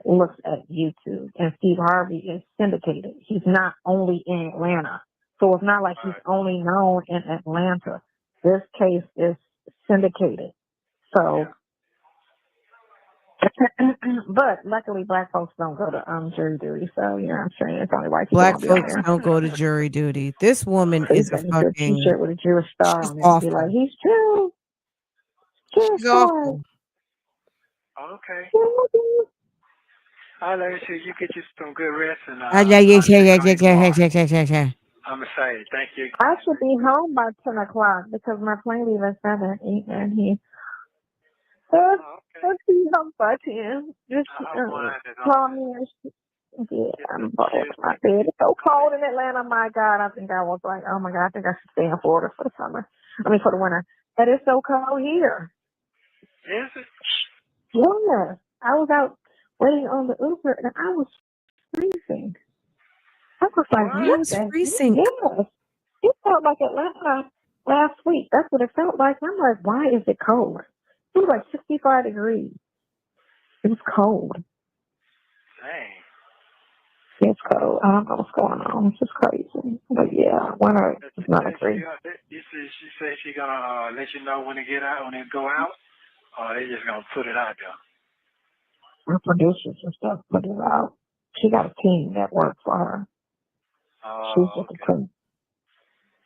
looks at YouTube. And Steve Harvey is syndicated. He's not only in Atlanta. So it's not like he's only known in Atlanta. This case is syndicated. So, but luckily black folks don't go to jury duty. So, I'm saying it's only white people Black gonna be on folks there. don't go to jury duty. This woman So is a your fucking, t-shirt with a Jewish star she's on it and be awful. like, he's true. She's awful. Okay. I'll let you get you some good rest and I'm excited. Thank you. I should be home by 10 o'clock because my plane leaves at 7 and he let's be home by 10. Just call me and I'm bored. My bed is so cold in Atlanta. My God, I think I was like, oh my God, I think I should stay in Florida for the summer. For the winter. But it's so cold here. Is it? Yeah. I was out waiting on the Uber and I was freezing. I was like, I was freezing. Yes. It felt like Atlanta last week. That's what it felt like. I'm like, why is it cold? It was like 65 degrees. It was cold. Dang. It's cold. I don't know what's going on. It's just crazy. But yeah, winter is not free. She said she's gonna let you know when it go out, or they just gonna put it out there. Her producers and stuff put it out. She got a team that works for her. She's just a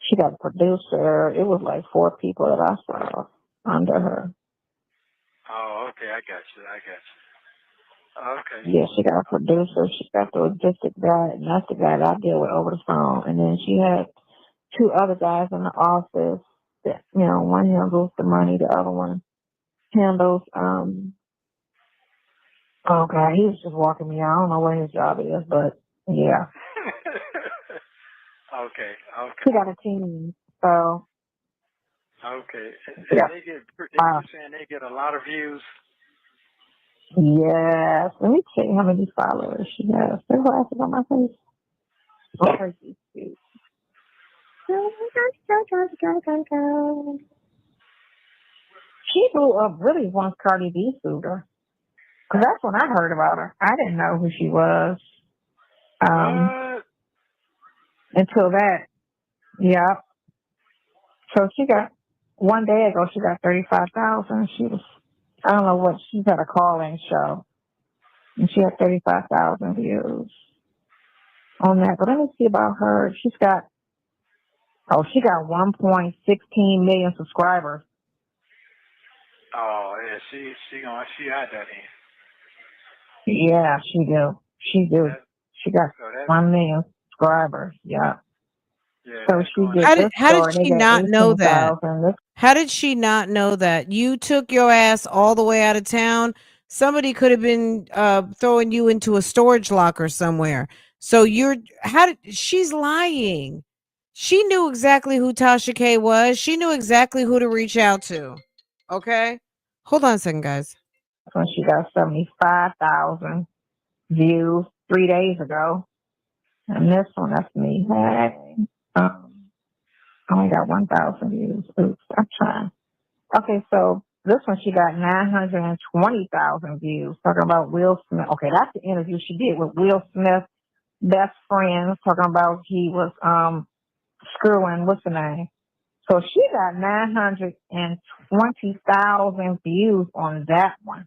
she got a producer. It was like 4 people that I saw under her. Oh, okay. I got you. Okay. Yeah, she got a producer. She got the logistic guy, and that's the guy that I deal with over the phone. And then she had 2 other guys in the office that, one handles the money, the other one handles, oh God, he was just walking me out. I don't know what his job is, but yeah. Okay. He got a team, so. Okay. And yeah. you're saying they get a lot of views? Yes. Let me check how many followers she has. There's glasses on my face. Oh, she's cute. She blew up really once Cardi B sued her. Because that's when I heard about her. I didn't know who she was. Until that. Yeah. So she got, one day ago, she got 35,000. She was, I don't know what, she's at a call-in show. And she had 35,000 views on that. But let me see about her. She got 1.16 million subscribers. Oh, yeah, she had that in. Yeah, she do. She got 1 million subscribers. Yeah. Yeah, so she did. How did she not know that? How did she not know that? You took your ass all the way out of town. Somebody could have been throwing you into a storage locker somewhere. So she's lying. She knew exactly who Tasha K was. She knew exactly who to reach out to. Okay? Hold on a second, guys. When she got 75,000 views 3 days ago. And this one, that's me. Hey. I only got 1,000 views. Oops, I'm trying. Okay, so this one, she got 920,000 views. Talking about Will Smith. Okay, that's the interview she did with Will Smith, best friends. Talking about he was screwing, what's the name? So she got 920,000 views on that one.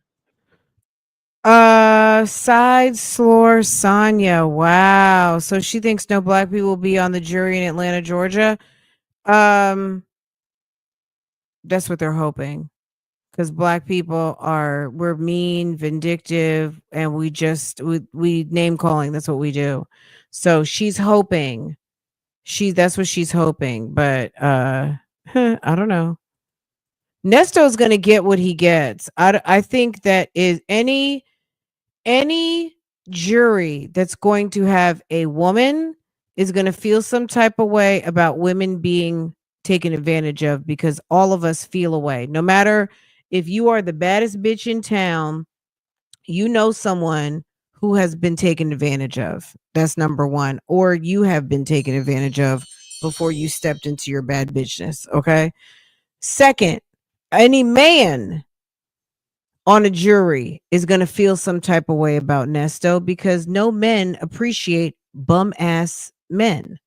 Side slore Sonya. Wow. So she thinks no black people will be on the jury in Atlanta, Georgia. That's what they're hoping. Because black people we're mean, vindictive, and we name calling. That's what we do. So she's hoping That's what she's hoping. But I don't know. Nesto's going to get what he gets. I think that is any jury that's going to have a woman is going to feel some type of way about women being taken advantage of, because all of us feel a way. No matter if you are the baddest bitch in town, you know someone who has been taken advantage of. That's number one. Or you have been taken advantage of before you stepped into your bad bitchness. Okay. Second, any man on a jury is going to feel some type of way about Nesto, because no men appreciate bum ass men.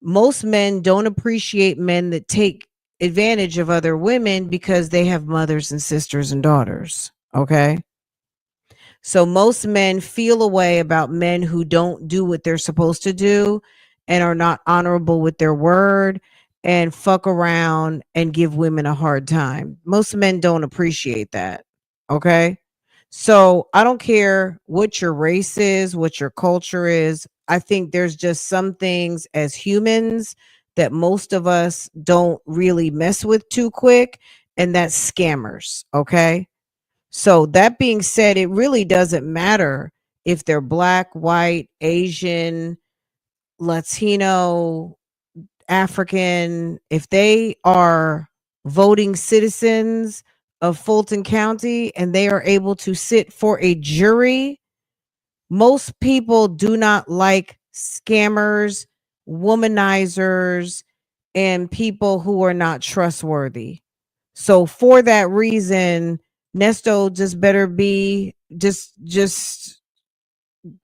Most men don't appreciate men that take advantage of other women because they have mothers and sisters and daughters. Okay. So most men feel a way about men who don't do what they're supposed to do and are not honorable with their word and fuck around and give women a hard time. Most men don't appreciate that. Okay. So I don't care what your race is, what your culture is. I think there's just some things as humans that most of us don't really mess with too quick, and that's scammers. Okay. So that being said, it really doesn't matter if they're black, white, Asian, Latino, African, if they are voting citizens of Fulton County and they are able to sit for a jury. Most people do not like scammers, womanizers, and people who are not trustworthy. So for that reason, Nesto just better be just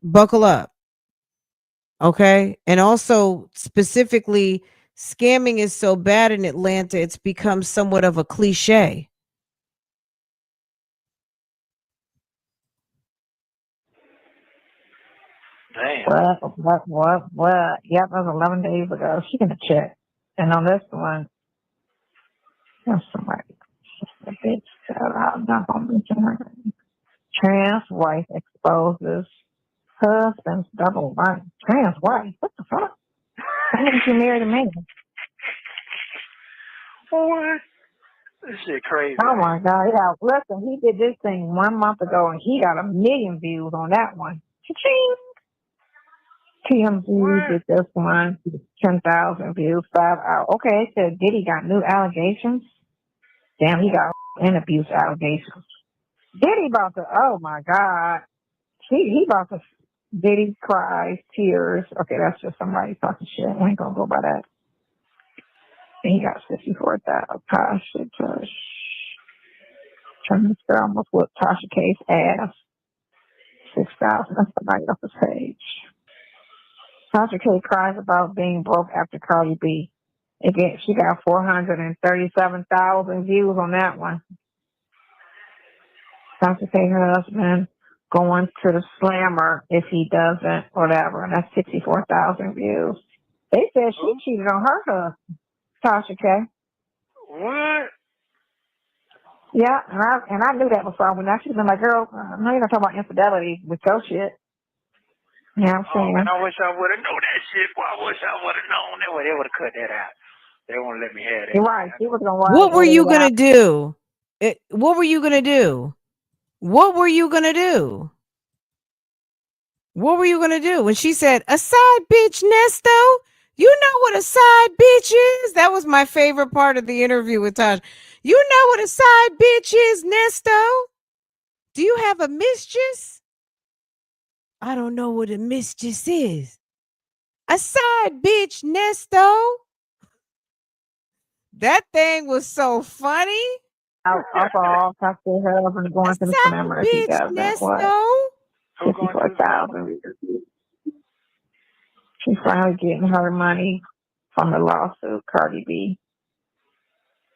buckle up. Okay. And also specifically, scamming is so bad in Atlanta, it's become somewhat of a cliche. Damn. What? Yep, that was 11 days ago. She gonna check. And on this one, there's somebody. A bitch. So I'm not gonna mention her. Trans wife exposes husband's double life. Trans wife? What the fuck? I think she married a man. What? This shit crazy. Oh my God. Yeah, listen, he did this thing 1 month ago and he got 1 million views on that one. Cha-ching. TMZ did this one, 10,000 views, 5 hours. Okay, it said Diddy got new allegations. Damn, he got and abuse allegations. Diddy about to, oh my God. He about to, Diddy cries, tears. Okay, that's just somebody talking shit. We ain't gonna go by that. And he got 64,000. Tasha Tush. This girl almost whipped Tasha K's ass. 6,000. That's somebody off the page. Tasha K cries about being broke after Cardi B. Again, she got 437,000 views on that one. Tasha K, her husband, going to the slammer if he doesn't, whatever. And that's 64,000 views. They said she cheated on her husband, Tasha K. What? Yeah, and I knew that before. When I should have been like, girl, I know you're not talking about infidelity with your shit. Yeah, I'm saying. Man, I wish I would have known that shit. Well, I wish I would have known that. They would have cut that out. They won't let me have that. You're right. She was gonna What were you gonna do? What were you gonna do? What were you gonna do? What were you gonna do when she said a side bitch, Nesto? You know what a side bitch is? That was my favorite part of the interview with Tasha. You know what a side bitch is, Nesto? Do you have a mistress? I don't know what a mistress is. A side bitch, Nesto. That thing was so funny. Alcohol, talk to her husband going to the slammer if he does that. What? 54,000. She's finally getting her money from the lawsuit, Cardi B.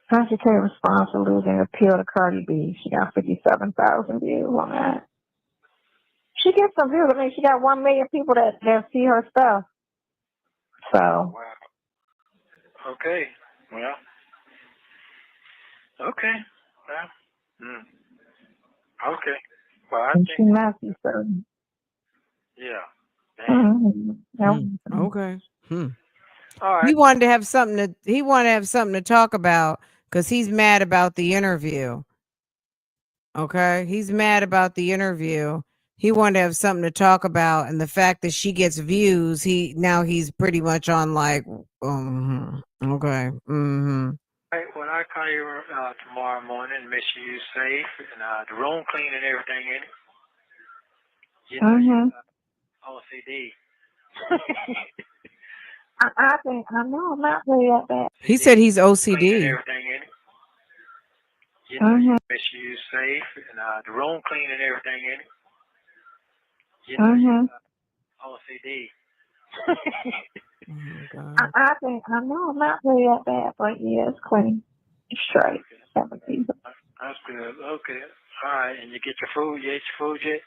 Tasha K responds to losing appeal to Cardi B. She got 57,000 views on that. She gets some views. I mean, she got 1 million people that see her stuff. So. Wow. Okay. Well. Okay. Well. Okay. Well, I think. She messy, so. Yeah. Okay. All right. He wanted to have something to talk about because he's mad about the interview. Okay. He's mad about the interview. He wanted to have something to talk about, and the fact that she gets views, he's pretty much on like, okay. Right, well, I'll call you tomorrow morning, make sure you're safe, and the room clean and everything in it. You know, OCD. I think I know I'm not really that bad. He said he's Clean and OCD. everything in it. You know, make sure you're safe, and the room clean and everything in it. You know, OCD. Oh my God. I think I know I'm not really that bad, but yeah, it's clean. It's straight. Okay. That's good. Okay. All right, and you get your food? You ate your food yet?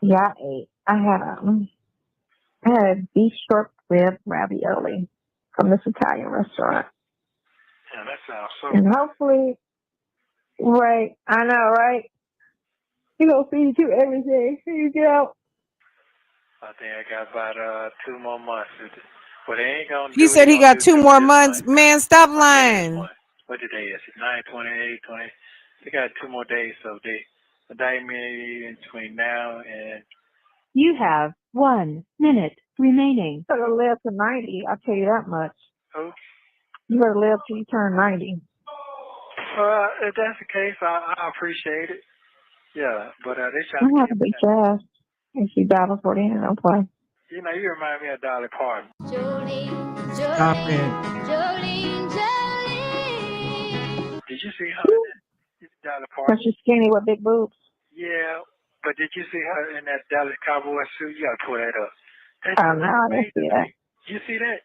Yeah, I ate. I had a beef short rib ravioli from this Italian restaurant. Yeah, that sounds so And good. hopefully, right, I know, right? He gonna feed you everything. Here you go. I think I got about 2 more months. But they ain't gonna He do what said they he gonna got do 2 to me more this months. month. Man, stop By the end of this lying. month. What today is? 9/28, 20. They got 2 more days, so they me in between now and. You have 1 minute remaining. You better live to 90. I'll tell you that much. Who? You better live till you turn 90. If that's the case, I appreciate it. Yeah, but they I trying to have keep to beat it. your ass if you die before the end. Don't play. You know, you remind me of Dolly Parton. Stop it. Did you see her in that Dolly Parton? Cause she's skinny with big boobs. Yeah, but did you see her in that Dallas Cowboy suit? You gotta pull that up. Oh no, I didn't see that. You see that?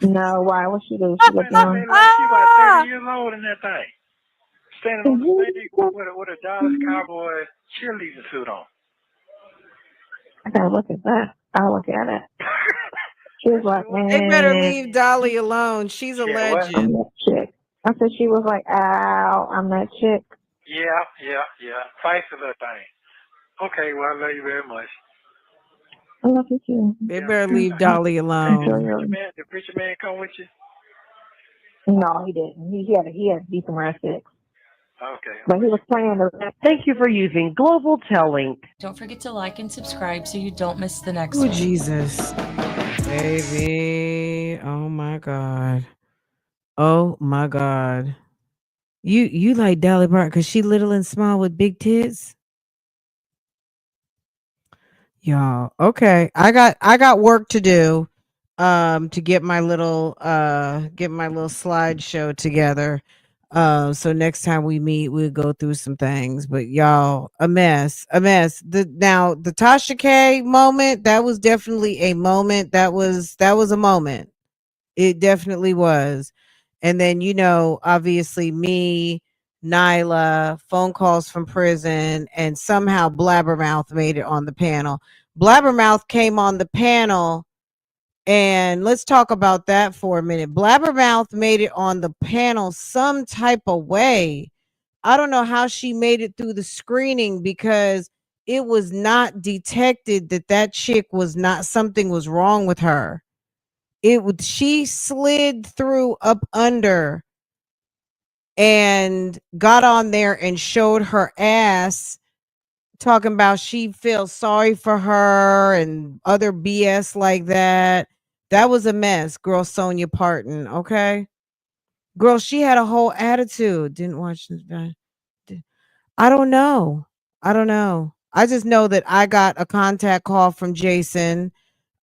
No, why? What she do? She look Man, young. they like she about 30 years old in that thing. Standing on the stage with a Dallas Cowboy cheerleading suit on. I gotta look at that. I'll look at it. She was like, man, They better leave Dolly alone. She's a Yeah, what? I'm legend. that chick. I said she was like, ow, I'm that chick. Yeah. Fight the little thing. Okay, well, I love you very much. I love you too. They better leave Dolly alone. The preacher man come with you? No, he didn't. He had to be somewhere at 6. Okay. But he was playing the. Thank you for using Global Tellink. Don't forget to like and subscribe so you don't miss the next Oh, one. Jesus. Baby. Oh my God. Oh my God. You like Dolly Parton because she little and small with big tits? Y'all. Okay. I got work to do to get my little slideshow together. So next time we meet, we'll go through some things. But y'all, a mess. The Tasha K moment, that was definitely a moment. That was a moment. It definitely was. And then, obviously me, Nyla, phone calls from prison, and somehow Blabbermouth made it on the panel. Blabbermouth came on the panel, and let's talk about that for a minute. Blabbermouth made it on the panel some type of way. I don't know how she made it through the screening because it was not detected that chick was not, something was wrong with her. She slid through up under and got on there and showed her ass, talking about she feels sorry for her and other BS like that. That was a mess, girl. Sonya Parton. Okay, girl, she had a whole attitude. Didn't watch this. I don't know. I just know that I got a contact call from Jason,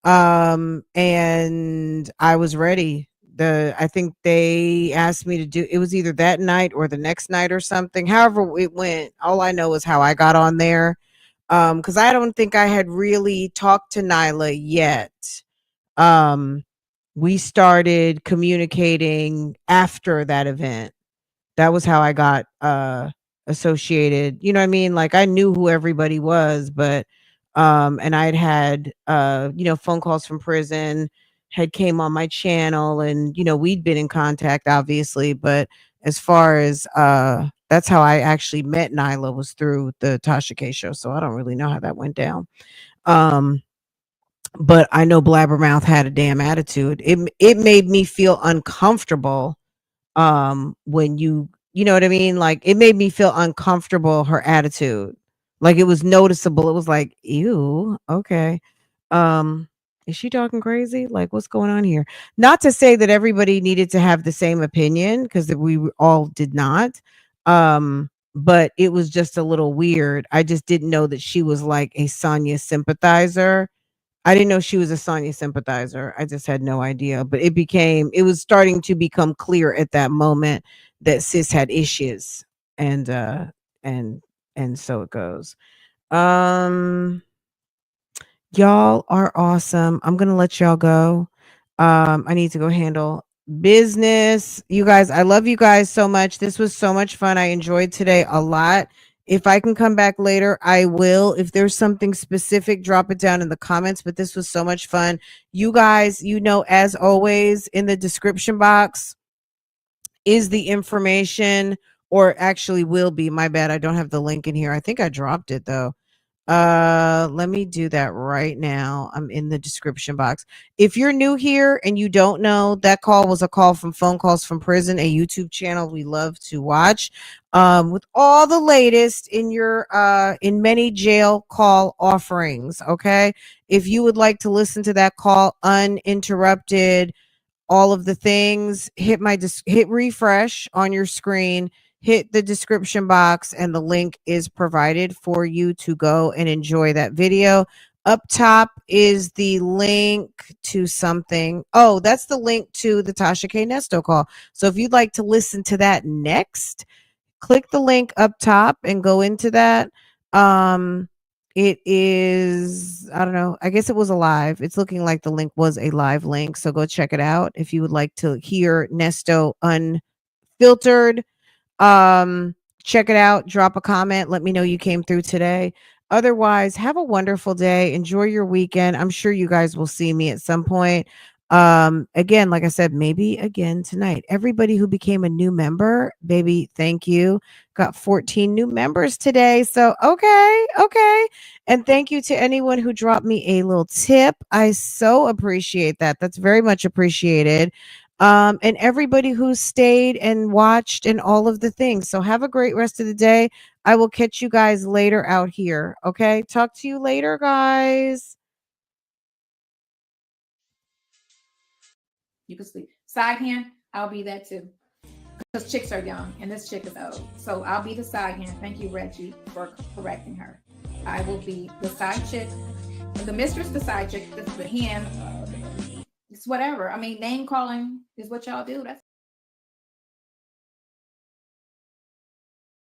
and I was ready. I think they asked me to do, it was either that night or the next night or something. However it went, all I know is how I got on there. Because I don't think I had really talked to Nyla yet. We started communicating after that event. That was how I got associated. You know what I mean? Like I knew who everybody was, but and I'd had phone calls from prison, had came on my channel, and we'd been in contact obviously, but as far as that's how I actually met Nyla, was through the Tasha K show. So I don't really know how that went down. but I know Blabbermouth had a damn attitude. It made me feel uncomfortable when you know what I mean? Like it made me feel uncomfortable, her attitude. Like it was noticeable. It was like, ew, okay. Um, is she talking crazy? Like what's going on here? Not to say that everybody needed to have the same opinion because we all did not. But it was just a little weird. I just didn't know that she was like a Sonya sympathizer. I didn't know she was a Sonya sympathizer. I just had no idea. But it was starting to become clear at that moment that sis had issues. And and and so it goes. Um Y'all are awesome. I'm gonna let y'all go. I need to go handle business. You guys, I love you guys so much. This was so much fun. I enjoyed today a lot. If I can come back later, I will. If there's something specific, drop it down in the comments. But this was so much fun. You guys, as always, in the description box is the information, or actually will be. My bad. I don't have the link in here. I think I dropped it though. Let me do that right now. I'm in the description box. If you're new here and you don't know, that call was a call from Phone Calls from Prison, a YouTube channel we love to watch, with all the latest in your in many jail call offerings. Okay, if you would like to listen to that call uninterrupted, all of the things, hit refresh on your screen, hit the description box, and the link is provided for you to go and enjoy that video. Up top is the link to something. Oh, that's the link to the Tasha K Nesto call. So if you'd like to listen to that next, click the link up top and go into that. It is, I don't know, I guess it was a live. It's looking like the link was a live link, so go check it out if you would like to hear Nesto unfiltered. Check it out, drop a comment, let me know you came through today. Otherwise, have a wonderful day, enjoy your weekend. I'm sure you guys will see me at some point. Again, like I said, maybe again tonight. Everybody who became a new member, baby, thank you. Got 14 new members today, so okay. And thank you to anyone who dropped me a little tip. I so appreciate that. That's very much appreciated. And everybody who stayed and watched and all of the things. So have a great rest of the day. I will catch you guys later out here. Okay. Talk to you later, guys. You can sleep. Side hand, I'll be that too. Because chicks are young and this chick is old. So I'll be the side hand. Thank you, Reggie, for correcting her. I will be the side chick. The mistress, the side chick, the hand. It's whatever. I mean, name calling is what y'all do. That's